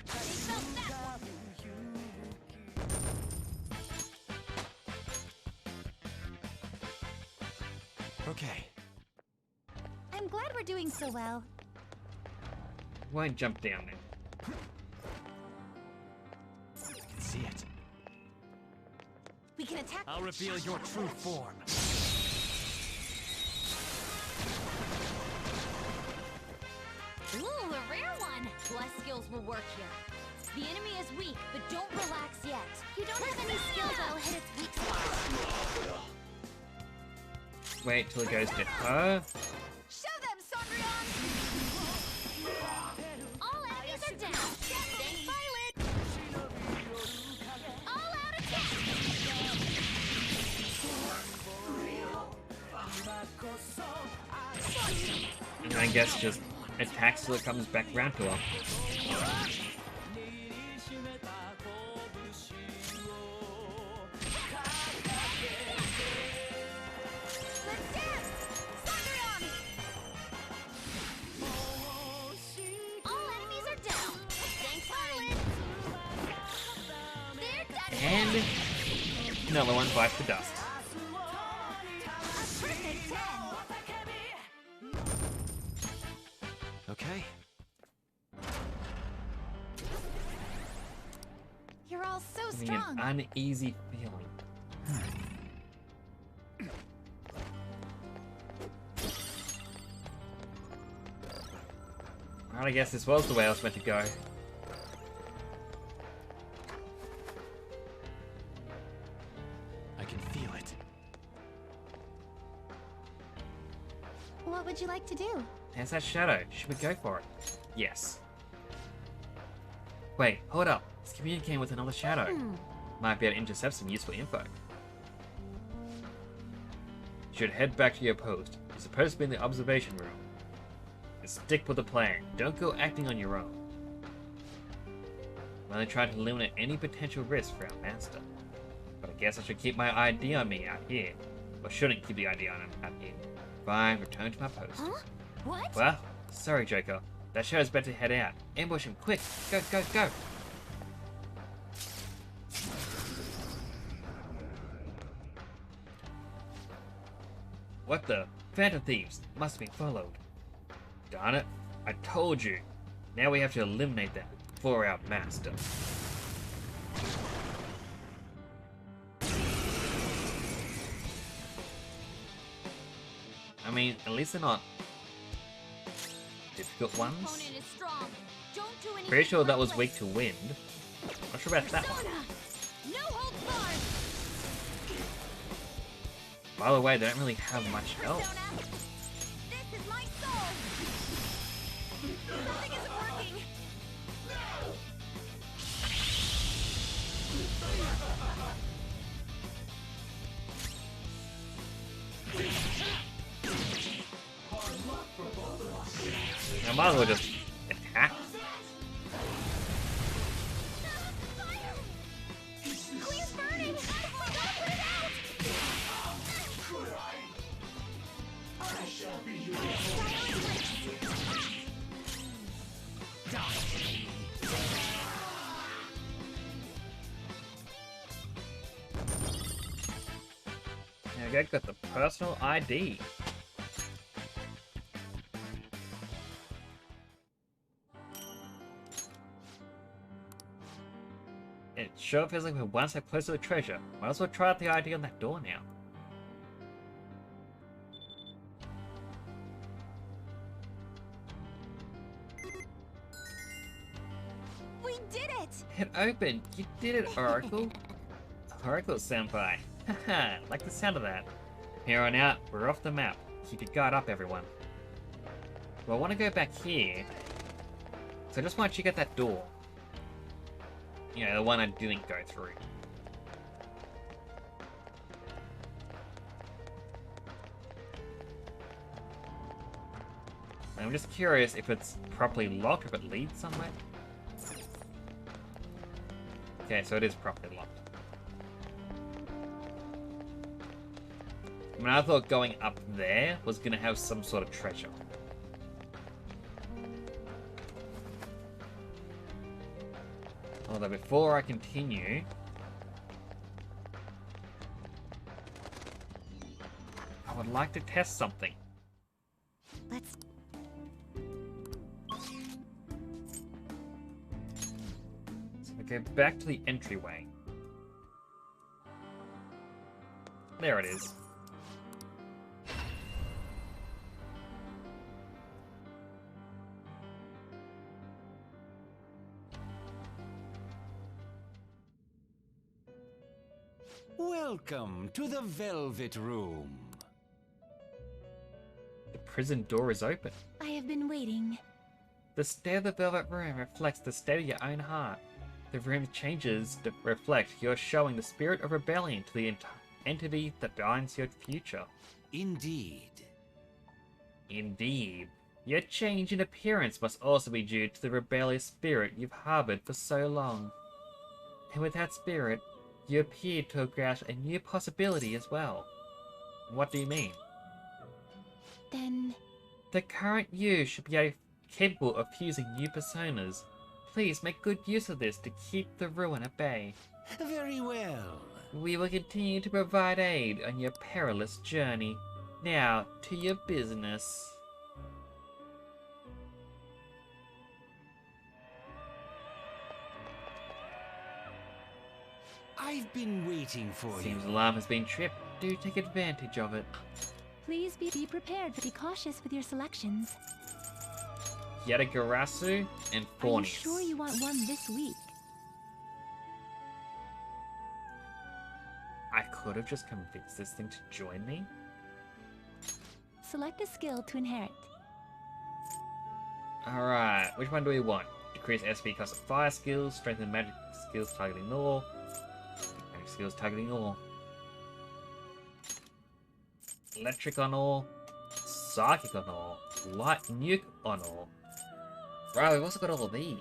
They felt that one! Okay. I'm glad we're doing so well. Won't jump down there. I can see it. We can attack. I'll reveal your true form. skills will work here. The enemy is weak, but don't relax yet. You don't have any skills that'll hit its weak spot. Wait till it goes to her. Show them, Sondrian! All enemies are down. Stay silent. All out attack. And I guess just attacks till it comes back around to her. And another one bites the dust. Okay. You're all so Giving strong. an uneasy feeling. Well, I guess this was the way I was meant to go. I can feel it. What would you like to do? There's that shadow. Should we go for it? Yes. Wait, hold up. It's communicating with another shadow. Might be able to intercept some useful info. You should head back to your post. You're supposed to be in the observation room. And stick with the plan. Don't go acting on your own. I'm only trying to eliminate any potential risk for our master. But I guess I should keep my ID on me out here. Or shouldn't keep the ID on him out here. Fine, return to my post. Huh? What? Well, sorry, Joker. That shadow's better to head out. Ambush him, quick! Go, go, go! What the? Phantom thieves! Must have been followed. Darn it. I told you. Now we have to eliminate them for our master. I mean, at least they're not difficult ones. Opponent is strong. Don't do anything Pretty sure that was reckless. weak to wind. Not sure about that one. Persona! No holds barred! By the way, they don't really have much else. Persona! This is my soul! Something isn't working! I might as well just attack. Queen's burning! Oh my god, put it out! I shall be your Now go, got the personal ID. It sure feels like we're one step closer to the treasure. Might as well try out the ID on that door now. We did it! It opened! You did it, Oracle! Oracle Senpai! Haha, like the sound of that. Here on out, we're off the map. Keep your guard up, everyone. Well, I want to go back here. So I just want to check out that door. You know, the one I didn't go through. I'm just curious if it's properly locked, or if it leads somewhere. Okay, so it is properly locked. I mean, I thought going up there was going to have some sort of treasure. Although before I continue... I would like to test something. Let's... So we go back to the entryway. There it is. Welcome to the Velvet Room. The prison door is open. I have been waiting. The state of the Velvet Room reflects the state of your own heart. The room's changes reflect you're showing the spirit of rebellion to the entity that binds your future. Indeed. Indeed. Your change in appearance must also be due to the rebellious spirit you've harbored for so long. And with that spirit, you appear to have grasped a new possibility as well. What do you mean? Then... The current you should be capable of fusing new personas. Please make good use of this to keep the ruin at bay. Very well. We will continue to provide aid on your perilous journey. Now, to your business. I've been waiting for you. Seems alarm has been tripped. Do take advantage of it. Please be prepared, but be cautious with your selections. Yatagarasu and Are you Fornius. sure you want one this week? I could have just convinced this thing to join me. Select a skill to inherit. Alright, which one do we want? Decrease SP cost of fire skills, strengthen magic skills targeting all. Magic skills targeting all. Electric on all. Psychic on all. Light nuke on all. Right, we've also got all of these.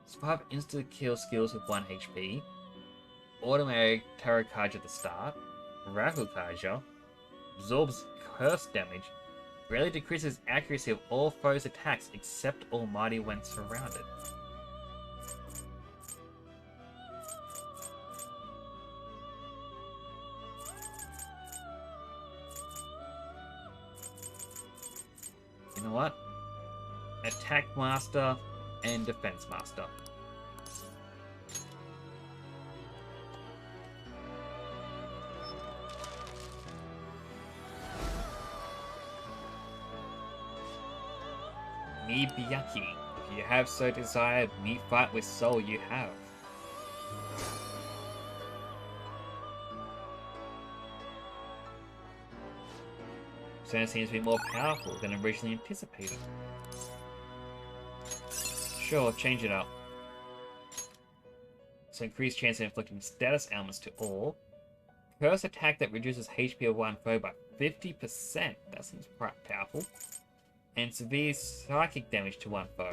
Survive instant kill skills with 1 HP. Automatic Tarot Kaja at the start. Raku Kaja. Absorbs curse damage. Rarely decreases accuracy of all foes' attacks except Almighty when surrounded. You know what? Attack Master and Defense Master. Me Biyaki. If you have so desired, me fight with soul you have. So it seems to be more powerful than originally anticipated. Sure, change it up. So increased chance of inflicting status ailments to all. Curse attack that reduces HP of one foe by 50%. That seems quite powerful. And severe psychic damage to one foe.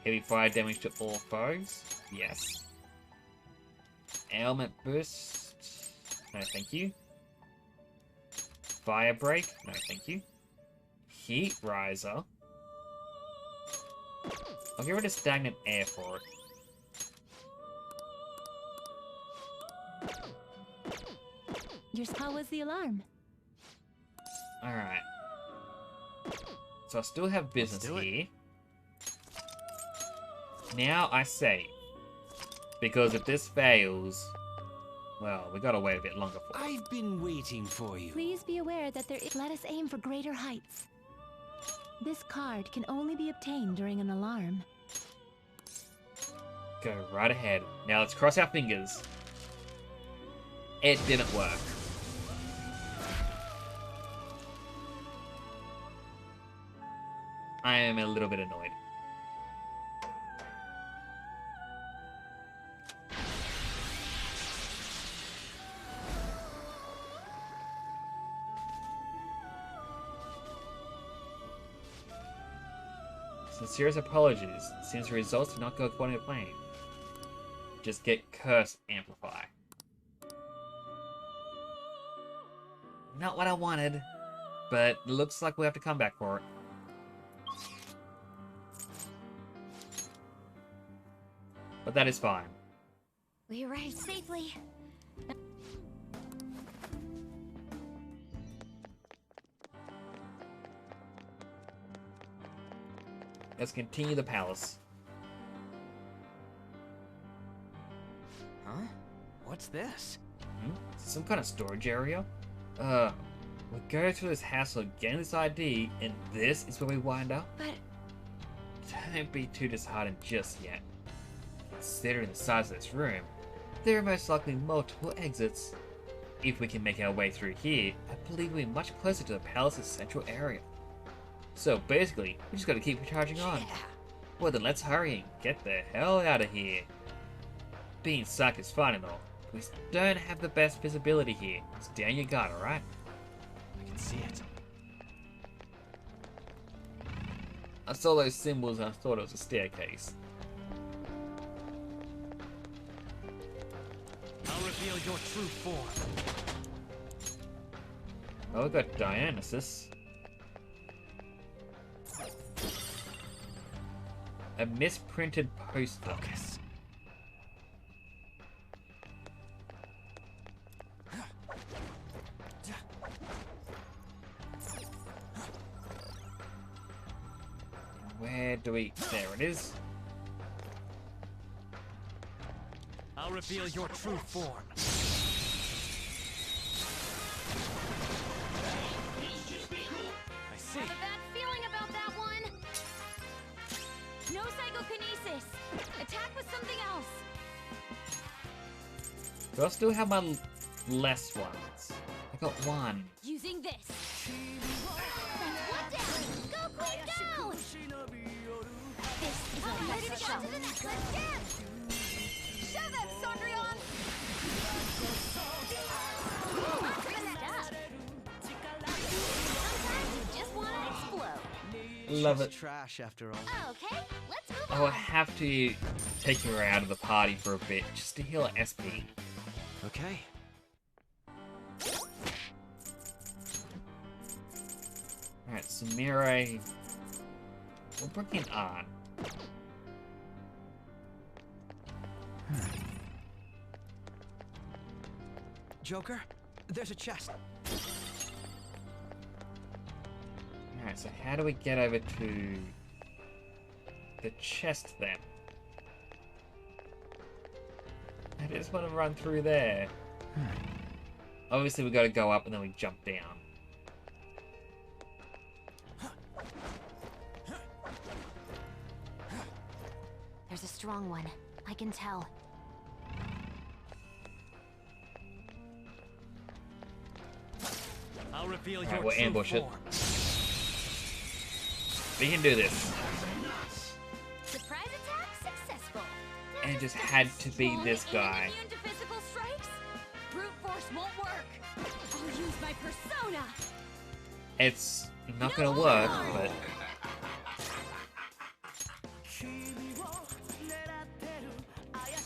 Heavy fire damage to all foes. Yes. Ailment boost. No, thank you. Fire break. No, thank you. Heat riser. I'll get rid of stagnant air for it. How was the alarm? Alright. So I still have business here. Now I say, because if this fails, well, we gotta wait a bit longer for it. I've been waiting for you. Please be aware that let us aim for greater heights. This card can only be obtained during an alarm. Go right ahead. Now let's cross our fingers. It didn't work. I am a little bit annoyed. Sincerest apologies. Seems the results did not go according to plan. Just get Curse Amplify. Not what I wanted, but it looks like we have to come back for it. But that is fine. We arrived safely. Let's continue the palace. Huh? What's this? Some kind of storage area? We go through this hassle getting this ID, and this is where we wind up? But don't be too disheartened just yet. Considering the size of this room, there are most likely multiple exits. If we can make our way through here, I believe we'll be much closer to the palace's central area. So basically, we just gotta keep charging on. Well then let's hurry and get the hell out of here. Being stuck is fine and all, but we don't have the best visibility here. Stay on your guard, alright? I can see it. I saw those symbols and I thought it was a staircase. I'll reveal your true form. Oh, we got Dionysus. A misprinted poster. Focus. Where do we... There it is. I'll reveal your true form. I see. Have a bad feeling about that one. No psychokinesis. Attack with something else. Do I still have my less ones? I got one. Using this. That's one down. Go, quick, go! This is our ready to go to the next. Let's dance! Show them, Sondrion! Sometimes you just want to explode. Love it. Trash after all. Okay, let's move Oh, I have to take her out of the party for a bit just to heal her SP. Okay. Alright, Sumire. We'll bring in on. Joker, there's a chest. Alright, so how do we get over to the chest then? I just want to run through there. Obviously we gotta go up and then we jump down. There's a strong one. I can tell. I'll reveal Alright, your we'll true ambush it. form. We can do this. Surprise attack successful. And it just had to be this guy. Immune to physical strikes? Brute force won't work. I'll use my persona. It's not gonna work, but...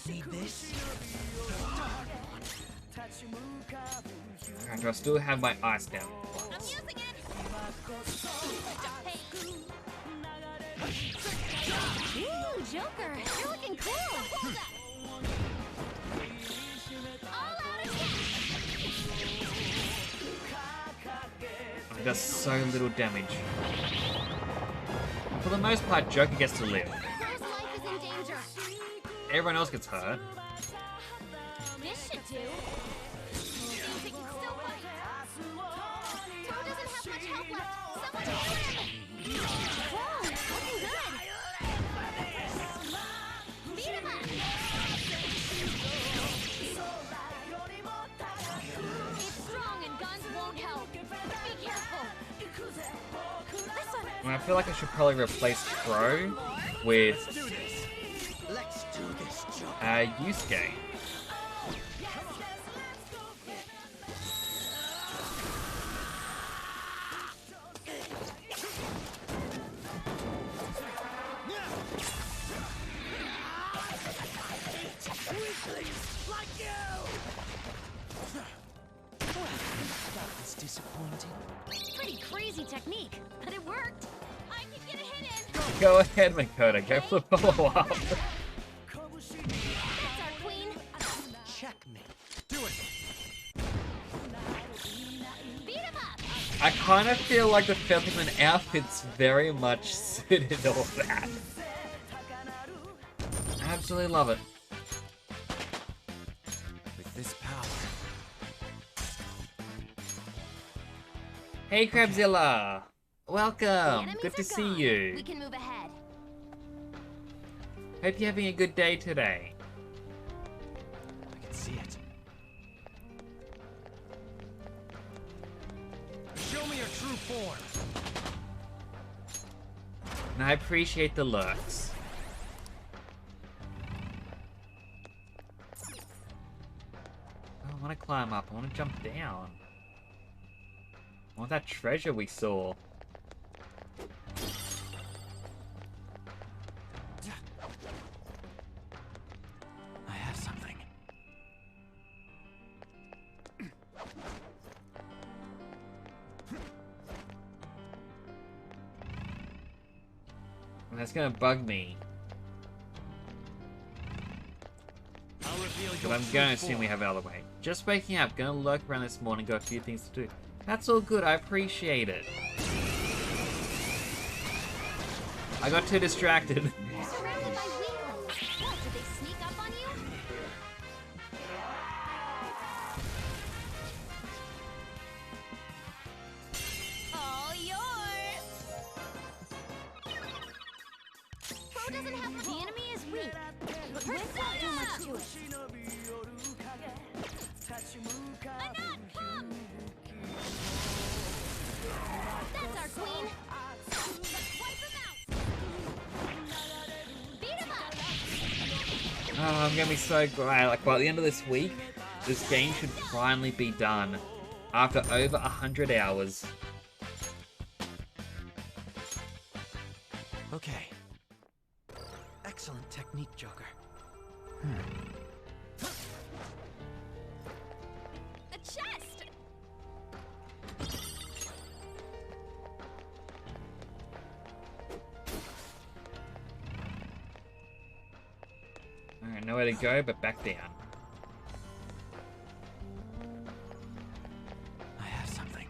Need this? Alright, do I still have my ice down? I'm using it. Ooh, Joker, you're looking cool. All out attack. It does so little damage. For the most part, Joker gets to live. Crow's life is in danger. Everyone else gets hurt. This should do. Music can still fight. Toe doesn't have much health left. Someone heal him. Whoa, looking good. Beat him up. It's strong and guns won't help. Be careful. This one. I feel like I should probably replace Crow with Let's do this, Joker. Yusuke. It's disappointing. Pretty crazy technique, but it worked. I can get a hit in. Go ahead, Makoto. Go for the follow-up. That's our queen. Checkmate. Do it. Beat him up. I kind of feel like the Featherman outfit's very much suited all that. I absolutely love it. With this power, Hey, Crabzilla! The Welcome! enemies Good to are see gone. you. We can move ahead. Hope you're having a good day today. I can see it. Show me your true form. And I appreciate the looks. Oh, I want to climb up. I want to jump down. I want that treasure we saw. I have something. That's gonna bug me. But I'm gonna assume we have it out of the way. Just waking up, gonna lurk around this morning, got a few things to do. That's all good, I appreciate it. I got too distracted. You're surrounded by weaklings. What, did they sneak up on you? All yours! Who doesn't have the enemy is weak, but with not too much to it. That's our queen. Let's wipe him out. Beat him up. Oh, I'm gonna be so glad. Like, by the end of this week, this game should finally be done. After over 100 hours. Okay. Excellent technique, Joker. A chest. Alright, nowhere to go but back down. I have something.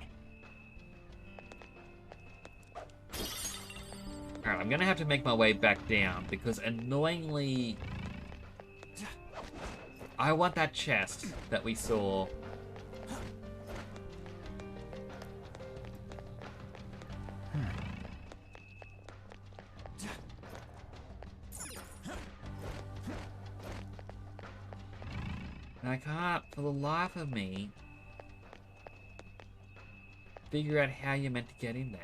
Alright, I'm gonna have to make my way back down because annoyingly, I want that chest that we saw. And I can't, for the life of me, figure out how you're meant to get in there.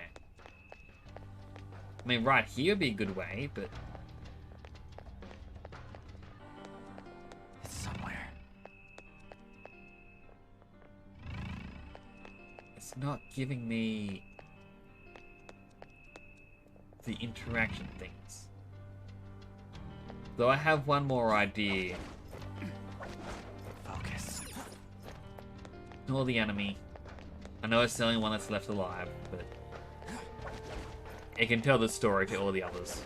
I mean, right here would be a good way, but... It's somewhere. It's not giving me the interaction things. Though I have one more idea. Focus. Ignore the enemy. I know it's the only one that's left alive, but it can tell the story to all the others.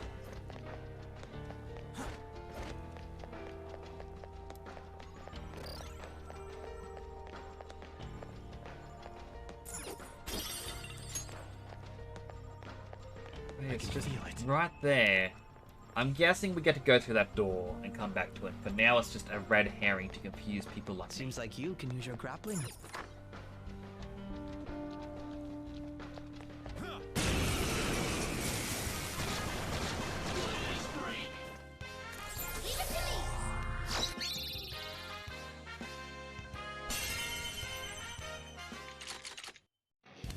It's just right there. I'm guessing we get to go through that door and come back to it, but now it's just a red herring to confuse people like me. Seems like you can use your grappling.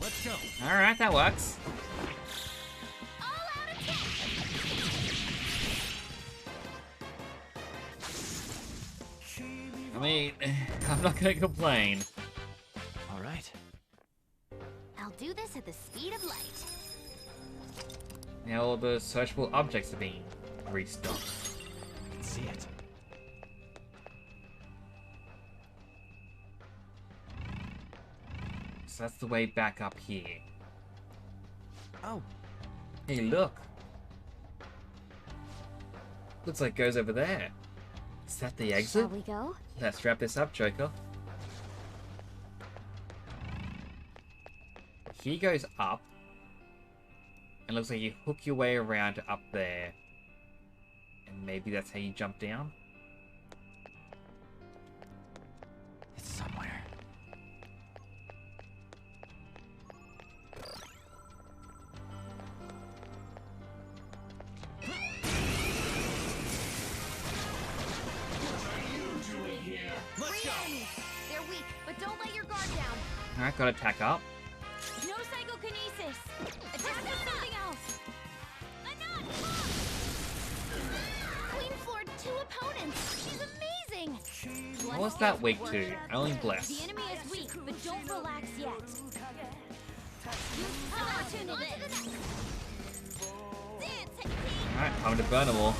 Let's go. Alright, that works. I mean, I'm not gonna complain. All right. I'll do this at the speed of light. Now all the searchable objects are being restocked. I can see it. So that's the way back up here. Oh. Hey, look. Looks like it goes over there. Is that the exit? Shall we go? Let's wrap this up, Joker. He goes up. And looks like you hook your way around to up there. And maybe that's how you jump down? It's somewhere. Three enemies. They're weak, but don't let your guard down. Alright, gotta attack up. No psychokinesis. Attack with something else. Queen floored 2 opponents. She's amazing. What's that weak to? Only bless. The enemy is weak, but don't relax yet. Opportunity. Alright, time to burn them all.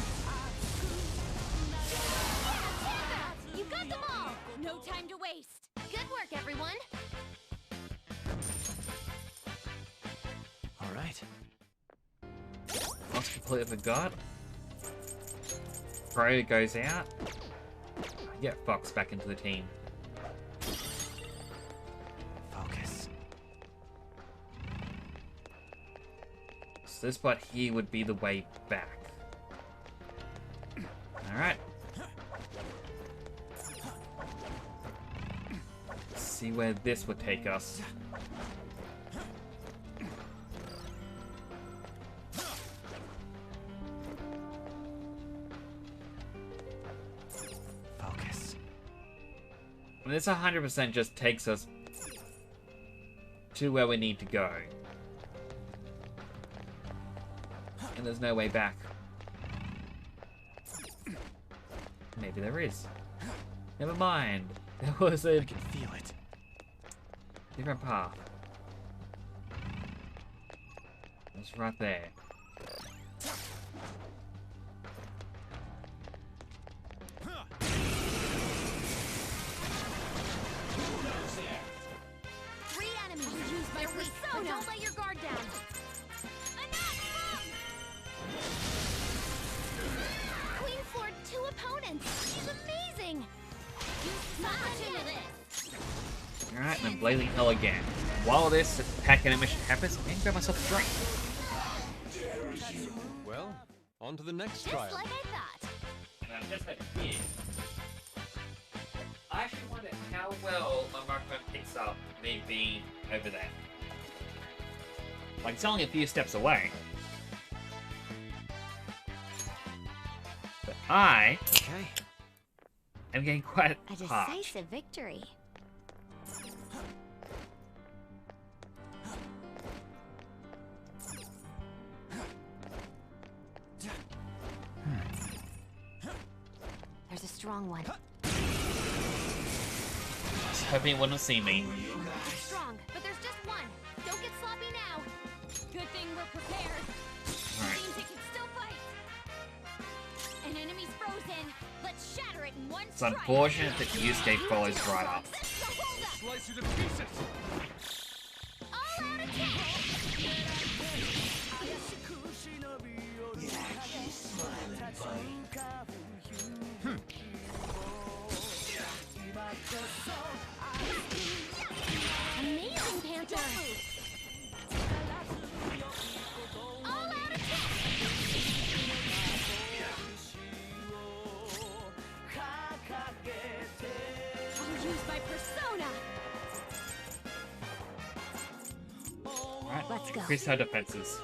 You got them all. No time to waste. Good work, everyone. Alright. Lost completely forgot. Pro goes out. Get Fox back into the team. Focus. So this spot here would be the way back. Alright. Let's see where this would take us. Focus. This 100% just takes us to where we need to go. And there's no way back. Maybe there is. Never mind. There was a I can feel it. different path. It's right there. Three enemies. Use my persona. Don't let your guard down. Queen floored 2 opponents. She's amazing. Opportunity. Alright, and then Blazing Hell again. While this attack animation happens, I can grab myself a drink. Well, on to the next Just trial. like I thought. Now, just like here. I actually wonder how well my microphone picks up me being over there. Like, it's only a few steps away. But I am getting quite A hard. decisive victory. There's a strong one. I was hoping it wouldn't see me. Strong, but there's just one. Don't get sloppy now. Good thing we're prepared. Alright. Means it can still fight. An enemy's frozen. Let's shatter it in one It's strike. unfortunate that Yusuke follows right up. Slice you to pieces. All out attack. Amazing, Panther. All out attack. I'll use my persona. Alright, Let's go. increase our defenses.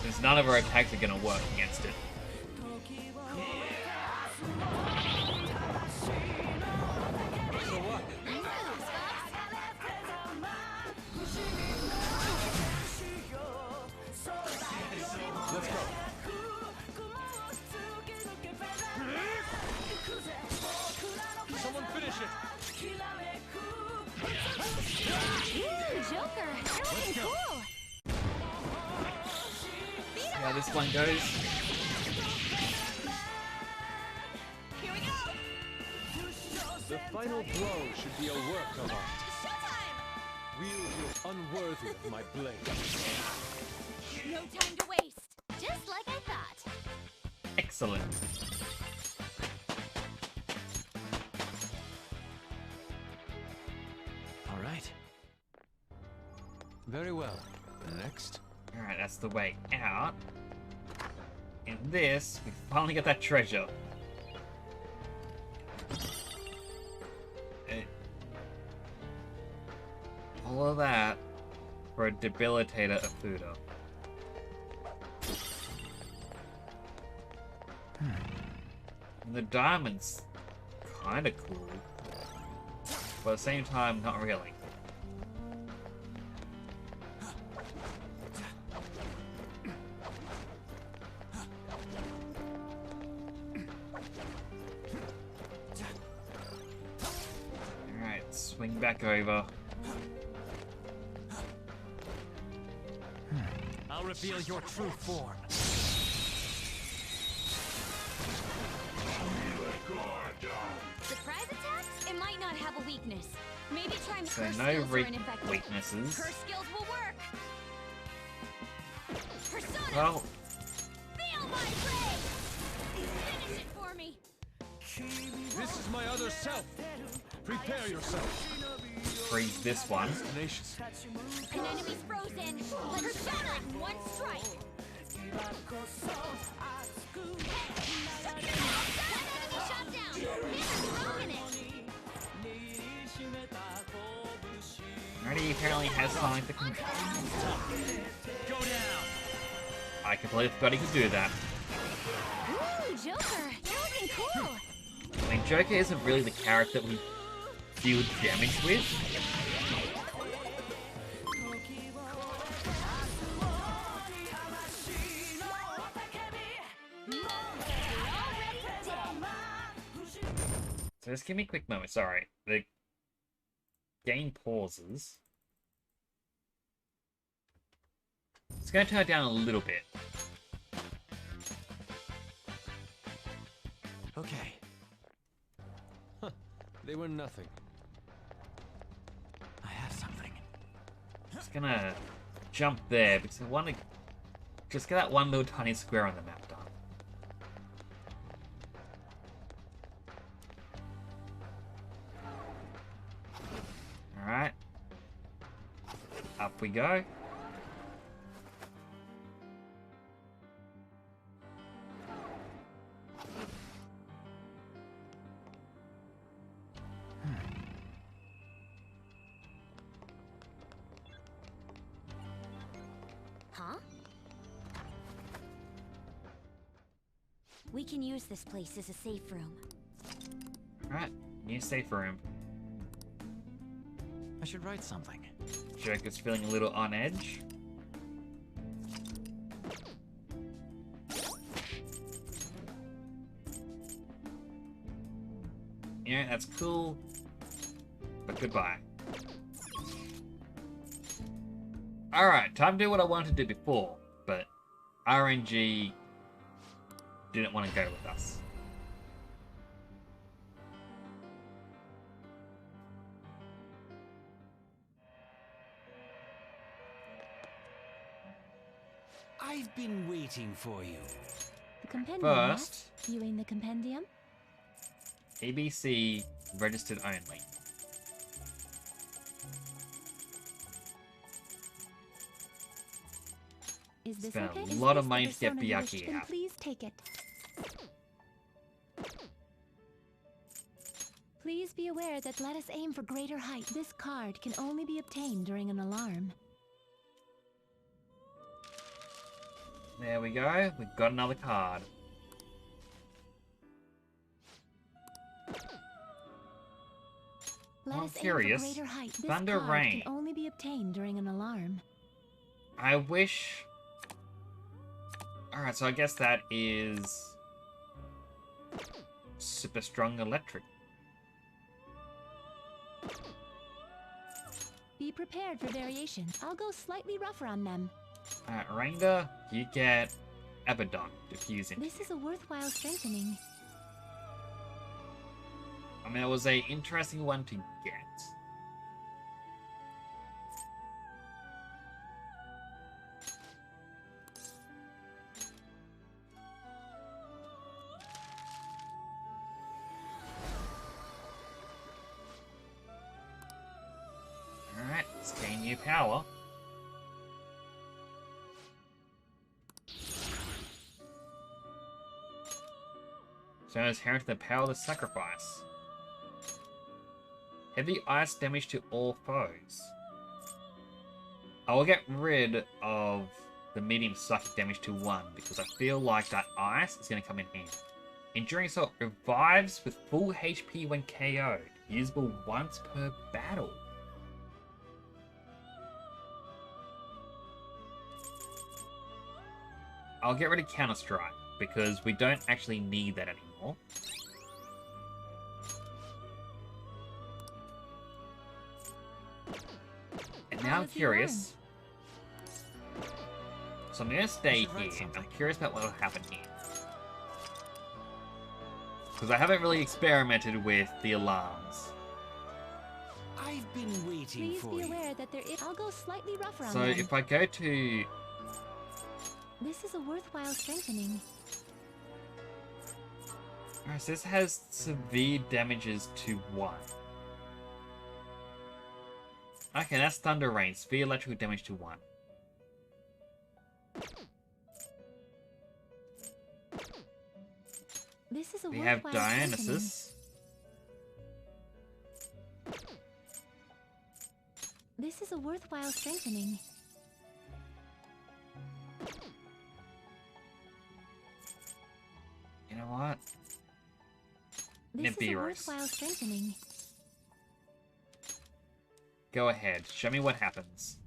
Because none of our attacks are gonna work against it. Let's go. Someone finish it. Joker, you're looking cool. See how this one goes. Here we go. The final blow should be a work of art. Wield you unworthy of my blade. No time to waste. Just like I thought. Excellent. All right. Very well. Next. Alright, that's the way out. In this, we finally got that treasure. All of that for a debilitator of Fuda. And the diamonds kinda cool. But at the same time, not really. Alright, swing back over. I'll reveal your true form. Surprise attacks? It might not have a weakness. Maybe try So her no skills are ineffective. weaknesses. Her skills will work. Persona! Well, Feel my blade! Finish it for me! This is my other self. Prepare yourself. freeze this one. An enemy's frozen! Persona! One strike! Enemy shot down! Hammer's broken it! Already apparently has something to control. Go down! I completely forgot he could do that. Ooh, Joker! You're looking cool! I mean, Joker isn't really the character that we deal damage with. So just give me a quick moment, sorry. The game pauses. It's going to turn it down a little bit. Okay. Huh. They were nothing. I have something. Just gonna jump there because I want to just get that one little tiny square on the map done. Alright. Up we go. Huh? We can use this place as a safe room. Alright, new safe room. I should write something. Joker's feeling a little on edge. Yeah, that's cool. But goodbye. Alright, time to do what I wanted to do before, but RNG didn't want to go with us. I've been waiting for you. The compendium, First, yes? Viewing the compendium? ABC registered only. Is this Spent okay? a lot of Is this money the to get persona you wish? Byakuya Then out. please take it. Please be aware that let us aim for greater height. This card can only be obtained during an alarm. There we go. We've got another card. Let I'm us curious. aim for greater height. This Thunder card Rain. can only be obtained during an alarm. I wish... Alright, so I guess that is... Super Strong Electric. Be prepared for variation. I'll go slightly rougher on them. Alright, Ranger, you get Abaddon, diffusing. This is a worthwhile strengthening. I mean, it was a interesting one to get. Alright, let's gain new power. So it's inherit the power of the sacrifice. Heavy ice damage to all foes. I will get rid of the medium psychic damage to 1 because I feel like that ice is going to come in handy. Enduring Assault revives with full HP when KO'd. Usable once per battle. I'll get rid of Counter Strike because we don't actually need that anymore. And now I'm curious. So I'm going to stay here. I'm curious about what will happen here. Because I haven't really experimented with the alarms. I've been waiting Please for be you. aware that I'll go slightly rough around So them. if I go to... This is a worthwhile strengthening. Alright, so this has severe damages to 1. Okay, that's Thunder Rain. Severe electrical damage to 1. This is a We have worthwhile Dionysus. This is a worthwhile strengthening. You know what? This is a Nibiru's. worthwhile strengthening. Go ahead. Show me what happens.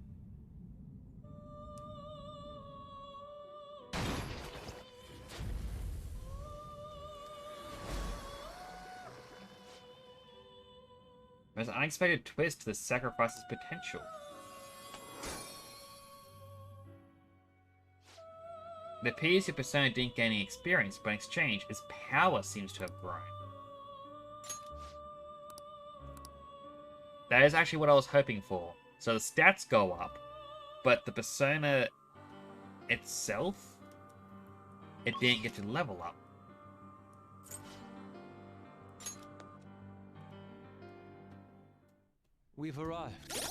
There's an unexpected twist to the sacrifice's potential. It appears your persona didn't gain any experience, but in exchange, its power seems to have grown. That is actually what I was hoping for. So the stats go up, but the persona itself, it didn't get to level up. We've arrived.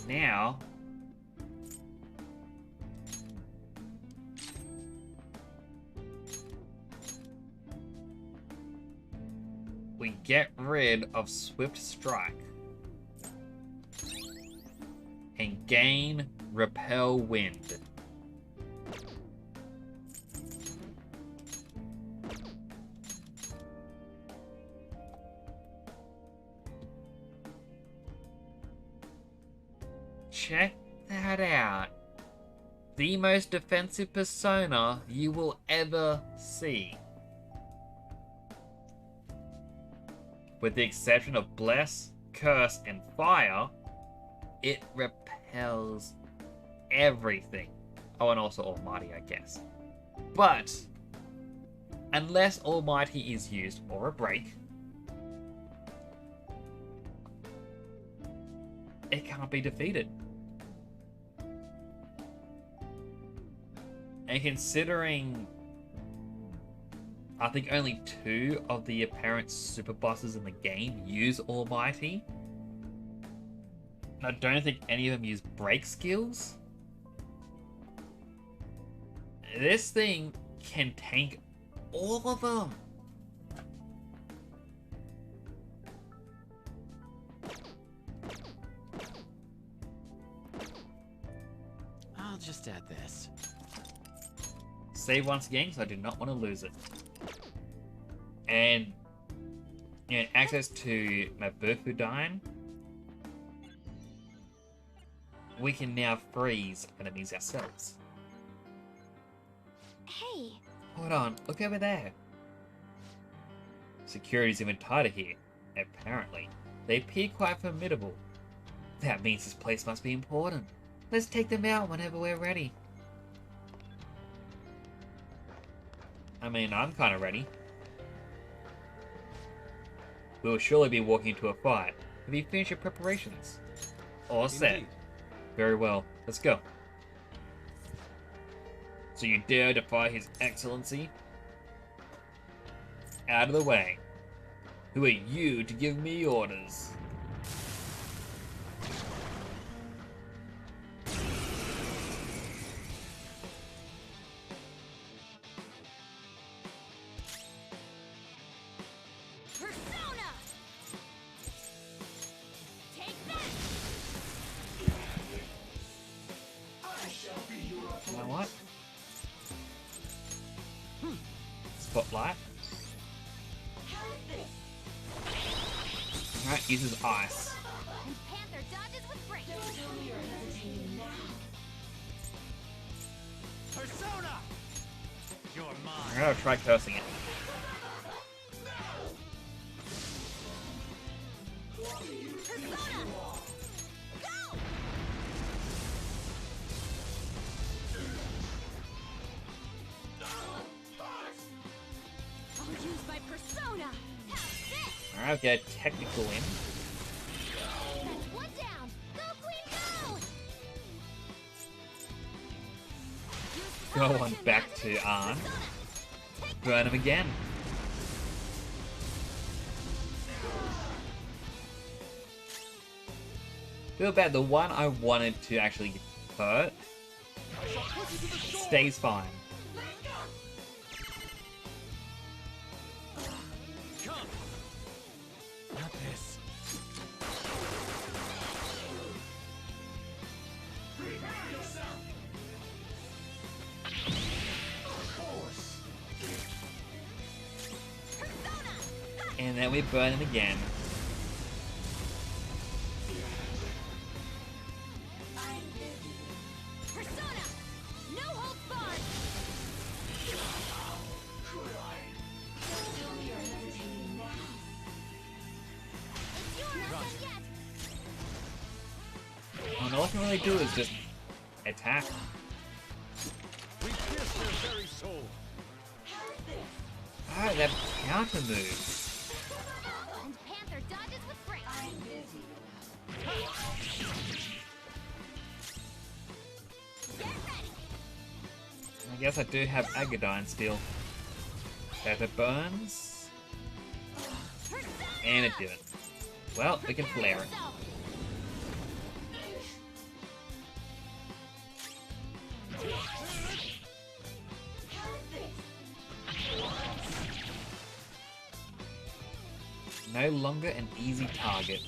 Now, we get rid of Swift Strike and gain Repel Wind. Check that out. The most defensive persona you will ever see. With the exception of Bless, Curse, and Fire, it repels everything. Oh, and also Almighty, I guess. But, unless Almighty is used or a break, it can't be defeated. And considering I think only 2 of the apparent super bosses in the game use Almighty, and I don't think any of them use break skills, this thing can tank all of them. I'll just add this. Save once again, because I do not want to lose it. And access to Mabufudine. We can now freeze enemies ourselves. Hey. Hold on, look over there. Security's even tighter here, apparently. They appear quite formidable. That means this place must be important. Let's take them out whenever we're ready. I mean, I'm kind of ready. We will surely be walking into a fight. Have you finished your preparations? All set. Indeed. Very well. Let's go. So you dare defy His Excellency? Out of the way. Who are you to give me orders? Persona! Take that! I shall be your You know what? Spotlight. might use his ice. And Panther dodges with grace. Persona! You're mine. I'm gonna try cursing it. I'll use my persona. How's this? Alright, get a technical in. That's one down. Go, Queen, go! Go on back to Arn. Burn him again. Feel bad, the one I wanted to actually hurt stays fine. Come. Not this. Prepare yourself. Of course. And then we burn him again. Persona! No holds barred! It's yours, not yet! And all I can really do is just attack. We pierce their very soul. Ah, that counter move. And Panther dodges with grace. Get ready! I guess I do have Agadine still. Pepper burns. And it didn't. Well, we can flare it. No longer an easy target.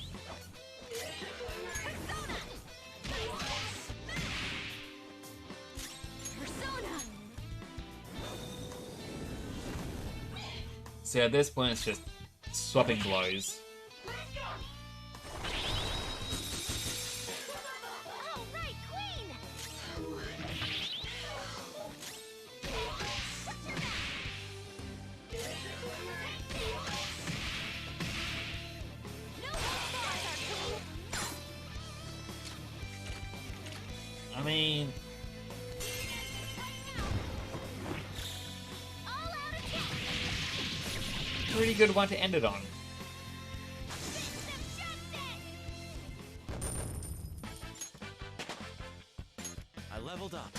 Persona! So at this point, it's just swapping blows. All right, Queen! No holds barred, our Queen! I mean, All out attack! pretty good one to end it on. I leveled up.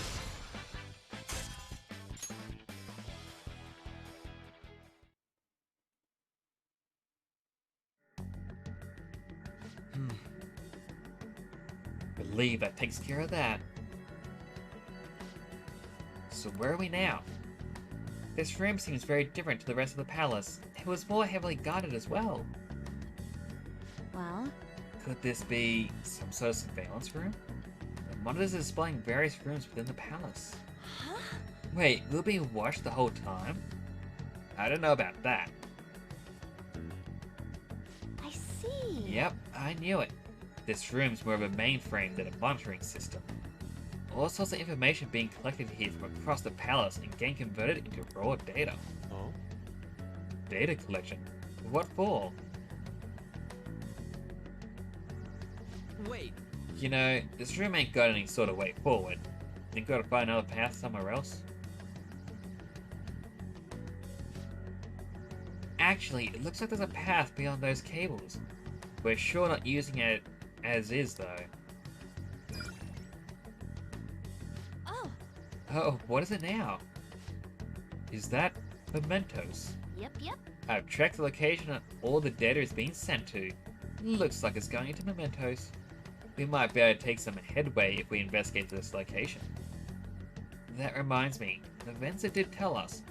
Believe that takes care of that. So where are we now? This room seems very different to the rest of the palace. It was more heavily guarded as well. Well, Could this be some sort of surveillance room? The monitors are displaying various rooms within the palace. Wait, we'll be watched the whole time? I don't know about that. I see. Yep, I knew it. This room's more of a mainframe than a monitoring system. All sorts of information being collected here from across the palace and getting converted into raw data. Oh? Data collection? What for? Wait, You know, this room ain't got any sort of way forward. Think we gotta find another path somewhere else? Actually, it looks like there's a path beyond those cables. We're sure not using it as is, though. Oh, Oh, what is it now? Is that mementos? yep. I've tracked the location and all the data is being sent to. Looks like it's going into mementos. We might be able to take some headway if we investigate this location. That reminds me, the Venza did tell us,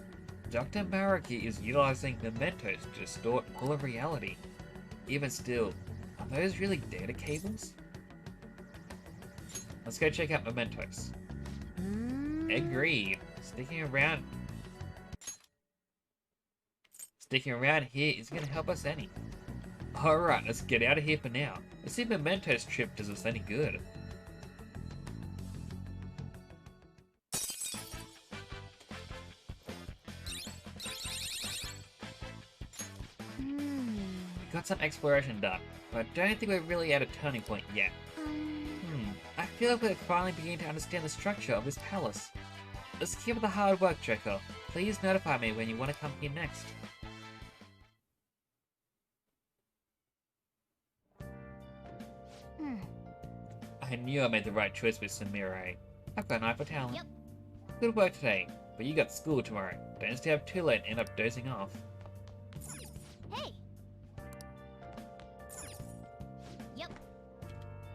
Dr. Mariki is utilizing mementos to distort all of reality. Even still, are those really data cables? Let's go check out mementos. Agreed. Sticking around here isn't going to help us any. Alright, let's get out of here for now. Let's see if Memento's trip does us any good. We got some exploration done, but I don't think we're really at a turning point yet. I feel like we're finally beginning to understand the structure of this palace. Let's keep up the hard work, Draco. Please notify me when you want to come here next. I knew I made the right choice with Sumire. I've got an eye for talent. Yep. Good work today, but you got school tomorrow. Don't stay up too late and end up dozing off. Hey! Yep.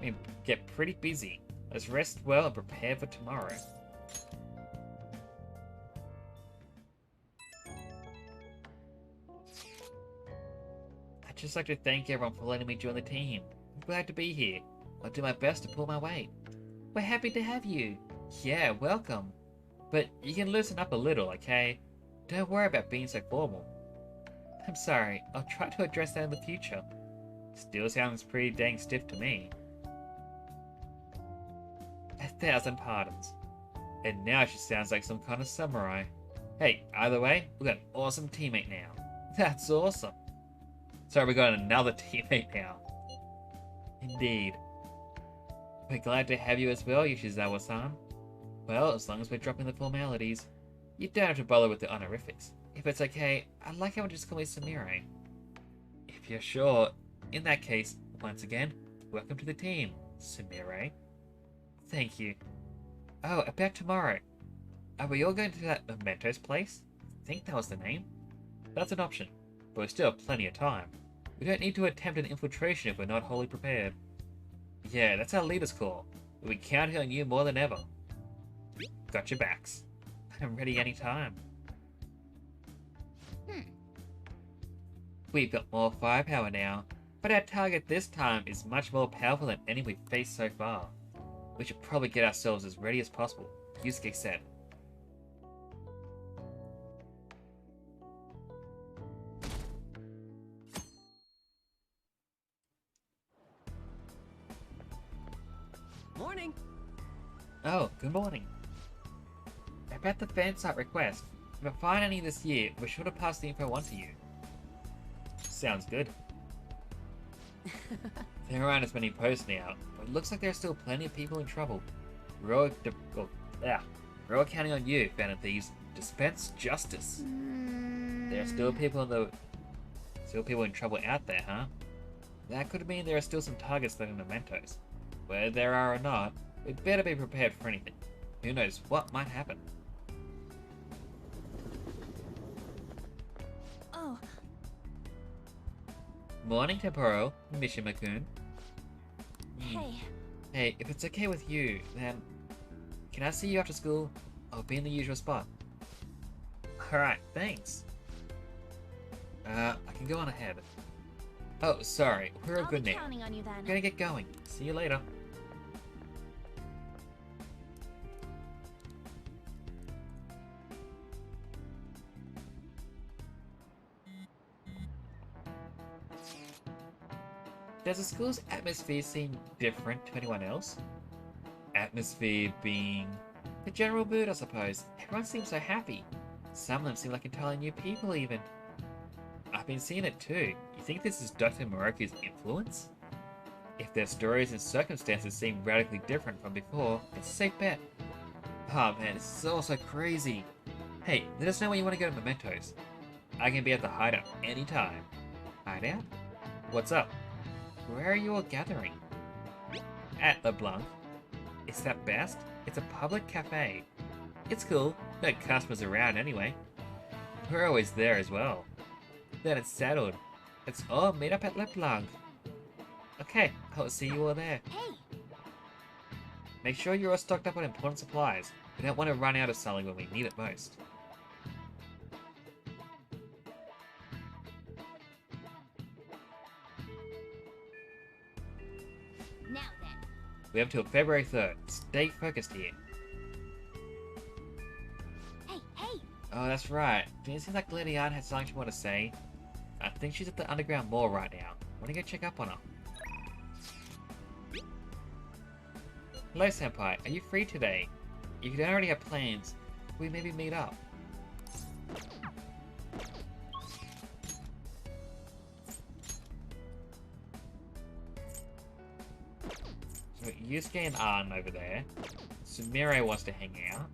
We get pretty busy. Let's rest well and prepare for tomorrow. I'd just like to thank everyone for letting me join the team. I'm glad to be here. I'll do my best to pull my weight. We're happy to have you. Yeah, welcome. But you can loosen up a little, okay? Don't worry about being so formal. I'm sorry, I'll try to address that in the future. Still sounds pretty dang stiff to me. 1,000 pardons. And now she sounds like some kind of samurai. Hey, either way, we got an awesome teammate now. That's awesome. Sorry, we got another teammate now. Indeed. We're glad to have you as well, Yoshizawa-san. Well, as long as we're dropping the formalities, you don't have to bother with the honorifics. If it's okay, I'd like everyone to just call me Sumire. If you're sure, in that case, once again, welcome to the team, Sumire. Thank you. Oh, about tomorrow. Are we all going to that Memento's place? I think that was the name. That's an option, but we still have plenty of time. We don't need to attempt an infiltration if we're not wholly prepared. Yeah, that's our leader's call. We count on you more than ever. Got your backs. I'm ready anytime. We've got more firepower now, but our target this time is much more powerful than any we've faced so far. We should probably get ourselves as ready as possible, Yusuke said. Morning! Oh, good morning. About the fan site request. If I find any this year, we're sure to pass the info on to you. Sounds good. There aren't as many posts now, but it looks like there are still plenty of people in trouble. We're all counting on you, Fan of Thieves. Dispense justice. There are still people in trouble out there, huh? That could mean there are still some targets that are mementos. Whether there are or not, we'd better be prepared for anything. Who knows what might happen. Oh. Morning, Temporo, Mishima-kun. Hey. Hey, if it's okay with you, then can I see you after school? I'll be in the usual spot. Alright, thanks. I can go on ahead. Oh, sorry, we're all good now. Counting on you then. I'm gonna get going. See you later. Does the school's atmosphere seem different to anyone else? Atmosphere being the general mood, I suppose. Everyone seems so happy. Some of them seem like entirely new people, even. I've been seeing it too. You think this is Dr. Moroku's influence? If their stories and circumstances seem radically different from before, it's a safe bet. Oh man, this is all so crazy. Hey, let us know when you want to go to Mementos. I can be at the hideout anytime. Hideout? What's up? Where are you all gathering? At LeBlanc. Is that best? It's a public cafe. It's cool. No customers around anyway. We're always there as well. Then it's settled. Let's all meet up at LeBlanc. Okay, I'll see you all there. Hey! Make sure you're all stocked up on important supplies. We don't want to run out of something when we need it most. Now then. We have till February 3rd. Stay focused here. Hey, hey! Oh, that's right. Did it seem like Lady Anne had something she wanted to say? think she's at the underground mall right now. Wanna go check up on her? Hello, Senpai. Are you free today? If you don't already have plans, we maybe meet up. So Yusuke and Arn over there. Sumire wants to hang out.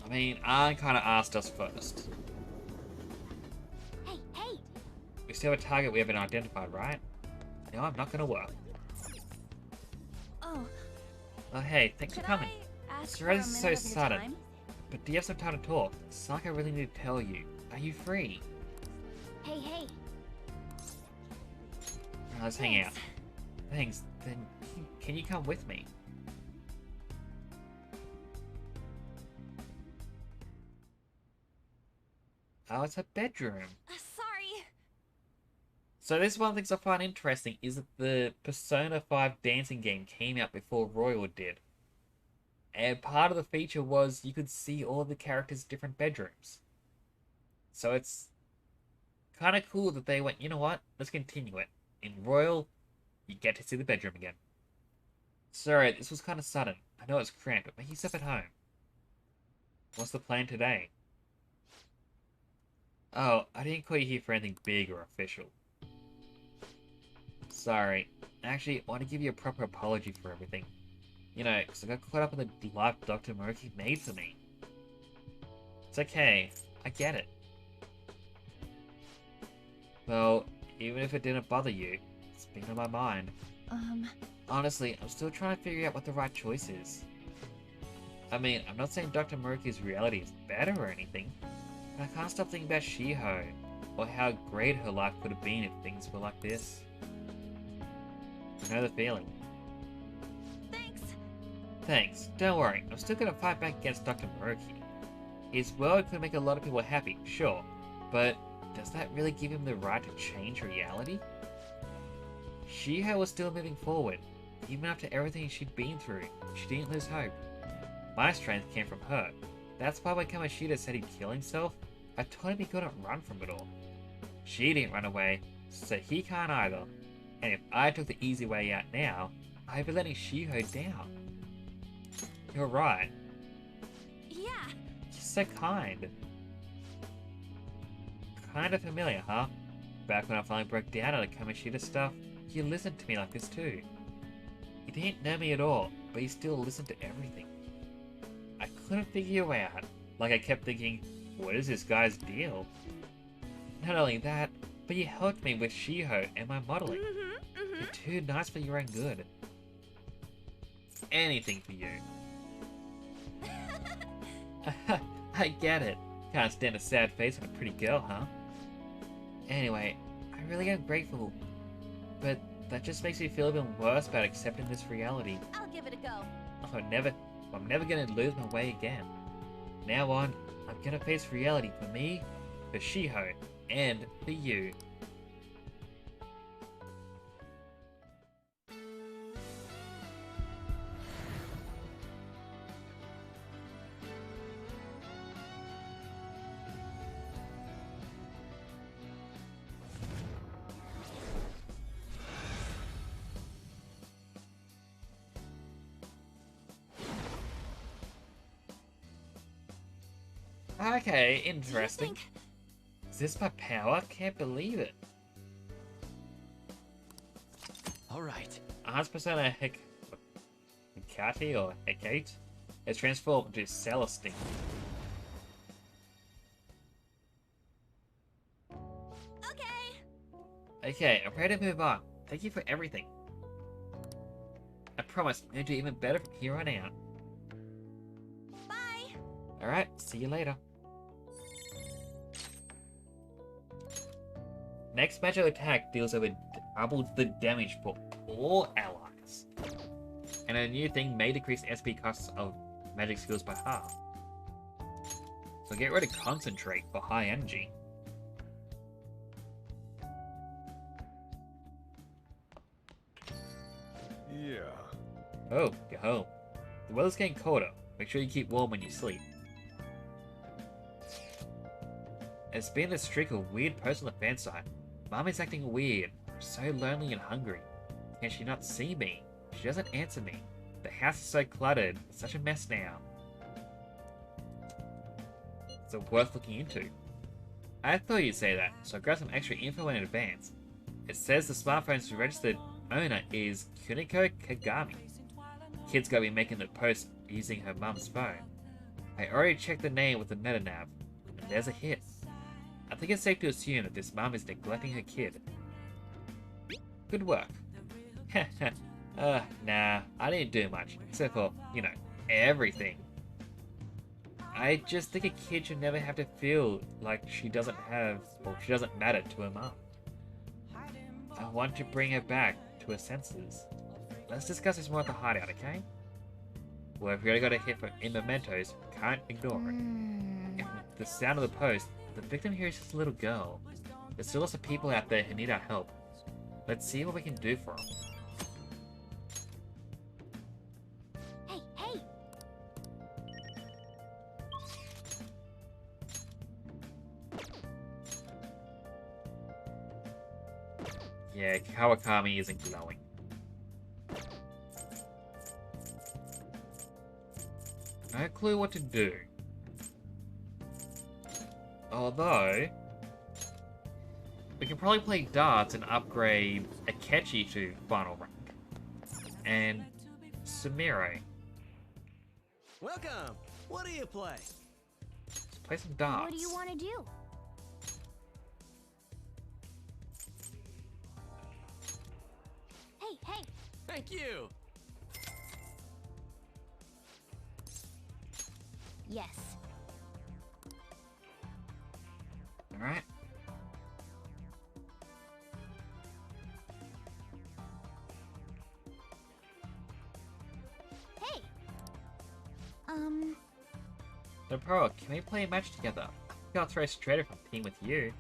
I mean, Arn kind of asked us first. Hey, hey! We still have a target we haven't identified, right? No, I'm not gonna work. Oh. Oh, hey, thanks for coming. Sorry this is so sudden, but do you have some time to talk? It's something I really need to tell you. Are you free? Hey, hey! Let's hang out. Thanks. Then, can you come with me? Oh, it's a bedroom. Sorry. So this one of the things I find interesting is that the Persona 5 dancing game came out before Royal did. And part of the feature was you could see all of the characters' different bedrooms. So it's kind of cool that they went, you know what, let's continue it. In Royal, you get to see the bedroom again. Sorry, this was kind of sudden. I know it's cramped, but make yourself at home. What's the plan today? Oh, I didn't call you here for anything big or official. Sorry. Actually, I want to give you a proper apology for everything. You know, because I got caught up in the life Dr. Murky made for me. It's okay. I get it. Well, even if it didn't bother you, it's been on my mind. Honestly, I'm still trying to figure out what the right choice is. I mean, I'm not saying Dr. Murky's reality is better or anything, but I can't stop thinking about Shiho, or how great her life could have been if things were like this. I know the feeling. Thanks. Don't worry, I'm still gonna fight back against Dr. Murky. His world could make a lot of people happy, sure, but does that really give him the right to change reality? Shiho was still moving forward. Even after everything she'd been through, she didn't lose hope. My strength came from her. That's why when Kamoshida said he'd kill himself, I told him he couldn't run from it all. She didn't run away, so he can't either. And if I took the easy way out now, I'd be letting Shiho down. You're right. Yeah. You're so kind. Kinda familiar, huh? Back when I finally broke down on the Kamoshida stuff, you listened to me like this too. You didn't know me at all, but you still listened to everything. I couldn't figure you out. Like I kept thinking, what is this guy's deal? Not only that, but you helped me with Shiho and my modeling. You're too nice for your own good. Anything for you. I get it. Can't stand a sad face on a pretty girl, huh? Anyway, I really am grateful. But that just makes me feel even worse about accepting this reality. I'll give it a go. I'm never gonna lose my way again. Now on, I'm gonna face reality for me, for Shiho, and for you. Okay, interesting. Is this my power? Can't believe it. Alright. Art's Persona Hecate or Hecate is transformed into Celestine. Okay, I'm ready to move on. Thank you for everything. I promise I'm gonna do even better from here on out. Bye! Alright, see you later. Next magic attack deals over doubles the damage for all allies. And a new thing may decrease SP costs of magic skills by half. So get rid of Concentrate for high energy. Yeah. Oh, go home. The weather's getting colder. Make sure you keep warm when you sleep. It's been a streak of weird posts on the fan site. Mom is acting weird. So lonely and hungry. Can she not see me? She doesn't answer me. The house is so cluttered. It's such a mess now. It's worth looking into. I thought you'd say that, so I grabbed some extra info in advance. It says the smartphone's registered owner is Kuniko Kagami. Kid's gotta be making the post using her mum's phone. I already checked the name with the metanav, and there's a hit. I think it's safe to assume that this mum is neglecting her kid. Good work. Nah, I didn't do much, except for, you know, everything. I just think a kid should never have to feel like she doesn't matter to her mum. I want to bring her back to her senses. Let's discuss this more at the hideout, okay? Well, if we already got a hit in mementos, can't ignore it. If the sound of the post, the victim here is just a little girl. There's still lots of people out there who need our help. Let's see what we can do for them. Hey, hey! Yeah, Kawakami isn't glowing. No clue what to do. Although, we can probably play darts and upgrade Akechi to final rank. And Sumire. Welcome! What do you play? Let's play some darts. What do you want to do? Hey, hey! Thank you! Yes. Alright. Hey! So Pro, can we play a match together? I think I'll throw straight if I'm team with you.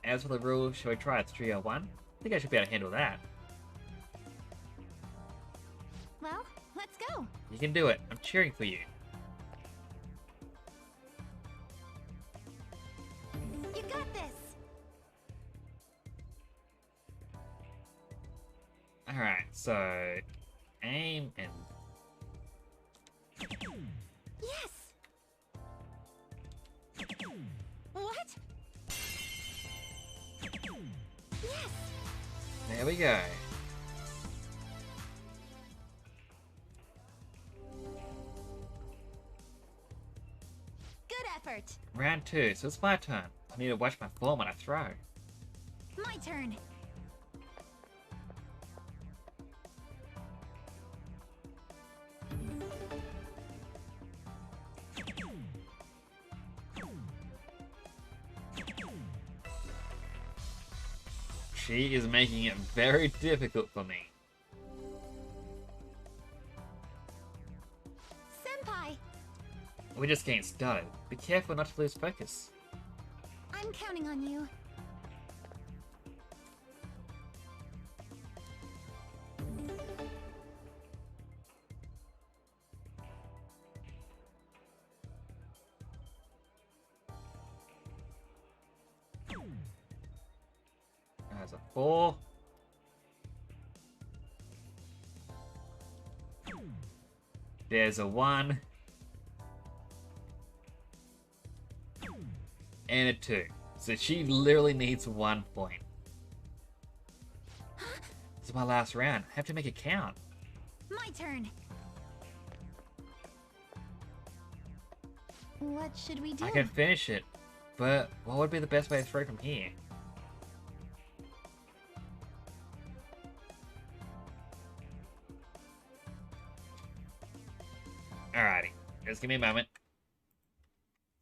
As for the rules, shall we try it 3-on-1? I think I should be able to handle that. Well, let's go! You can do it. I'm cheering for you. You got this! Alright, so... aim and... Yes! What? Yes! There we go. Good effort! Round 2, so it's my turn. I need to watch my form when I throw. My turn! She is making it very difficult for me. Senpai! We're just getting started. Be careful not to lose focus. I'm counting on you. There's a 4. There's a 1. And a 2. So she literally needs 1 point. This is my last round. I have to make it count. My turn! What should we do? I can finish it, but what would be the best way to throw from here? Alrighty, just give me a moment.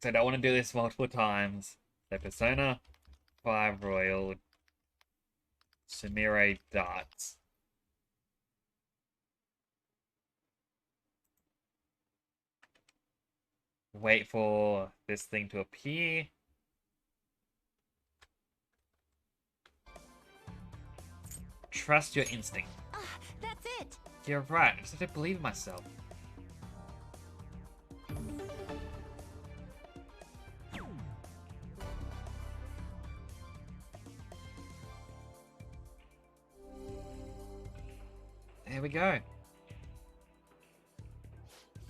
So I don't want to do this multiple times. So Persona 5 Royal Sumire Darts. Wait for this thing to appear. Trust your instinct. That's it! You're right, I just have to believe in myself. we go.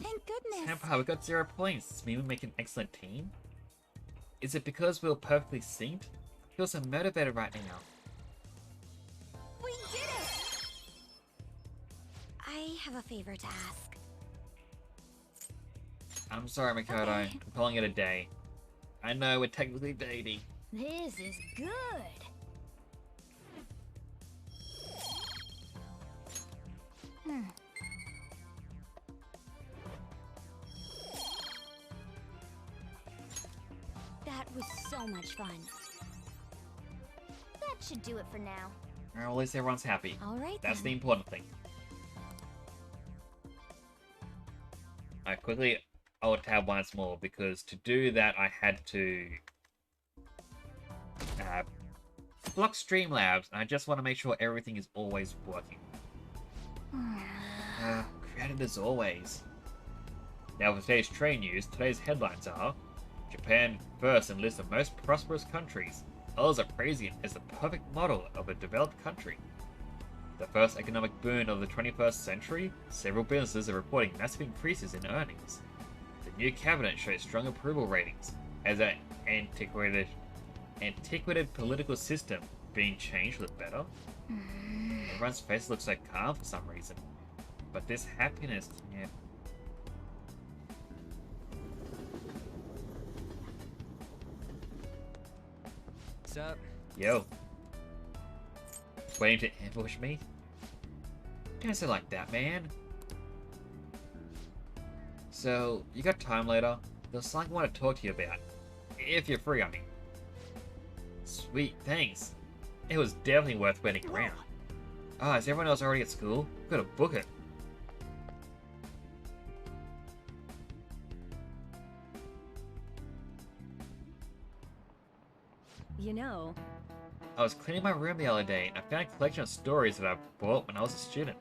Thank goodness. Senpai, we got 0 points. Does this mean we make an excellent team? Is it because we were perfectly synced? I feel so motivated right now. We did it! I have a favor to ask. I'm sorry, Makoto. Okay. I'm calling it a day. I know we're technically dating. This is good. That was so much fun. That should do it for now. Well, at least everyone's happy. All right, That's then. the important thing. I quickly alt-tab once more because to do that I had to block Streamlabs, and I just want to make sure everything is always working. Created as always. Now for today's train news, today's headlines are: Japan first in list of most prosperous countries. Others are praising it as the perfect model of a developed country. The first economic boom of the 21st century, several businesses are reporting massive increases in earnings. The new cabinet shows strong approval ratings, as an antiquated political system being changed for the better. Everyone's face looks so calm for some reason. But this happiness, yeah. What's up? Yo. Waiting to ambush me? Don't say like that, man. So, you got time later? There's something I want to talk to you about. If you're free, I mean. Sweet, thanks. It was definitely worth waiting around. Ah, is everyone else already at school? Gotta book it. You know, I was cleaning my room the other day and I found a collection of stories that I bought when I was a student.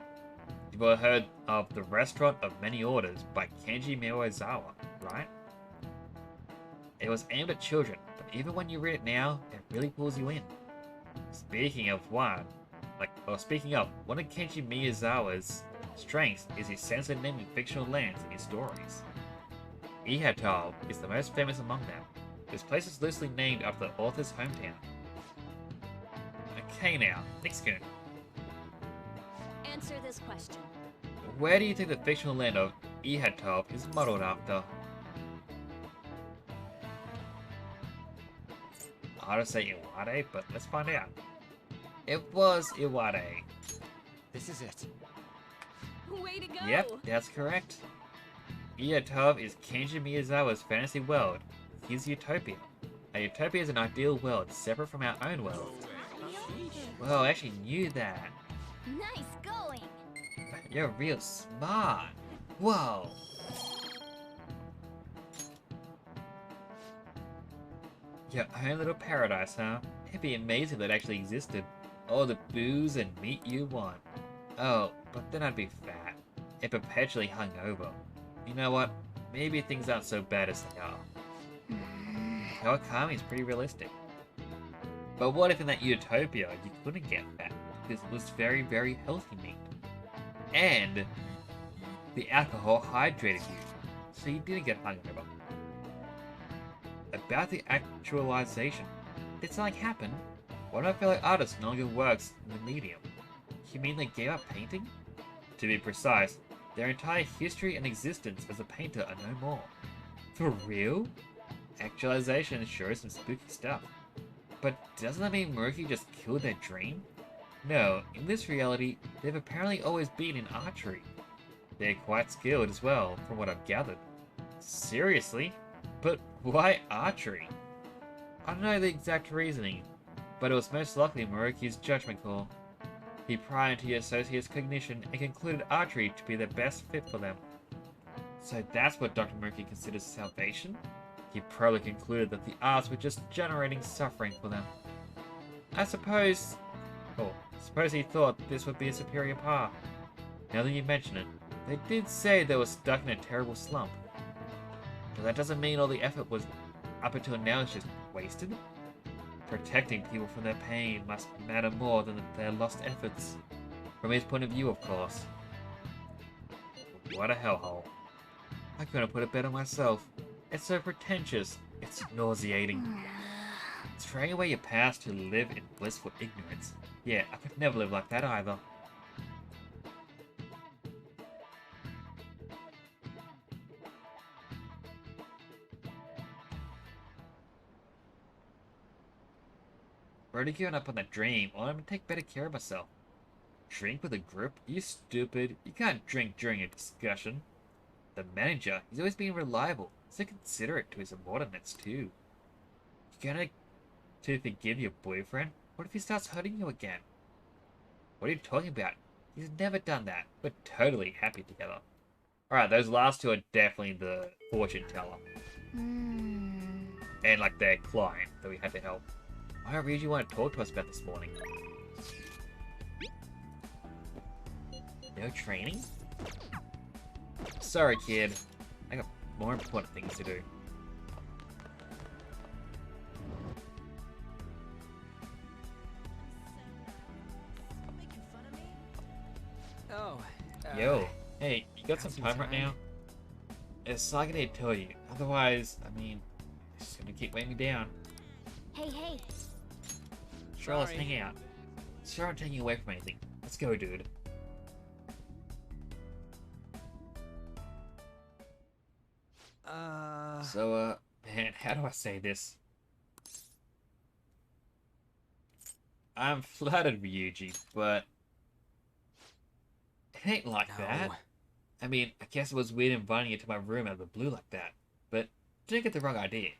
You've all heard of The Restaurant of Many Orders by Kenji Miyazawa, right? It was aimed at children, but even when you read it now, it really pulls you in. Speaking of, one of Kenji Miyazawa's strengths is his sense of naming fictional lands in his stories. Ihatabe is the most famous among them. This place is loosely named after the author's hometown. Okay now, next game. Answer this question. Where do you think the fictional land of Ihatabe is modeled after? Hard to say Iwate, but let's find out. It was Iwate. This is it. way to go! Yep, that's correct. Ihatabe is Kenji Miyazawa's fantasy world, his utopia. A utopia is an ideal world separate from our own world. Well, I actually knew that. Nice going. You're real smart. Whoa. Your own little paradise, huh? It'd be amazing if that actually existed. All the booze and meat you want. Oh, but then I'd be fat and perpetually hungover. You know what? Maybe things aren't so bad as they are. Kawakami is pretty realistic. But what if in that utopia you couldn't get fat? Because it was very, very healthy meat. And the alcohol hydrated you, so you didn't get hungover. About the actualization. Did something happen? One of our fellow artists no longer works in the medium. You mean they gave up painting? To be precise, their entire history and existence as a painter are no more. For real? Actualization sure is some spooky stuff. But doesn't that mean Murky just killed their dream? No, in this reality, they've apparently always been in archery. They're quite skilled as well, from what I've gathered. Seriously? But why archery? I don't know the exact reasoning, but it was most likely Moroki's judgment call. He pried into the associate's cognition and concluded archery to be the best fit for them. So that's what Dr. Murky considers salvation? He probably concluded that the arts were just generating suffering for them. I suppose he thought this would be a superior path. Now that you mention it, they did say they were stuck in a terrible slump. But that doesn't mean all the effort was up until now is just wasted. Protecting people from their pain must matter more than their lost efforts. From his point of view, of course. What a hellhole. I couldn't put it better myself. It's so pretentious. It's nauseating. Throwing away your past to live in blissful ignorance. Yeah, I could never live like that either. Already given up on that dream, or I'm gonna take better care of myself. Drink with a group? You stupid. You can't drink during a discussion. The manager, he's always been reliable, so considerate to his subordinates too. You gonna to forgive your boyfriend? What if he starts hurting you again? What are you talking about? He's never done that. We're totally happy together. Alright, those last two are definitely the fortune teller. And like their client that we had to help. Why did you want to talk to us about this morning? No training? Sorry, kid. I got more important things to do. Oh. Yo, hey, you got some time right now? It's all I can tell you. Otherwise, I mean, it's just gonna keep weighing me down. Hey, hey. Sure, let's hang out. Sure, I'm taking you away from anything. Let's go, dude. So, man, how do I say this? I'm flattered, Ryuji, but it ain't like that. I mean, I guess it was weird inviting you to my room out of the blue like that, but don't get the wrong idea.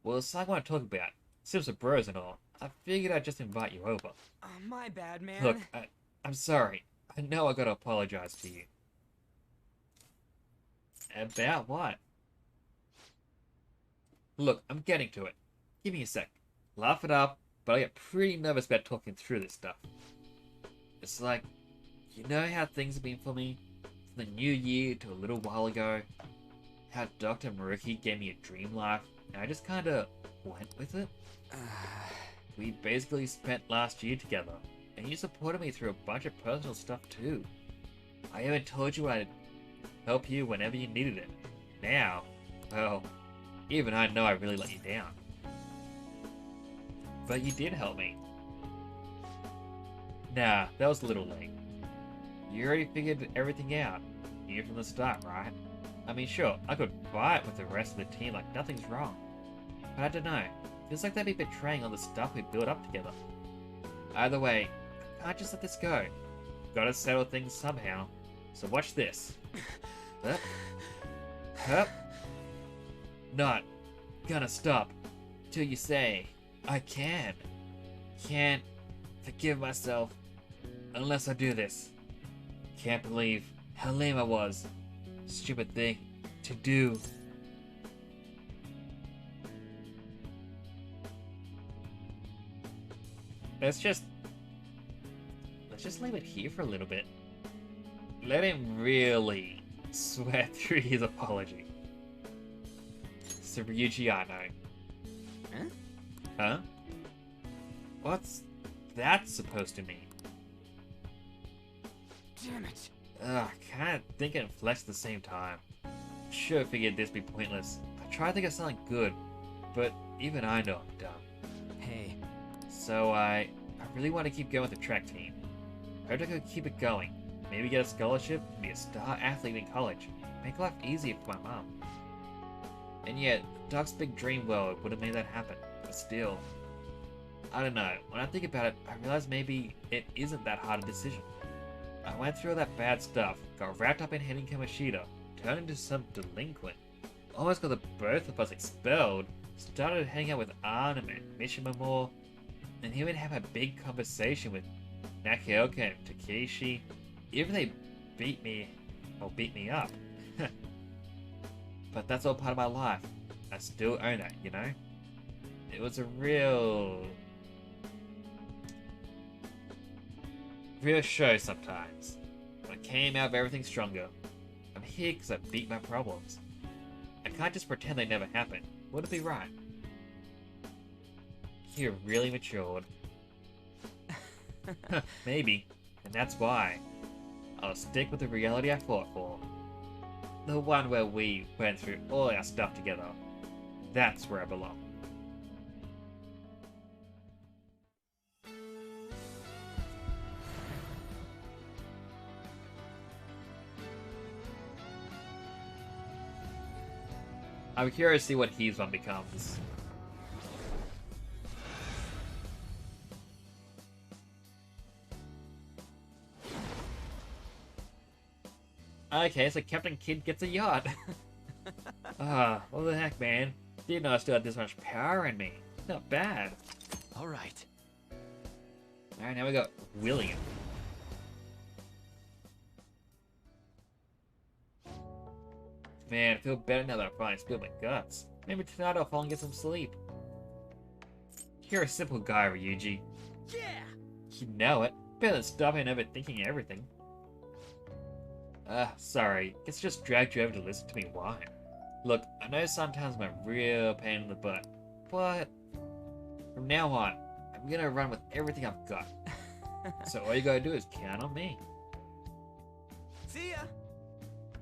Well, it's like what I want to talk about. Sips of bros and all. I figured I'd just invite you over. My bad, man. Look, I'm sorry. I know I gotta apologize to you. About what? Look, I'm getting to it. Give me a sec. Laugh it up, but I get pretty nervous about talking through this stuff. It's like, you know how things have been for me? From the new year to a little while ago? How Dr. Maruki gave me a dream life, and I just kinda went with it? We basically spent last year together, and you supported me through a bunch of personal stuff too. I even told you I'd help you whenever you needed it. Now, well, even I know I really let you down. But you did help me. Nah, that was a little late. You already figured everything out. You from the start, right? I mean, sure, I could fight with the rest of the team like nothing's wrong. But I don't know. Feels like they'd be betraying all the stuff we built up together. Either way, I can't just let this go. Gotta settle things somehow. So watch this. Hup. Hup. Not gonna stop till you say I can. Can't forgive myself unless I do this. Can't believe how lame I was. Stupid thing to do. Let's just leave it here for a little bit. Let him really sweat through his apology. So Ryuji, I know. Huh? What's that supposed to mean? Damn it. Ugh, can't think and flex at the same time. Sure figured this be pointless. I tried to think of something good, but even I know I'm dumb. Hey. So I really want to keep going with the track team. I hope I could keep it going. Maybe get a scholarship and be a star athlete in college. Make life easier for my mom. And yet, Doc's big dream world would have made that happen. But still, I don't know. When I think about it, I realize maybe it isn't that hard a decision. I went through all that bad stuff, got wrapped up in hitting Kamoshida, turned into some delinquent, almost got the both of us expelled, started hanging out with Arn and Mishima more, and he would have a big conversation with Nakioka and Takeshi. Even they beat me up. But that's all part of my life. I still own it, you know? It was a real show sometimes. But I came out of everything stronger. I'm here because I beat my problems. I can't just pretend they never happened. Would it be right? You're really matured. Maybe. And that's why. I'll stick with the reality I fought for. The one where we went through all our stuff together. That's where I belong. I'm curious to see what his one becomes. Okay, so Captain Kidd gets a yacht. What the heck, man? Didn't know I still had this much power in me. Not bad. Alright. Alright, now we got William. Man, I feel better now that I finally spilled my guts. Maybe tonight I'll fall and get some sleep. You're a simple guy, Ryuji. Yeah! You know it. Better than stopping and overthinking everything. Sorry. Guess I just dragged you over to listen to me whine. Look, I know sometimes I'm a real pain in the butt, but from now on, I'm gonna run with everything I've got. So all you gotta do is count on me. See ya!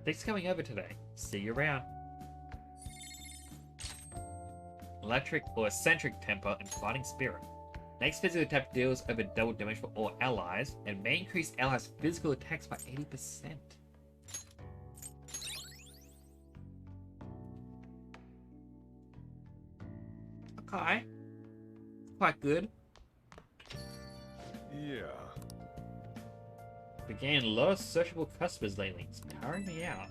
Thanks for coming over today. See you around. Electric or eccentric temper and fighting spirit. Next physical attack deals over double damage for all allies and may increase allies' physical attacks by 80%. Okay. Quite good. Yeah. We're getting a lot of sociable customers lately. It's tiring me out.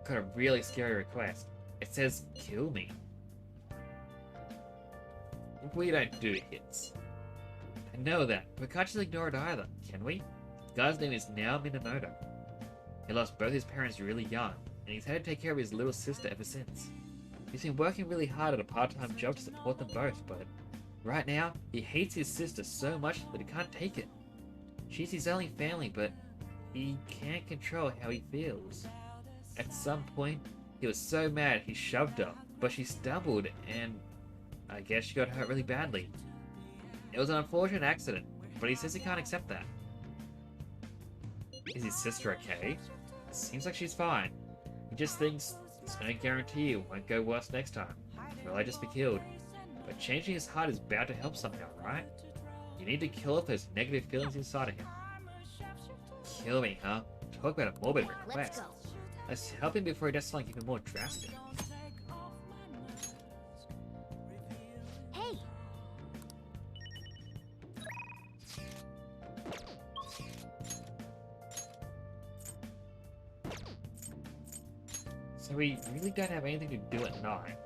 Got a really scary request. It says, kill me. We don't do hits. I know that, but we can't just ignore it either, can we? The guy's name is now Minamoto. He lost both his parents really young, and he's had to take care of his little sister ever since. He's been working really hard at a part-time job to support them both, but right now, he hates his sister so much that he can't take it. She's his only family, but he can't control how he feels. At some point, he was so mad he shoved her, but she stumbled and I guess she got hurt really badly. It was an unfortunate accident, but he says he can't accept that. Is his sister okay? Seems like she's fine. He just thinks there's no guarantee it won't go worse next time. Will I just be killed? But changing his heart is bound to help somehow, right? You need to kill off those negative feelings inside of him. Kill me, huh? Talk about a morbid request. Let's help him before he does something even more drastic. Hey! So we really don't have anything to do at night.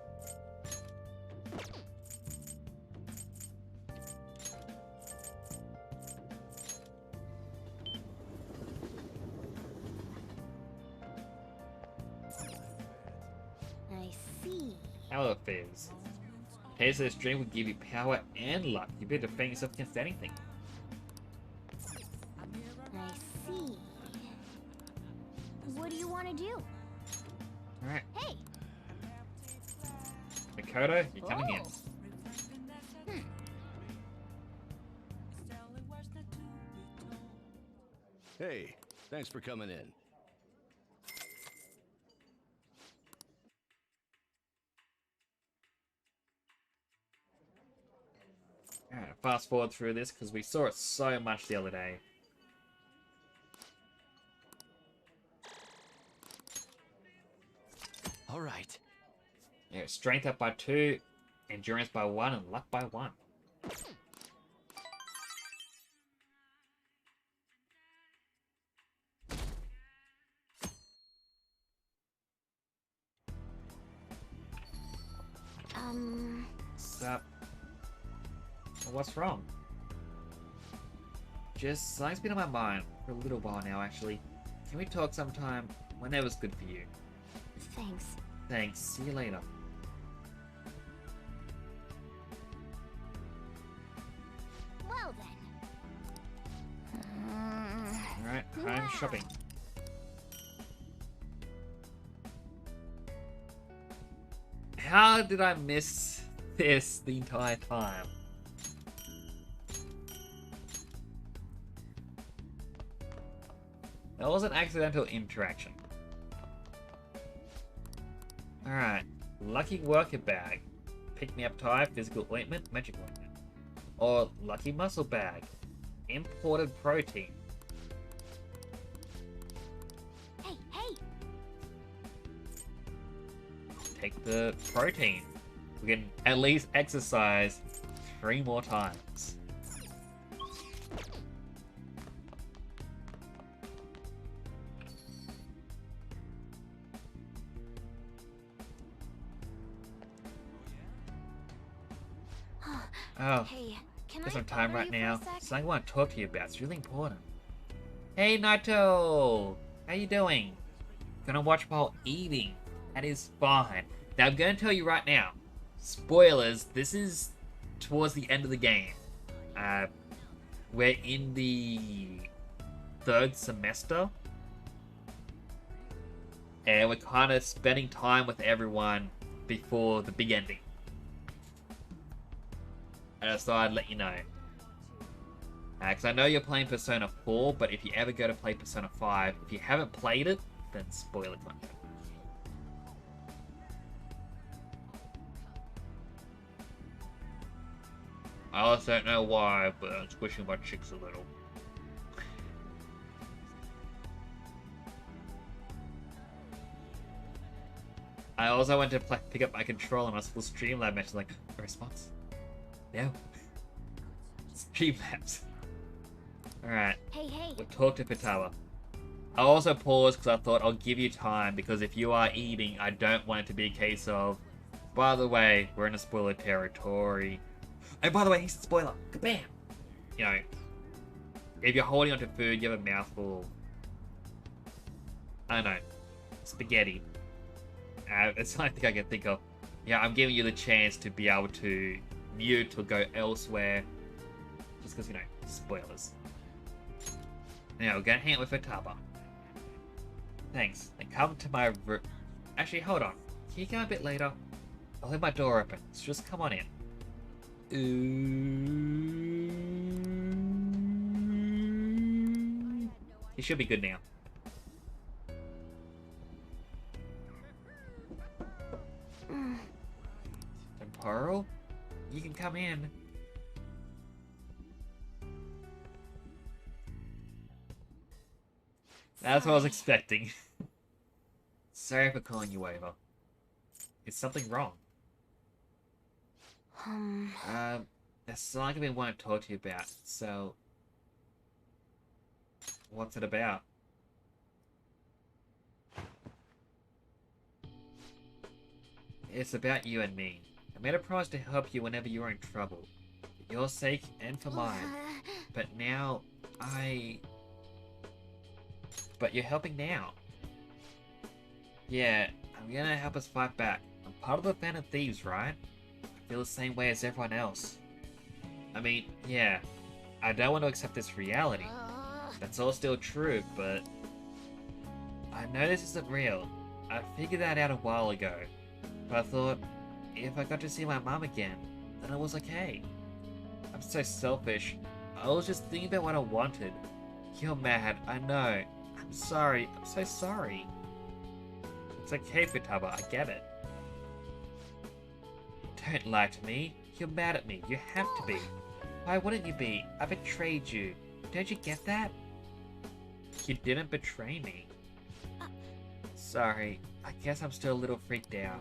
I see. Hello, Fizz. Taste of this drink will give you power and luck. You'll be able to defend yourself against anything. I see. What do you want to do? Alright. Hey! Makoto, you're coming in. Hey, thanks for coming in. Alright, fast forward through this because we saw it so much the other day. Alright. Yeah, strength up by 2, endurance by 1, and luck by 1. Sup? What's wrong? Just something's been on my mind for a little while now, actually. Can we talk sometime? Whenever's good for you. Thanks. Thanks. See you later. Well then. Alright, home shopping. How did I miss this the entire time? That was an accidental interaction. Alright. Lucky worker bag. Pick me up tie, physical ointment, magic ointment. Or lucky muscle bag. Imported protein. Hey, hey! Take the protein. We can at least exercise 3 more times. Oh, Hey, can got I some time bother right you for a now. sec? Something I want to talk to you about. It's really important. Hey, Naito! How you doing? Gonna watch while eating. That is fine. Now, I'm gonna tell you right now. Spoilers, this is towards the end of the game. We're in the 3rd semester. And we're kind of spending time with everyone before the big ending. I just thought I'd let you know. Because I know you're playing Persona 4, but if you ever go to play Persona 5, if you haven't played it, then spoiler content. I also don't know why, but I'm squishing my cheeks a little. I also went to pick up my controller and I was full Streamlab match, like, a response? No. Streamlabs. Alright. Hey, hey! We'll talk to Futaba. I also paused because I thought I'll give you time, because if you are eating, I don't want it to be a case of, by the way, we're in a spoiler territory. And by the way, he's a spoiler. Kabam! You know, if you're holding onto food, you have a mouthful. I don't know. Spaghetti. That's the only thing I can think of. Yeah, I'm giving you the chance to be able to mute or go elsewhere. Just because, you know, spoilers. Now, we're gonna hang out with Futaba. Thanks. And come to my room. Actually, hold on. Can you come a bit later? I'll leave my door open, so just come on in. He should be good now. Temporal? You can come in. That's what I was expecting. Sorry for calling you over. Is something wrong? There's something I've been wanting to talk to you about, so... What's it about? It's about you and me. I made a promise to help you whenever you were in trouble. For your sake and for mine. But now, But you're helping now. Yeah, I'm gonna help us fight back. I'm part of the Band of Thieves, right? I feel the same way as everyone else. I mean, yeah, I don't want to accept this reality. That's all still true, but... I know this isn't real. I figured that out a while ago. But I thought, if I got to see my mom again, then it was okay. I'm so selfish. I was just thinking about what I wanted. You're mad, I know. I'm sorry. I'm so sorry. It's okay, Futaba. I get it. Don't lie to me. You're mad at me. You have to be. Why wouldn't you be? I betrayed you. Don't you get that? You didn't betray me. Sorry. I guess I'm still a little freaked out.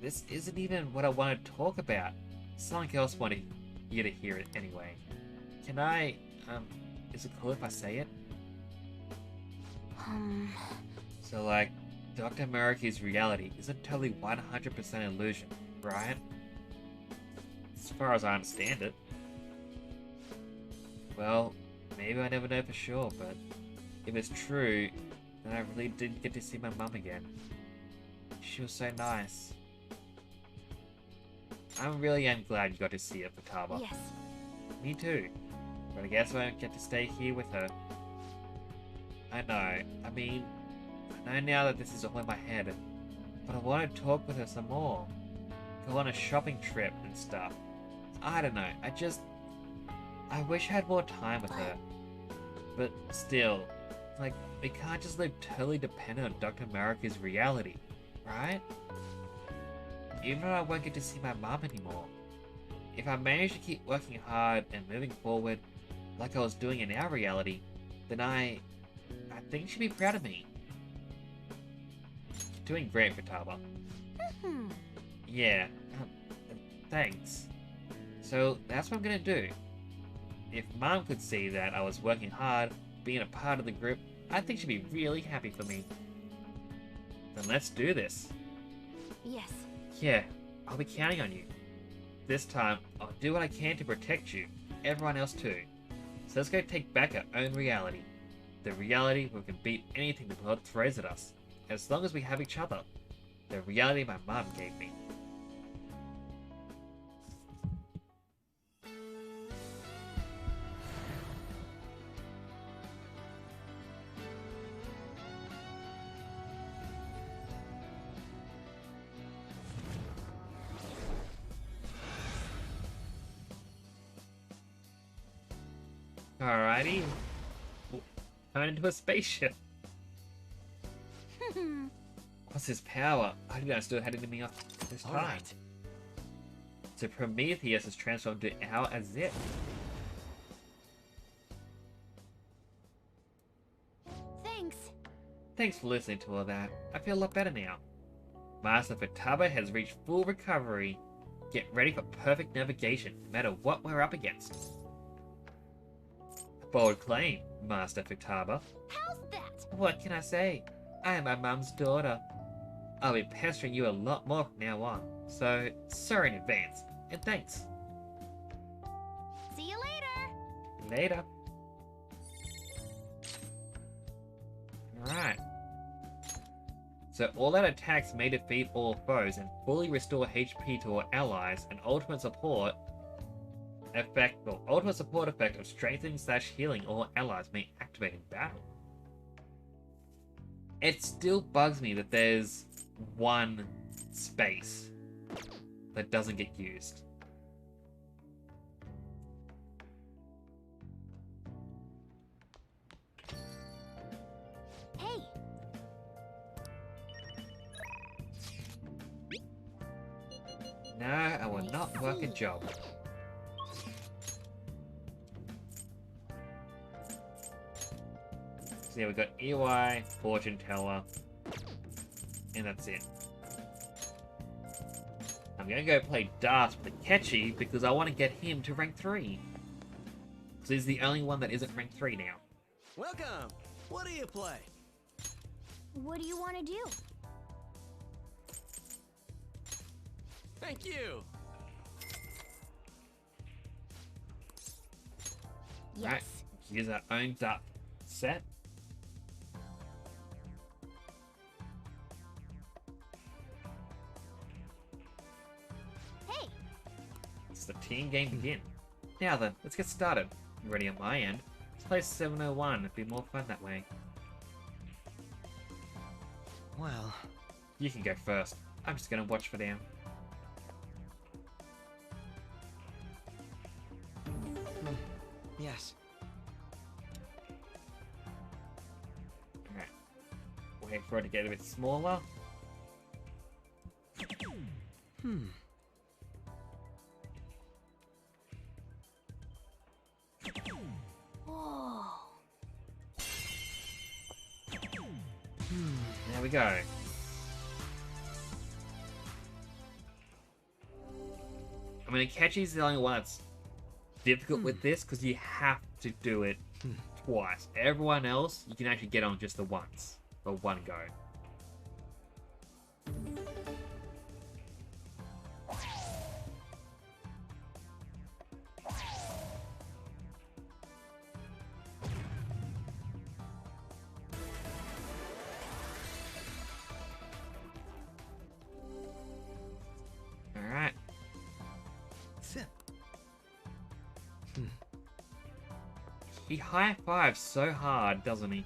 This isn't even what I wanted to talk about. Someone else wanted you to hear it anyway. Can I, is it cool if I say it? So, like, Dr. Muraki's reality isn't totally 100% illusion, right? As far as I understand it. Well, maybe I never know for sure, but if it's true, then I really didn't get to see my mum again. She was so nice. I really am glad you got to see her, Futaba. Yes. Me too. But I guess I won't get to stay here with her. I know. I mean, I know now that this is all in my head. But I want to talk with her some more. Go on a shopping trip and stuff. I don't know. I wish I had more time with her. But still, Like, we can't just live totally dependent on Dr. Maruki's reality, right? Even though I won't get to see my mom anymore. If I manage to keep working hard and moving forward, like I was doing in our reality, then I think she'd be proud of me. You're doing great, Futaba. Yeah, thanks. So that's what I'm gonna do. If Mom could see that I was working hard, being a part of the group, I think she'd be really happy for me. Then let's do this. Yes. Yeah, I'll be counting on you. This time, I'll do what I can to protect you, everyone else too. So let's go take back our own reality. The reality where we can beat anything the world throws at us, as long as we have each other. The reality my mom gave me. Alrighty. Turn into a spaceship. What's his power? I didn't know it still had it in me off this time. Alright. So Prometheus is transformed to our Azit. Thanks. Thanks for listening to all that. I feel a lot better now. Master Futaba has reached full recovery. Get ready for perfect navigation, no matter what we're up against. Bold claim, Master Futaba. How's that? What can I say? I am my mum's daughter. I'll be pestering you a lot more from now on. So, sorry in advance, and thanks. See you later. Later. Alright. So all-out attacks may defeat all foes and fully restore HP to all allies, and ultimate support effect of strengthening / healing all allies may activate in battle. It still bugs me that there's one space that doesn't get used. Hey. No, I will not work a job. So yeah, we've got EY, Fortune Teller, and that's it. I'm gonna go play darts with Akechi because I want to get him to rank 3. Because he's the only one that isn't rank 3 now. Welcome! What do you play? What do you want to do? Thank you! Yes. Right, use our own dart set. Hey. It's the team game begin. Now then, let's get started. Ready on my end. Let's play 701, it'd be more fun that way. Well, You can go first. I'm just gonna watch for now. yes. Alright. Wait for it to get a bit smaller. Whoa. There we go. I mean, Akechi's the only one that's difficult with this because you have to do it twice. Everyone else, you can actually get on just the once, or one go. Alright. He high-fives so hard, doesn't he?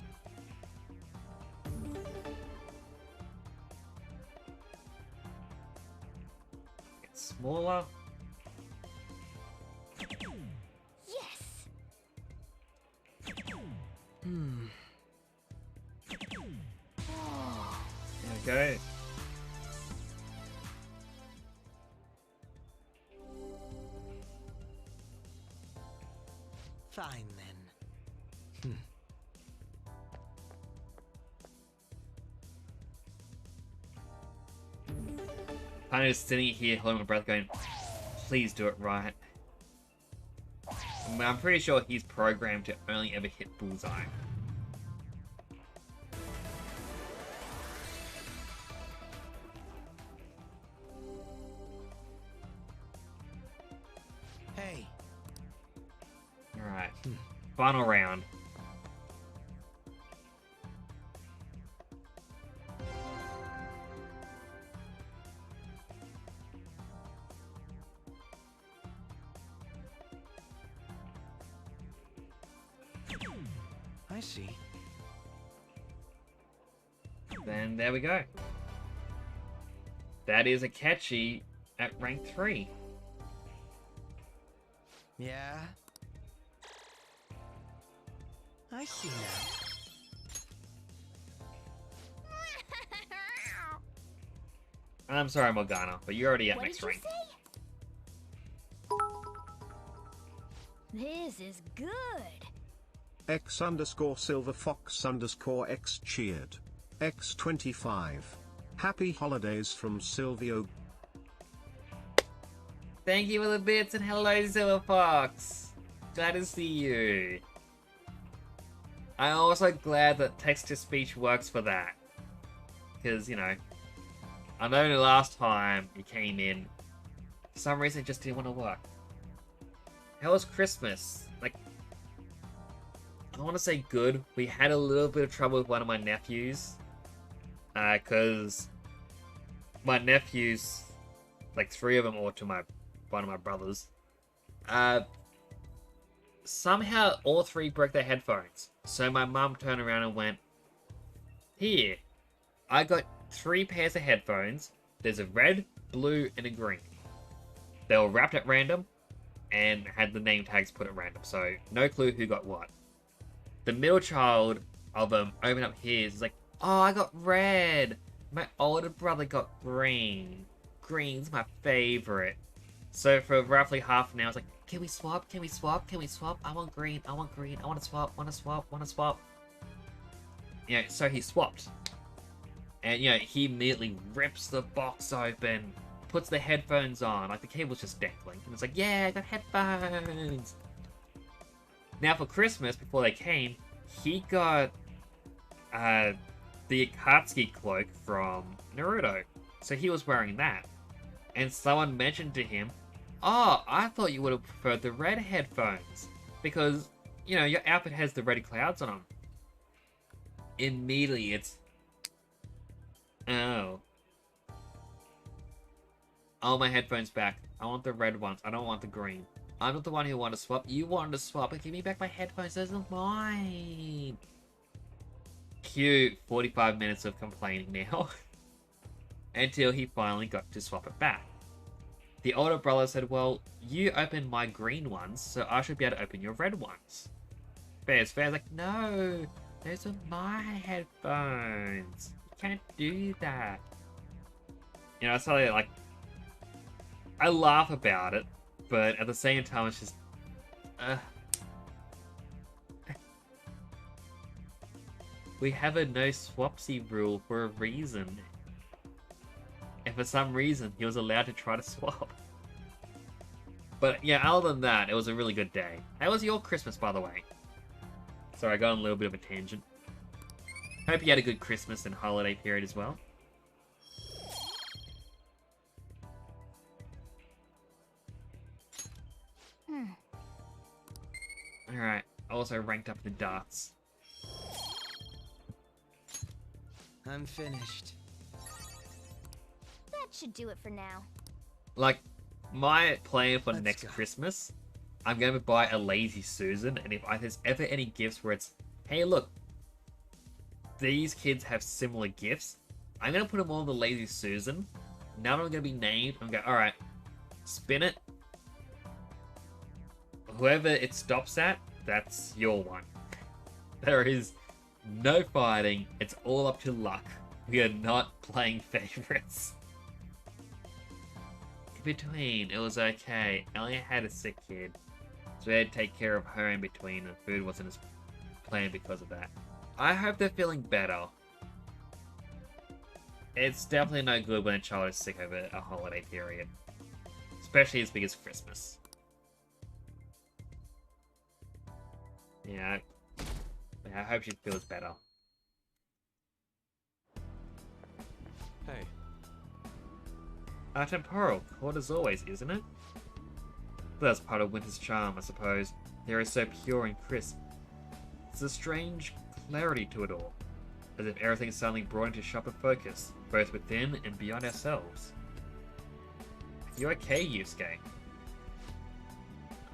Get smaller. Yes. go. Fine then. I'm just sitting here holding my breath going, please do it right. I mean, I'm pretty sure he's programmed to only ever hit bullseye. Hey. Alright. Final round. I see. Then there we go. That is a catchy at rank 3. Yeah. I see now. I'm sorry, Morgana, but you're already at What next did you rank. say? This is good. X_Silver_Fox_ X cheered. X25. Happy holidays from Silvio. Thank you for the bits and hello, Silver Fox. Glad to see you. I'm also glad that text-to-speech works for that. Because, you know, I know the last time you came in, for some reason it just didn't want to work. How was Christmas? Like, I want to say good. We had a little bit of trouble with one of my nephews. Because my nephews, like 3 of them, or to one of my brothers, somehow all 3 broke their headphones. So my mum turned around and went, here, I got 3 pairs of headphones. There's a red, blue, and a green. They were wrapped at random and had the name tags put at random. So no clue who got what. The middle child of them opened up his. It's like, oh, I got red. My older brother got green. Green's my favorite. So for roughly half an hour, I was like, can we swap? Can we swap? Can we swap? I want green. I want green. I want to swap. Want to swap. Want to swap. You know, so he swapped. And, you know, he immediately rips the box open, puts the headphones on. Like, the cable's just dangling. And it's like, yeah, I got headphones. Now, for Christmas, before they came, he got the Akatsuki cloak from Naruto. So he was wearing that. And someone mentioned to him, oh, I thought you would have preferred the red headphones. Because, you know, your outfit has the red clouds on them. Immediately, it's... Oh. Oh, my headphones back. I want the red ones. I don't want the green. I'm not the one who wanted to swap. You wanted to swap, but give me back my headphones. Those are mine. Cute 45 minutes of complaining now. Until he finally got to swap it back. The older brother said, well, you opened my green ones, so I should be able to open your red ones. Fair's fair. Like, no, those are my headphones. You can't do that. You know, it's like, I laugh about it, but at the same time, it's just, we have a no swapsy rule for a reason. And for some reason, he was allowed to try to swap. But yeah, other than that, it was a really good day. How was your Christmas, by the way? Sorry, I got on a little bit of a tangent. Hope you had a good Christmas and holiday period as well. Alright, also ranked up the darts. I'm finished. That should do it for now. Like, my plan for next Christmas, I'm going to buy a Lazy Susan, and if there's ever any gifts where it's, hey look, these kids have similar gifts, I'm going to put them all in the Lazy Susan. None of them are going to be named. I'm going to go, alright, spin it. Whoever it stops at, that's your one. There is no fighting. It's all up to luck. We are not playing favorites. In between, it was okay. Ellie had a sick kid, so we had to take care of her in between, and food wasn't as planned because of that. I hope they're feeling better. It's definitely no good when a child is sick over a holiday period, especially as big as Christmas. Yeah, I hope she feels better. Hey. Temporal, cold as always, isn't it? That's part of winter's charm, I suppose. The air is so pure and crisp. There's a strange clarity to it all, as if everything is suddenly brought into sharper focus, both within and beyond ourselves. You okay, Yusuke?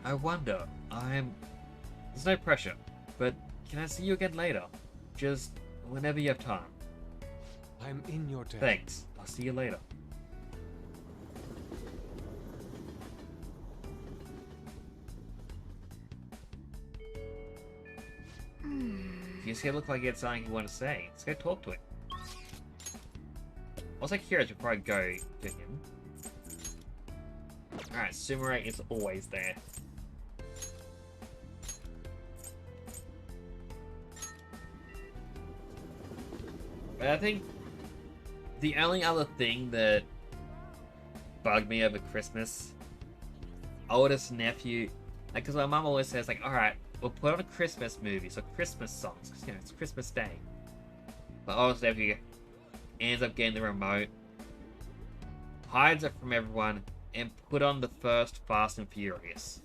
I wonder, There's no pressure, but can I see you again later? Just whenever you have time. I'm in your debt. Thanks. I'll see you later. Yusuke looked like he had something he wanted to say. Let's go talk to him. Also curious before I go to him. Alright, Sumire is always there. But I think the only other thing that bugged me over Christmas, oldest nephew, like, because my mum always says, like, alright, we'll put on a Christmas movie, so Christmas songs, because, you know, it's Christmas Day. But oldest nephew ends up getting the remote, hides it from everyone, and put on the first Fast and Furious.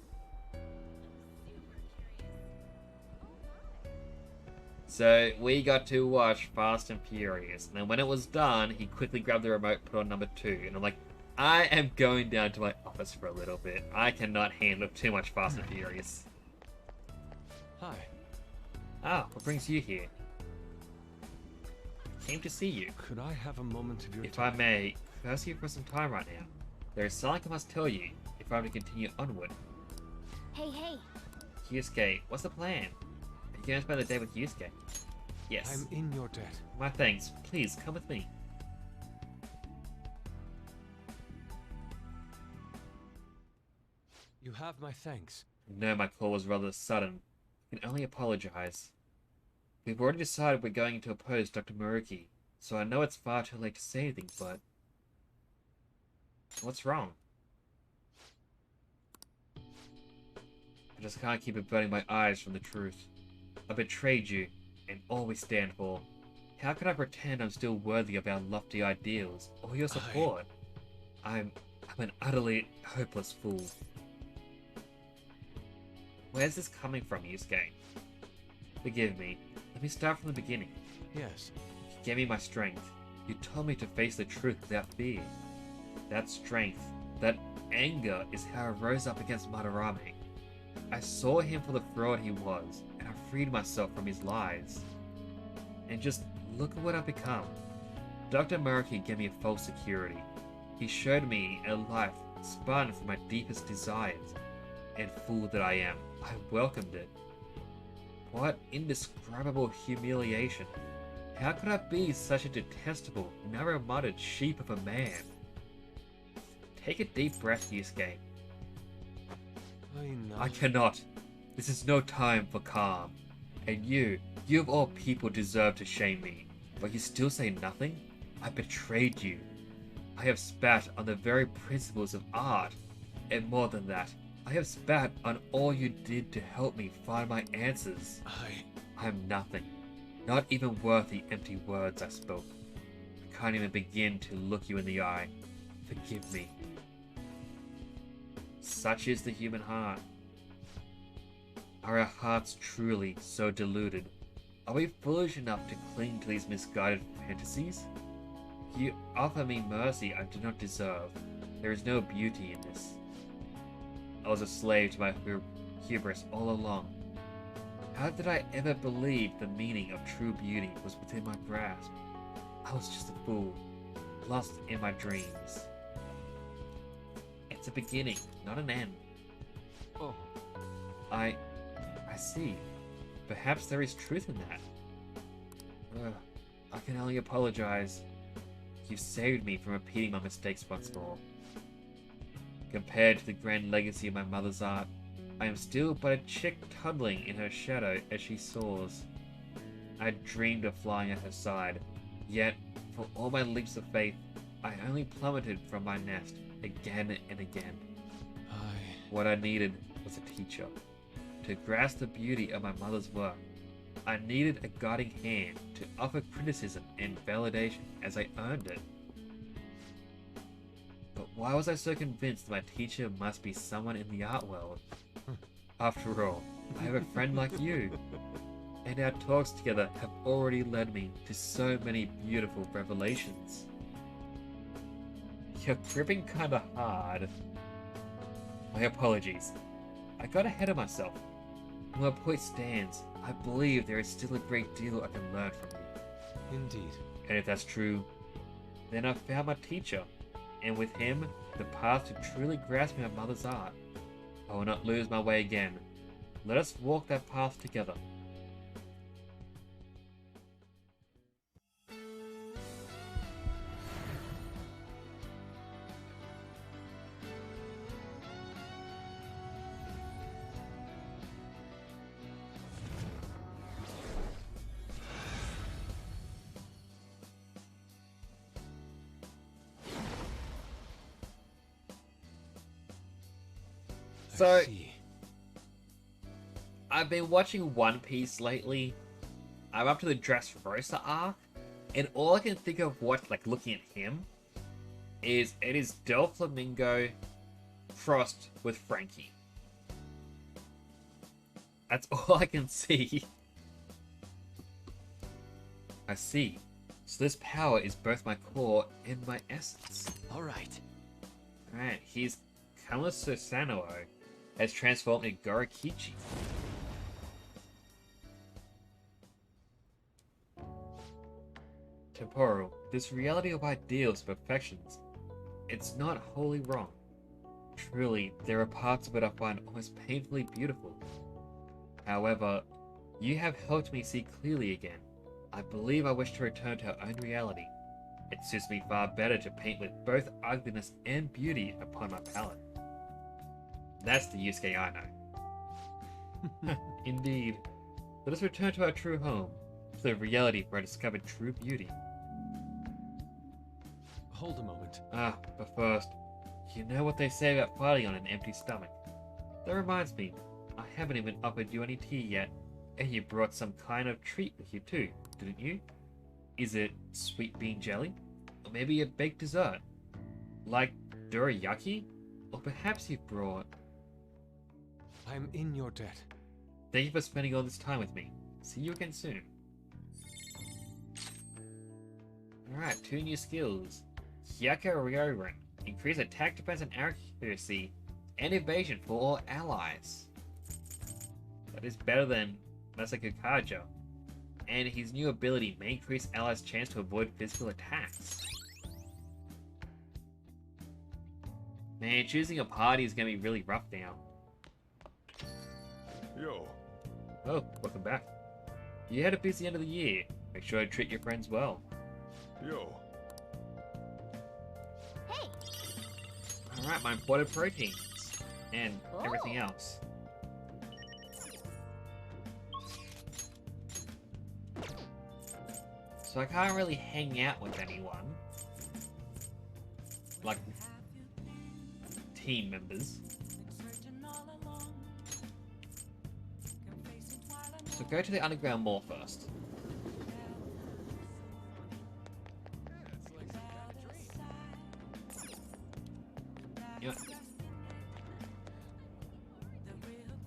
So we got to watch Fast and Furious, and then when it was done, he quickly grabbed the remote, put on number 2, and I'm like, I am going down to my office for a little bit. I cannot handle too much Fast and Furious. Hi. Ah, what brings you here? Came to see you. Could I have a moment of your If time? I may, could I ask you for some time right now? There is something I must tell you if I'm to continue onward. Hey. Yusuke, what's the plan? Are you going to spend the day with Yusuke? Yes. I'm in your debt. My thanks. Please, come with me. You have my thanks. No, my call was rather sudden. I can only apologize. We've already decided we're going to oppose Dr. Maruki, so I know it's far too late to say anything, but... What's wrong? I just can't keep averting my eyes from the truth. I betrayed you, and all we stand for. How can I pretend I'm still worthy of our lofty ideals, or your support? I'm an utterly hopeless fool. Where's this coming from, Yusuke? Forgive me. Let me start from the beginning. Yes. You gave me my strength. You told me to face the truth without fear. That strength, that anger is how I rose up against Madarame. I saw him for the fraud he was, and I freed myself from his lies. And just look at what I've become. Dr. Maruki gave me a false security. He showed me a life spun from my deepest desires. And fool that I am, I welcomed it. What indescribable humiliation. How could I be such a detestable, narrow-minded sheep of a man? Take a deep breath, Yusuke. I cannot. This is no time for calm. And you of all people deserve to shame me. But you still say nothing? I betrayed you. I have spat on the very principles of art. And more than that, I have spat on all you did to help me find my answers. I'm nothing. Not even worth the empty words I spoke. I can't even begin to look you in the eye. Forgive me. Such is the human heart. Are our hearts truly so deluded? Are we foolish enough to cling to these misguided fantasies? You offer me mercy I do not deserve. There is no beauty in this. I was a slave to my hubris all along. How did I ever believe the meaning of true beauty was within my grasp? I was just a fool, lost in my dreams. It's a beginning, not an end. Oh. I see. Perhaps there is truth in that. I can only apologize. You've saved me from repeating my mistakes once more. Compared to the grand legacy of my mother's art, I am still but a chick toddling in her shadow as she soars. I dreamed of flying at her side, yet, for all my leaps of faith, I only plummeted from my nest again and again. What I needed was a teacher. To grasp the beauty of my mother's work, I needed a guiding hand to offer criticism and validation as I earned it. But why was I so convinced that my teacher must be someone in the art world? After all, I have a friend like you, and our talks together have already led me to so many beautiful revelations. You're gripping kinda hard. My apologies. I got ahead of myself. My point stands. I believe there is still a great deal I can learn from you. Indeed. And if that's true, then I've found my teacher, and with him, the path to truly grasping my mother's art. I will not lose my way again. Let us walk that path together. So, I've been watching One Piece lately. I'm up to the Dressrosa arc, and all I can think of looking at him is it is Doflamingo crossed with Frankie. That's all I can see. I see. So this power is both my core and my essence. Alright. Alright, he's Kama Susanoo has transformed into Gorokichi. Temporal, this reality of ideals and perfections, it's not wholly wrong. Truly, there are parts of it I find almost painfully beautiful. However, you have helped me see clearly again. I believe I wish to return to our own reality. It suits me far better to paint with both ugliness and beauty upon my palette. That's the Yusuke I know. Indeed. Let us return to our true home, to the reality where I discovered true beauty. Hold a moment. But first, you know what they say about fighting on an empty stomach. That reminds me, I haven't even offered you any tea yet, and you brought some kind of treat with you too, didn't you? Is it sweet bean jelly? Or maybe a baked dessert? Like dorayaki? Or perhaps you brought... I'm in your debt. Thank you for spending all this time with me. See you again soon. Alright, 2 new skills. Hyaka Ryorin. Increase attack defense and accuracy and evasion for all allies. That is better than Masako Kaja. And his new ability may increase allies' chance to avoid physical attacks. Man, choosing a party is gonna be really rough now. Yo. Oh, welcome back. You had a busy end of the year. Make sure to treat your friends well. Yo. Hey. Alright, my imported proteins. And everything else. So I can't really hang out with anyone. Like team members. So go to the underground mall first. Yep.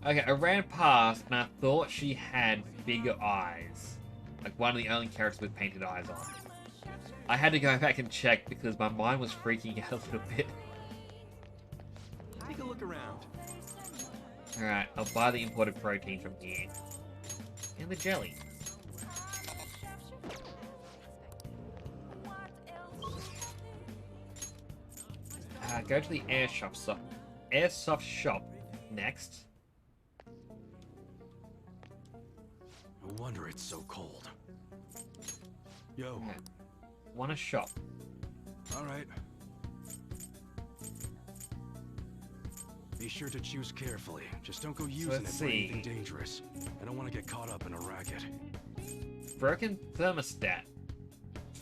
Okay, I ran past and I thought she had bigger eyes. Like one of the only characters with painted eyes on. I had to go back and check because my mind was freaking out a little bit. Take a look around. Alright, I'll buy the imported protein from here. And the jelly. Go to the airsoft shop next. No wonder it's so cold. Yo. Yeah. Want to shop. All right. Be sure to choose carefully. Just don't go using it let's for anything see. dangerous. I don't want to get caught up in a racket. Broken thermostat.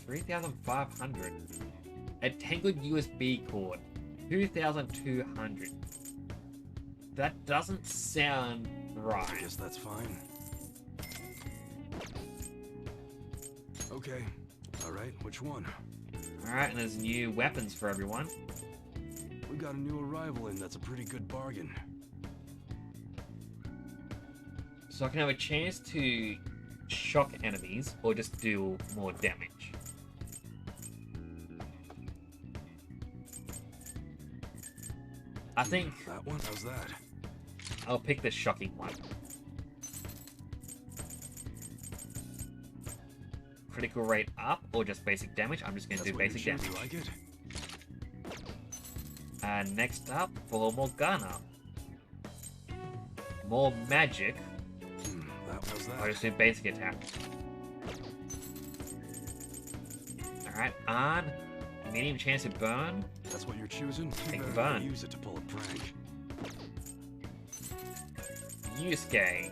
3,500. A tangled USB cord. 2,200. That doesn't sound right. I guess that's fine. Okay. All right, which one? Alright, and there's new weapons for everyone. We got a new arrival in that's a pretty good bargain. So I can have a chance to shock enemies or just deal more damage. I think that one. How's that? I'll pick the shocking one. Critical rate up or just basic damage? I'm just going to do basic damage. You like it? And next up for Morganna. More magic. How's that? I'll just do basic attack. Alright, on. Medium chance to burn. That's what you're choosing? Take the You burn. use it to pull a prank. Yusuke.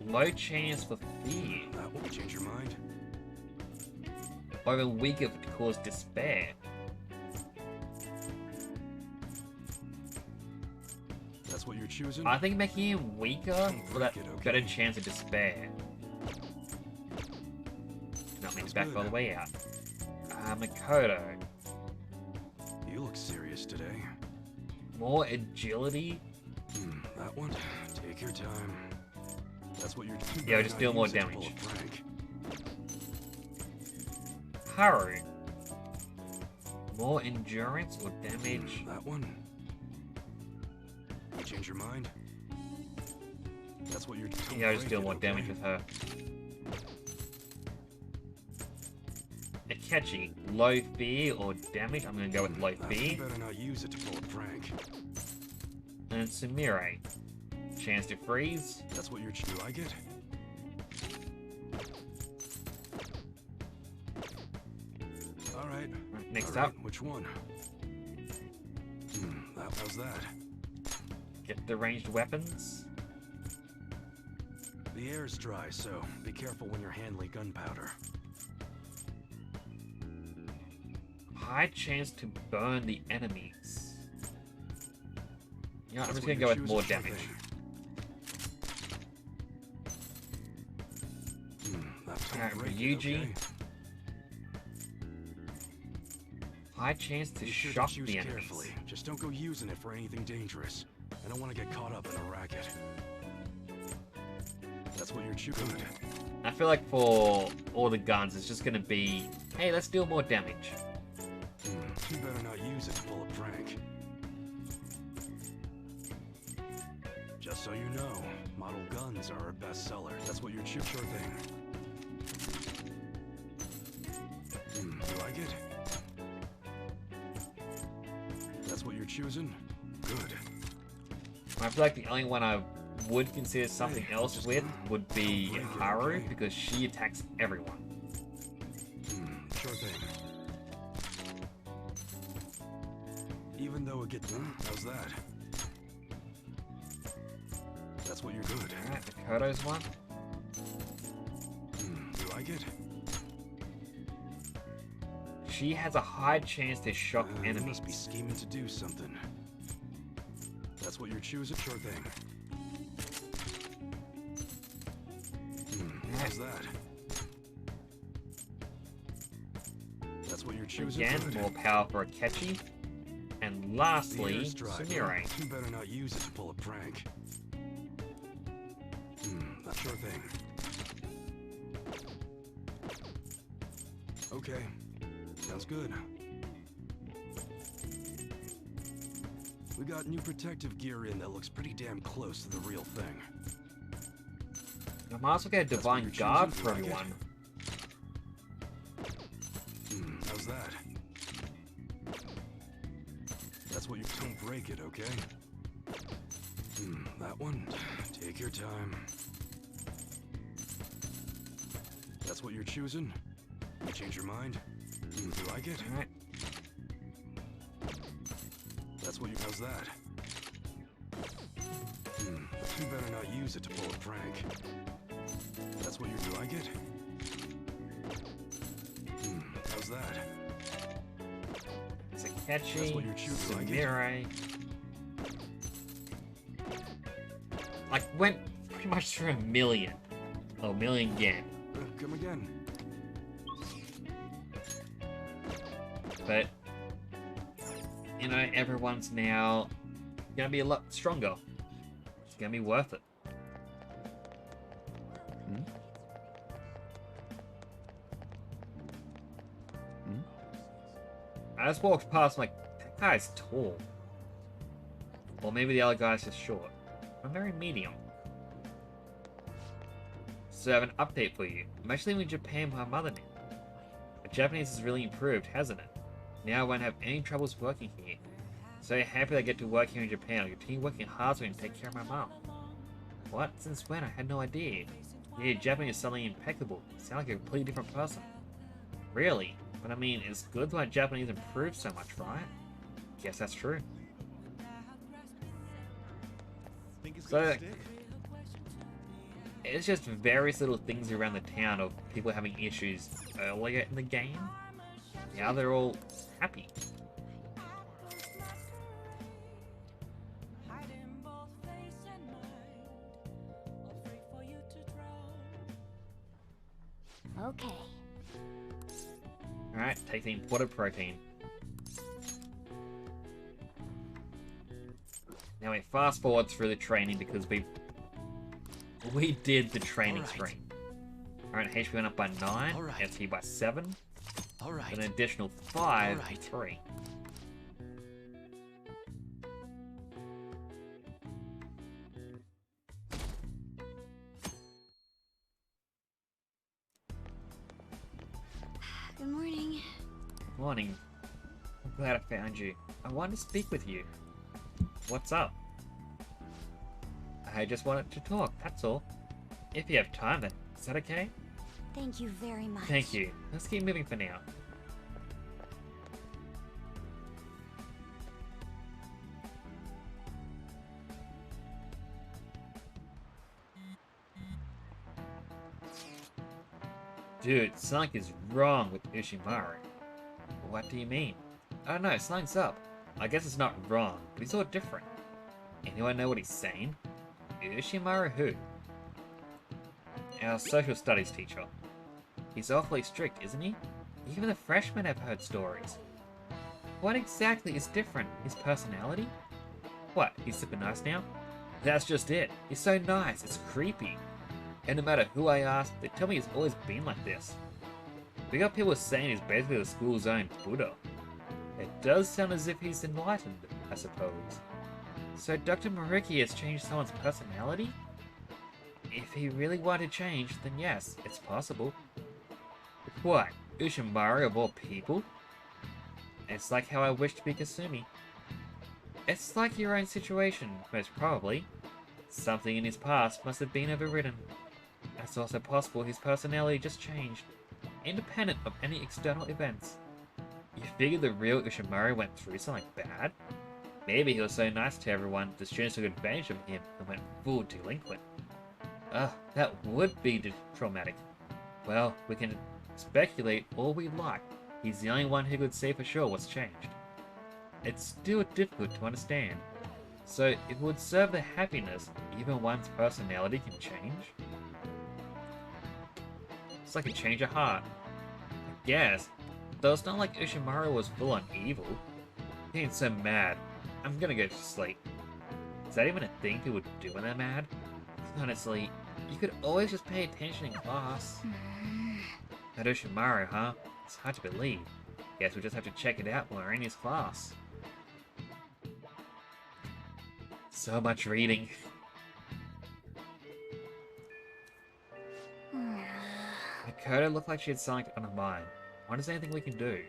Low chance for fear. That won't change your mind. Or even weaker to cause despair. That's what you're choosing? I think making him weaker for that better chance of despair. Not make it back all the way out. Makoto. You look serious today. More agility. That one. Take your time. That's what you're. Yeah, just deal more damage. Haru. More endurance or damage. That one. You change your mind? That's what you're. Yeah, just deal more damage with her. Akechi. Low fear or damage. I'm gonna go with low fear. You better not use it to pull a prank. And Sumire. Chance to freeze. That's what you're. You like it? All right. Next All right, up. which one? How's that? Get the ranged weapons. The air's dry, so be careful when you're handling gunpowder. High chance to burn the enemies. Yeah, I'm That's just what gonna go you're with more choosing, damage. Alright, for Yuji. High chance to Be sure shock to choose the enemies. carefully. Just don't go using it for anything dangerous. I don't want to get caught up in a racket. That's what you're choosing. I feel like for all the guns, it's just gonna be, hey, let's deal more damage. You better not use it to pull a prank. Just so you know, model guns are our best seller. That's what you're choosing. Sure thing. You like it? That's what you're choosing? Good. I feel like the only one I would consider something else with would be Haru, because she attacks everyone. Sure thing. Even though it gets... How's that? That's what you're good. Alright, Makoto's one. You like it? She has a high chance to shock You enemies. must be scheming to do something. That's what you're choosing? Sure thing. How's that? That's what you're choosing? Again, Good. more power for Akechi. And lastly, The air's dry. Sumire. You better not use it to pull a prank. That sure thing. Okay. Sounds good. We got new protective gear in that looks pretty damn close to the real thing. I might also get a Divine That's what you're Guard choosing? for You like it? everyone. How's that? That's what you don't break it, okay? That one. Take your time. That's what you're choosing? You change your mind? You like it? Alright. That's what you... How's that? You better not use it to pull a prank. That's what you like it? How's that? It's a catchy. That's what you're choosing, like it? Samire. Like, went pretty much through a million. Oh, million yen. Come again. But, you know, everyone's now gonna be a lot stronger. It's gonna be worth it. I just walked past, I'm like, that guy's tall. Or maybe the other guy's just short. I'm very medium. So I have an update for you. I'm actually in Japan with my mother now. My Japanese has really improved, hasn't it? Now I won't have any troubles working here. So happy that I get to work here in Japan. I'll continue working hard so I can take care of my mom. What? Since when? I had no idea. Yeah, Japanese is suddenly impeccable. You sound like a completely different person. Really? But I mean, it's good that my Japanese improved so much, right? Guess that's true. So, it's just various little things around the town of people having issues earlier in the game. Now they're all happy. Okay. Alright, take the imported protein. Now we fast forward through the training because we did the training stream. Alright, HP went up by 9, SP by 7. An additional 5 and 3. Good morning. Morning. I'm glad I found you. I wanted to speak with you. What's up? I just wanted to talk, that's all. If you have time then, is that okay? Thank you very much. Thank you. Let's keep moving for now. Dude, something is wrong with Ushimaru. What do you mean? I don't know, something's up. I guess it's not wrong, but he's all different. Anyone know what he's saying? Ushimaru who? Our social studies teacher. He's awfully strict, isn't he? Even the freshmen have heard stories. What exactly is different? His personality? What, he's super nice now? That's just it. He's so nice, it's creepy. And no matter who I ask, they tell me he's always been like this. We got people saying he's basically the school's own Buddha. It does sound as if he's enlightened, I suppose. So Dr. Maruki has changed someone's personality? If he really wanted to change, then yes, it's possible. What? Ushimaru of all people? It's like how I wish to be Kasumi. It's like your own situation, most probably. Something in his past must have been overridden. It's also possible his personality just changed, independent of any external events. You figure the real Ushimaru went through something bad? Maybe he was so nice to everyone, the students took advantage of him and went full delinquent. That would be traumatic. Well, we can speculate all we like. He's the only one who could say for sure what's changed. It's still difficult to understand. So it would serve the happiness even one's personality can change? It's like a change of heart. I guess. Though it's not like Ushimaru was full on evil. He ain't so mad. I'm gonna go to sleep. Is that even a thing people do when they're mad? Honestly, you could always just pay attention in class. That Ushimaru, huh? It's hard to believe. Guess we'll just have to check it out when we're in his class. So much reading. Makoto looked like she had something on her mind. Wonder if there's anything we can do?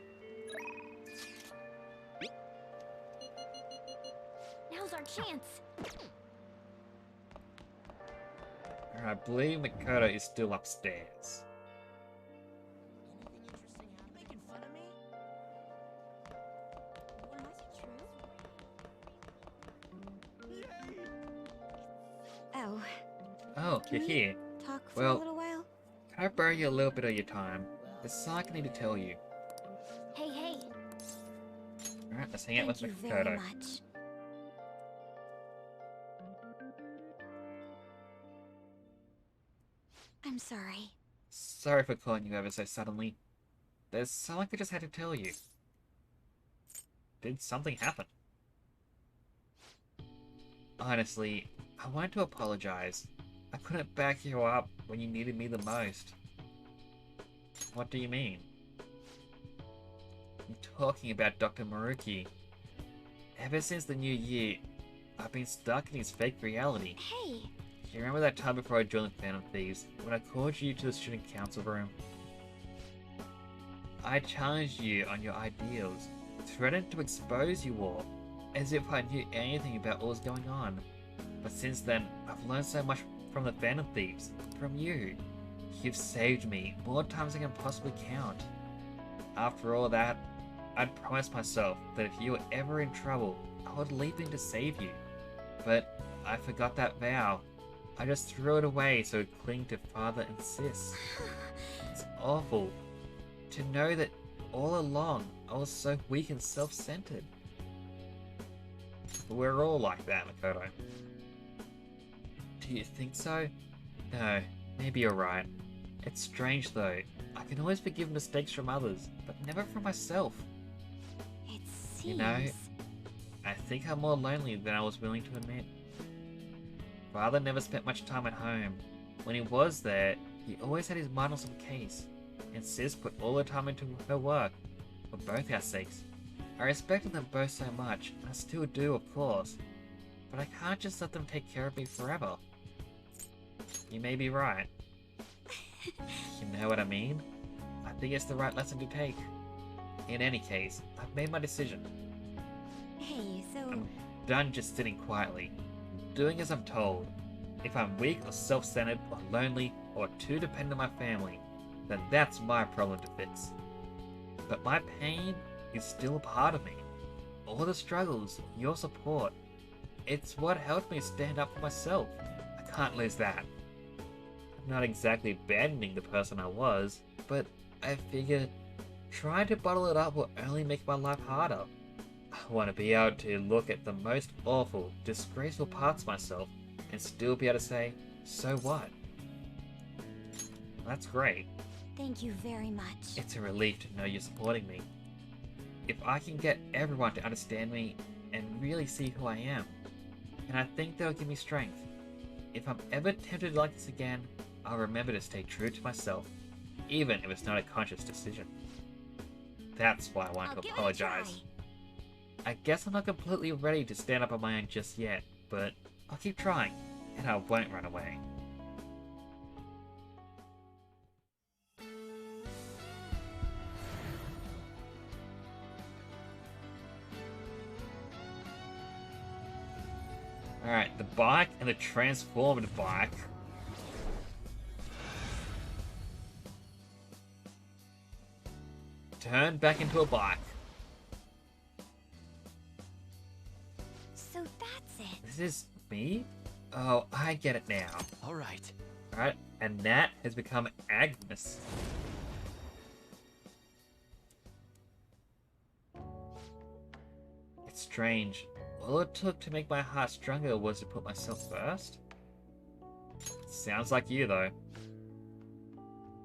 Now's our chance. I believe Makoto is still upstairs. Oh, you're here. Talk for Well, a little while? can I borrow you a little bit of your time? There's something I need to tell you. Hey, hey. Alright, let's hang out Thank with you Makoto. very much. I'm sorry. Sorry for calling you ever so suddenly. There's something I just had to tell you. Did something happen? Honestly, I wanted to apologize. I couldn't back you up when you needed me the most. What do you mean? I'm talking about Dr. Maruki. Ever since the new year, I've been stuck in his fake reality. Hey! You remember that time before I joined the Phantom Thieves, when I called you to the student council room? I challenged you on your ideals, threatened to expose you all, as if I knew anything about what was going on. But since then, I've learned so much from the Phantom Thieves, from you. You've saved me more times than I can possibly count. After all that, I'd promised myself that if you were ever in trouble, I would leap in to save you. But I forgot that vow. I just threw it away so it cling to father and sis. It's awful to know that all along I was so weak and self-centered. But we're all like that, Makoto. Do you think so? No, maybe you're right. It's strange though. I can always forgive mistakes from others, but never from myself. It seems... You know, I think I'm more lonely than I was willing to admit. Father never spent much time at home. When he was there, he always had his mind on some case, and Sis put all her time into her work, for both our sakes. I respected them both so much, and I still do, of course, but I can't just let them take care of me forever. You may be right. You know what I mean? I think it's the right lesson to take. In any case, I've made my decision. Hey, so... I'm done just sitting quietly, doing as I'm told. If I'm weak or self-centered or lonely or too dependent on my family, then that's my problem to fix. But my pain is still a part of me. All the struggles, your support, it's what helped me stand up for myself. I can't lose that. I'm not exactly abandoning the person I was, but I figure trying to bottle it up will only make my life harder. I want to be able to look at the most awful, disgraceful parts of myself and still be able to say, so what? That's great. Thank you very much. It's a relief to know you're supporting me. If I can get everyone to understand me and really see who I am, and I think they'll give me strength. If I'm ever tempted like this again, I'll remember to stay true to myself, even if it's not a conscious decision. That's why I want to apologize. I guess I'm not completely ready to stand up on my own just yet, but I'll keep trying, and I won't run away. Alright, the bike and the transformed bike. Turn back into a bike. So that's it. This is me? Oh, I get it now. Alright. Alright, and Nat has become Agnes. It's strange. All it took to make my heart stronger was to put myself first? Sounds like you, though.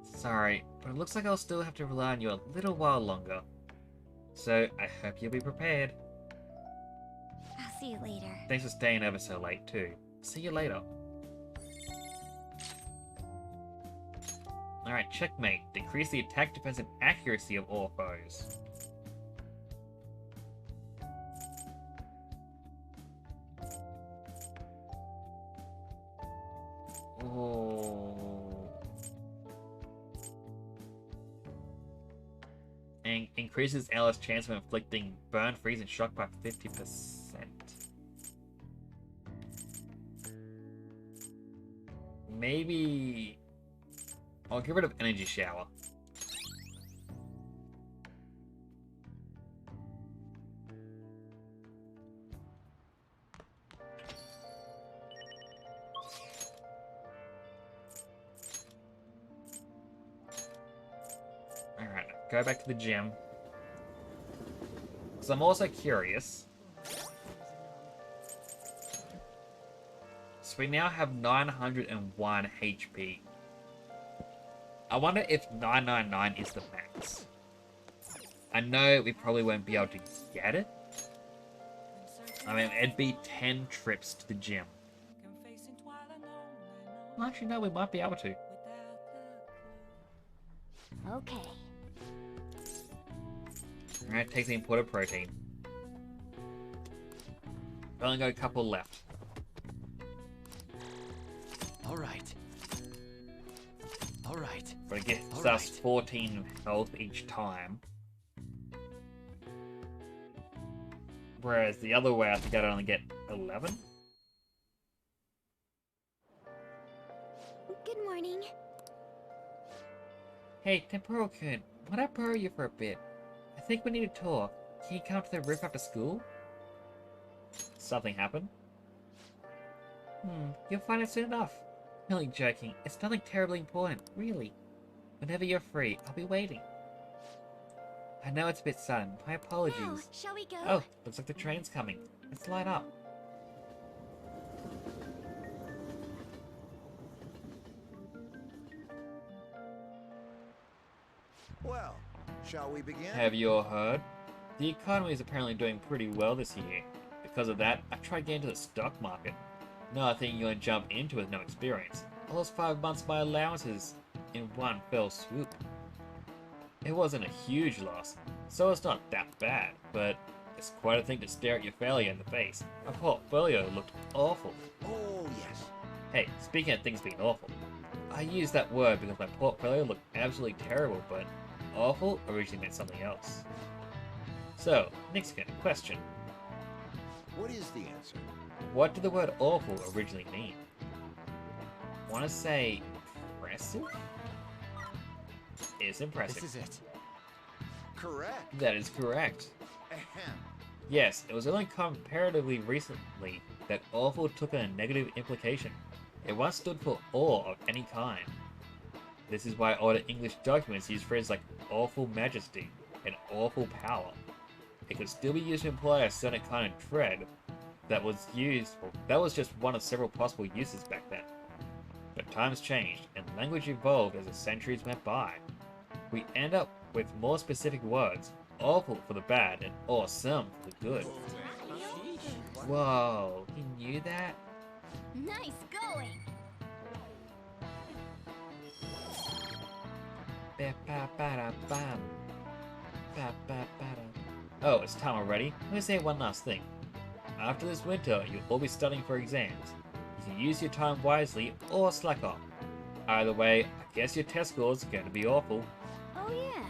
Sorry, but it looks like I'll still have to rely on you a little while longer. So, I hope you'll be prepared. I'll see you later. Thanks for staying over so late, too. See you later. Alright, checkmate. Decrease the attack, defense, and accuracy of all foes. Oh. And increases Ella's chance of inflicting burn, freeze, and shock by 50%. Maybe I'll get rid of energy shower. go back to the gym. Because I'm also curious. So we now have 901 HP. I wonder if 999 is the max. I know we probably won't be able to get it. I mean, it'd be 10 trips to the gym. Well, actually, no, we might be able to. Okay. Alright, take the imported protein. Only got a couple left. Alright. Alright. But it gives us 14 health each time. Whereas the other way, I think I'd only get 11. Good morning. Hey, Temporal-kun, might I borrow you for a bit? I think we need to talk. Can you come to the roof after school? Something happened? You'll find it soon enough. Only joking. It's nothing terribly important, really. Whenever you're free, I'll be waiting. I know it's a bit sudden. My apologies. Now, shall we go? Oh, looks like the train's coming. Let's light up. Well, shall we begin? Have you all heard? The economy is apparently doing pretty well this year. Because of that, I tried getting into the stock market. Not thinking you're gonna jump into it with no experience. I lost 5 months of my allowances in one fell swoop. It wasn't a huge loss, so it's not that bad, but it's quite a thing to stare at your failure in the face. My portfolio looked awful. Oh, yes. Hey, speaking of things being awful, I use that word because my portfolio looked absolutely terrible, but awful originally meant something else. So, next question. What is the answer? What did the word awful originally mean? Want to say impressive? It's impressive. This is it. Correct. That is correct. Ahem. Yes, it was only comparatively recently that awful took on a negative implication. It once stood for awe of any kind. This is why older English documents use phrases like awful majesty and awful power. It could still be used to imply a certain kind of dread that was just one of several possible uses back then. But times changed, and language evolved as the centuries went by. We end up with more specific words, awful for the bad and awesome for the good. Whoa, he knew that? Nice going. Oh, it's time already? Let me say one last thing. After this winter, you'll all be studying for exams. You can use your time wisely or slack off. Either way, I guess your test scores are going to be awful. Oh yeah.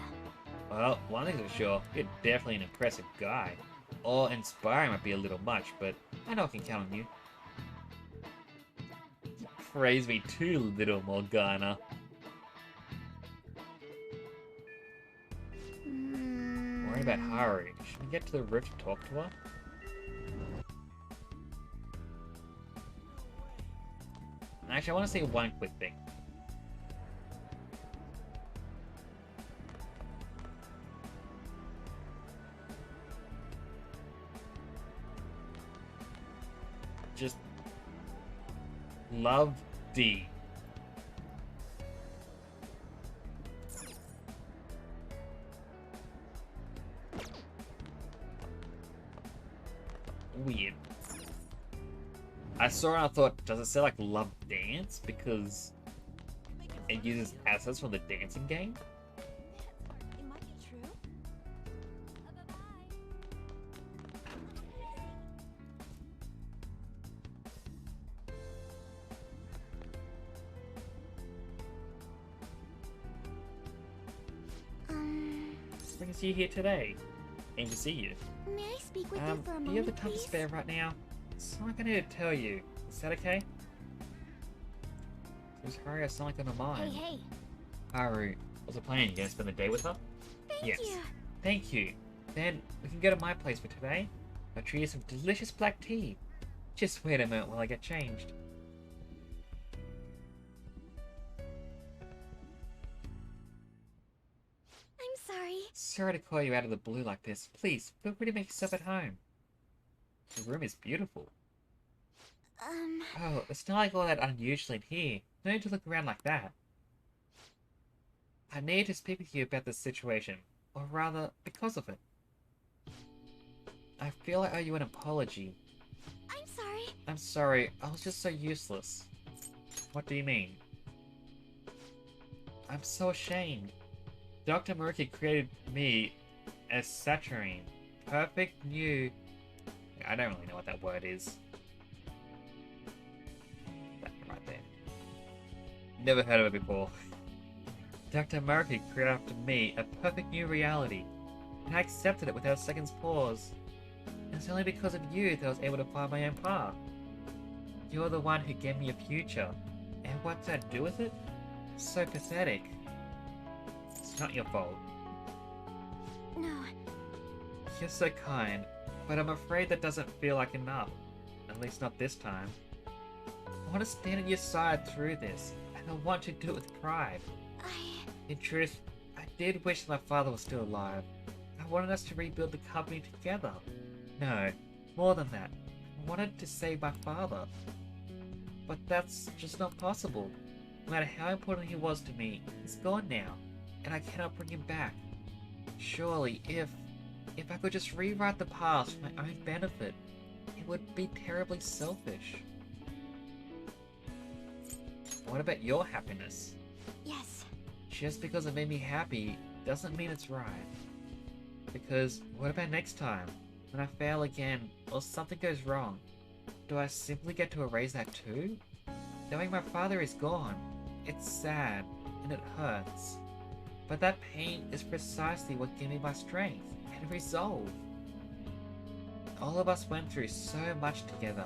Well, one thing's for sure, you're definitely an impressive guy. Or inspiring might be a little much, but I know I can count on you. Praise me too, little Morganna. Worry about Haru. Should we get to the roof to talk to her? Actually, I want to say one quick thing. Just love D. Weird. I saw it and I thought, does it say like Love Dance? Because it uses assets from the dancing game? It might be true. It's to see you here today. Aim to see you. May I speak with you for a moment, do you have the time please? to spare right now? Something I need to tell you. Is that okay? Just hurry, I sound like I'm a mind. Hey, hey. Haru, what's the plan? You gonna spend the day with her? Thank you. Thank you. Then we can go to my place for today. I'll treat you some delicious black tea. Just wait a minute while I get changed. I'm sorry. sorry to call you out of the blue like this. Please, feel free to make yourself at home. The room is beautiful. Oh, it's not like all that unusual in here. No need to look around like that. I need to speak with you about this situation. Or rather, because of it. I feel I owe you an apology. I'm sorry. I'm sorry, I was just so useless. What do you mean? I'm so ashamed. Dr. Murky created me as Saturine. Perfect new... I don't really know what that word is. That right there. Never heard of it before. Dr. Murky crafted me a perfect new reality, and I accepted it without a second's pause. It's only because of you that I was able to find my own path. You're the one who gave me a future, and what did I do with it? So pathetic. It's not your fault. No. You're so kind, but I'm afraid that doesn't feel like enough. At least not this time. I want to stand on your side through this, and I want to do it with pride. In truth, I did wish my father was still alive. I wanted us to rebuild the company together. No, more than that. I wanted to save my father. But that's just not possible. No matter how important he was to me, he's gone now, and I cannot bring him back. Surely, if I could just rewrite the past for my own benefit, it would be terribly selfish. What about your happiness? Yes. Just because it made me happy doesn't mean it's right. Because what about next time? When I fail again, or something goes wrong, do I simply get to erase that too? Knowing my father is gone, it's sad, and it hurts. But that pain is precisely what gave me my strength and resolve. All of us went through so much together.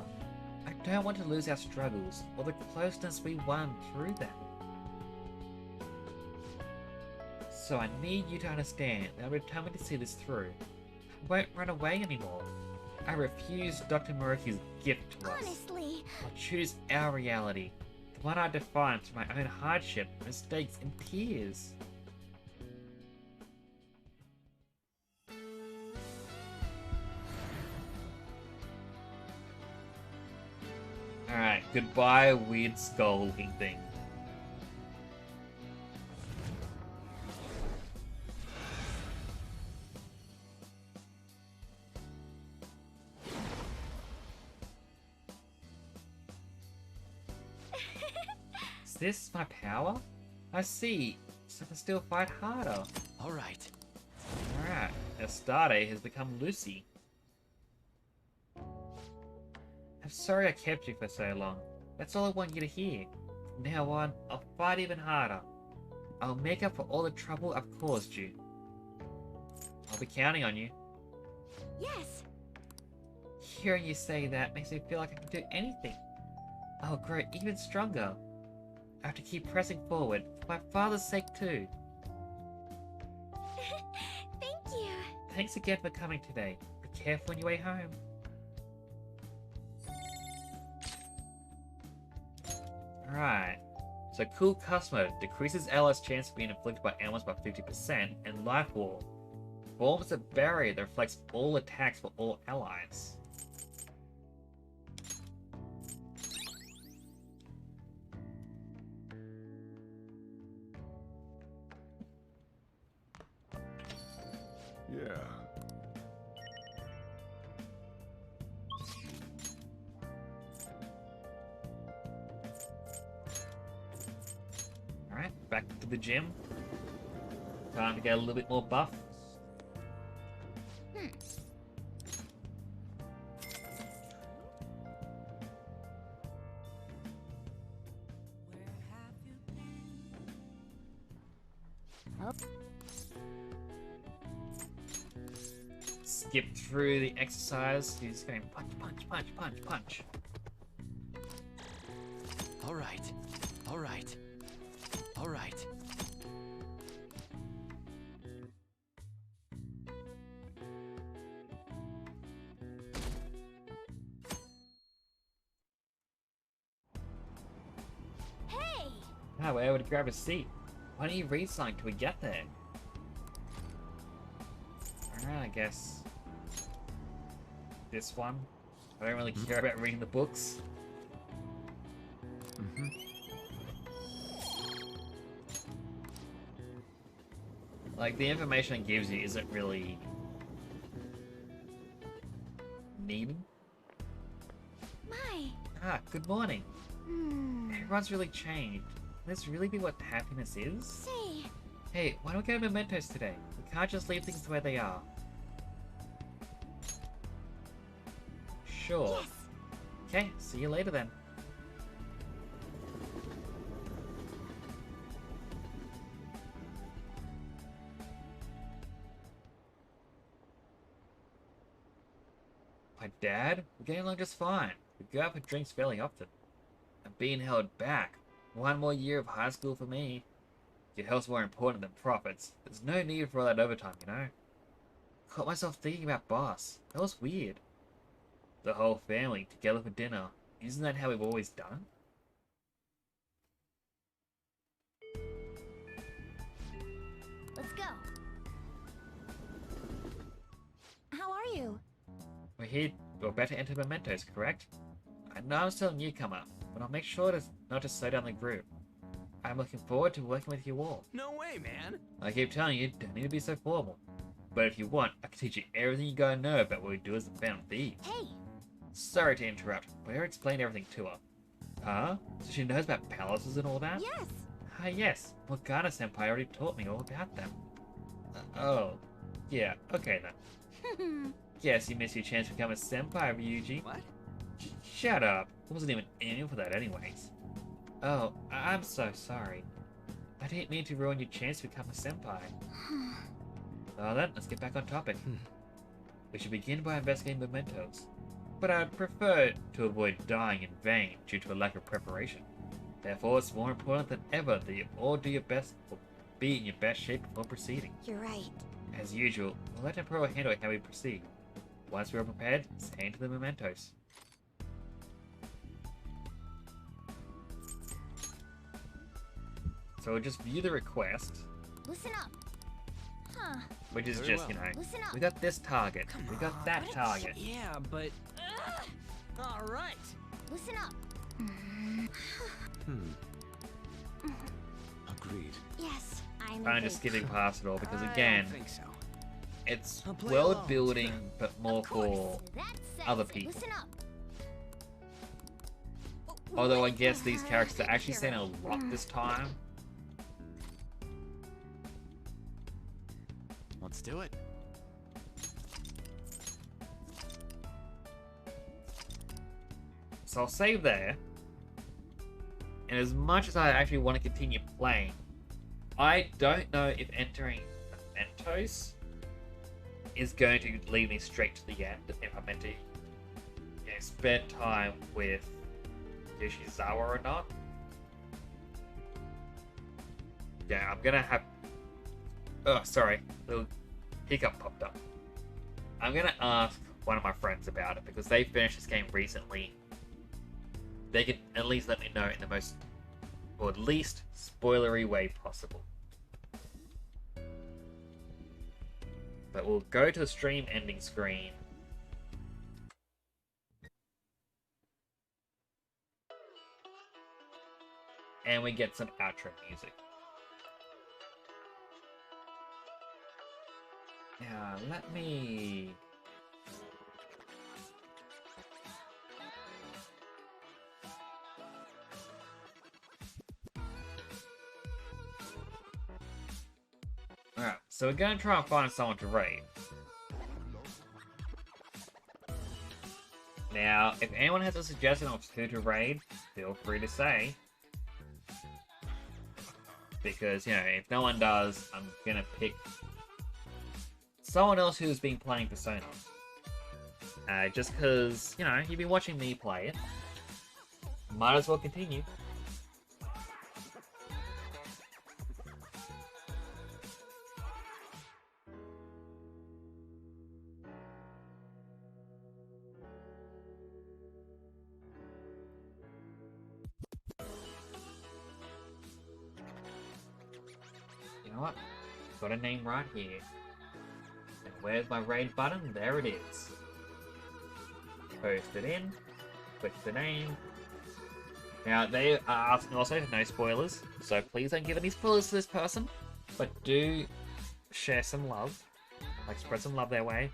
I don't want to lose our struggles, or the closeness we won through them. So I need you to understand that I'm determined to see this through. I won't run away anymore. I refuse Dr. Moroki's gift to us. Honestly. I'll choose our reality. The one I define through my own hardship, mistakes, and tears. Alright, goodbye, weird skull looking thing. Is this my power? I see, so I can still fight harder. Alright. Alright, Astarte has become Lucy. I'm sorry I kept you for so long. That's all I want you to hear. From now on, I'll fight even harder. I'll make up for all the trouble I've caused you. I'll be counting on you. Yes. Hearing you say that makes me feel like I can do anything. I'll grow even stronger. I have to keep pressing forward, for my father's sake too. Thank you. Thanks again for coming today. Be careful on your way home. Alright. So Cool Customer decreases allies' chance of being inflicted by animals by 50%, and Life Wall forms a barrier that reflects all attacks for all allies. Yeah. Alright, back to the gym. Time to get a little bit more buff. Skip through the exercise. He's going punch, punch, punch, punch, punch. Alright. Alright. Alright. Hey! Ah, we're able to grab a seat. Why don't you read something till we get there? I guess this one. I don't really care about reading the books. Like, the information it gives you isn't really needed. My. Ah, good morning. Everyone's really changed. Can this really be what happiness is? Say. Hey, why don't we go to mementos today? We can't just leave things the way they are. Sure. Yes. Okay, see you later then. My dad? We're getting along just fine. We go out for drinks fairly often. I'm being held back. One more year of high school for me. Your health's more important than profits. There's no need for all that overtime, you know? Caught myself thinking about Boss. That was weird. The whole family together for dinner. Isn't that how we've always done? Let's go. How are you? We're about to enter mementos, correct? I know I'm still a newcomer, but I'll make sure not to slow down the group. I'm looking forward to working with you all. No way, man. I keep telling you, don't need to be so formal. But if you want, I can teach you everything you gotta know about what we do as the Bound Thieves. Hey! Sorry to interrupt, but I explained everything to her. Huh? So she knows about palaces and all that? Yes! Ah, yes. Morganna senpai already taught me all about them. Oh. Yeah, okay then. Guess you missed your chance to become a senpai, Ryuji. What? Shut up. I wasn't even aiming for that anyways. Oh, I'm so sorry. I didn't mean to ruin your chance to become a senpai. Well then, let's get back on topic. We should begin by investigating mementos. But I'd prefer to avoid dying in vain due to a lack of preparation. Therefore, it's more important than ever that you all do your best or be in your best shape before proceeding. You're right. As usual, we'll let Emperor handle how we proceed. Once we're prepared, let's head to the mementos. So we'll just view the request. Listen up. Huh. Which is Very just, well. you know, Listen up. we got this target, we got that target. Yeah, but... all right. Listen up. Agreed. Yes, I'm I'm just skipping past it all because, I again, don't think so. it's I'll play world along. building, but more for That settles other it. people. Listen up. Although I guess these characters are actually saying a lot this time. Let's do it. So I'll save there. And as much as I actually want to continue playing, I don't know if entering mementos is going to lead me straight to the end if I'm meant to spend time with Yoshizawa or not. Yeah, I'm gonna have... Oh, sorry. Little hiccup popped up. I'm gonna ask one of my friends about it because they finished this game recently. They can at least let me know in the most, or at least spoilery way possible. But we'll go to the stream ending screen. And we get some outro music. Now, let me... Alright, so we're gonna try and find someone to raid. Now, if anyone has a suggestion of who to raid, feel free to say. Because, you know, if no one does, I'm gonna pick someone else who's been playing Persona. Just because, you know, you've been watching me play it. Might as well continue. You know what? Got a name right here. And Where's my raid button? There it is. Post it in. Click the name. Now, they are asking also for no spoilers, so please don't give any spoilers to this person, but do share some love. Like, spread some love their way.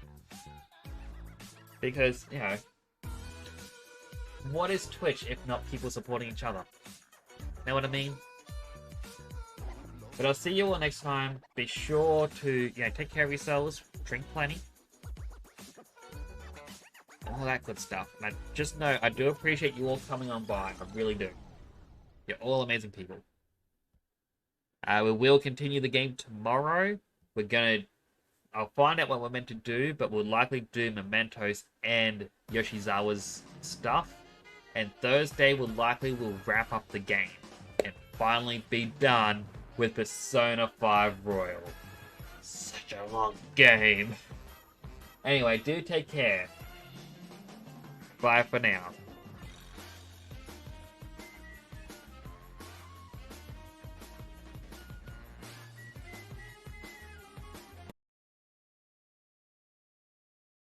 Because, you know, what is Twitch if not people supporting each other? Know what I mean? But I'll see you all next time. Be sure to, you know, take care of yourselves, drink plenty, all that good stuff. And just know, I do appreciate you all coming on by. I really do. You're all amazing people. We will continue the game tomorrow. I'll find out what we're meant to do, but we'll likely do Mementos and Yoshizawa's stuff. And Thursday will wrap up the game and finally be done with Persona 5 Royal. Such a long game. Anyway, do take care. Bye for now.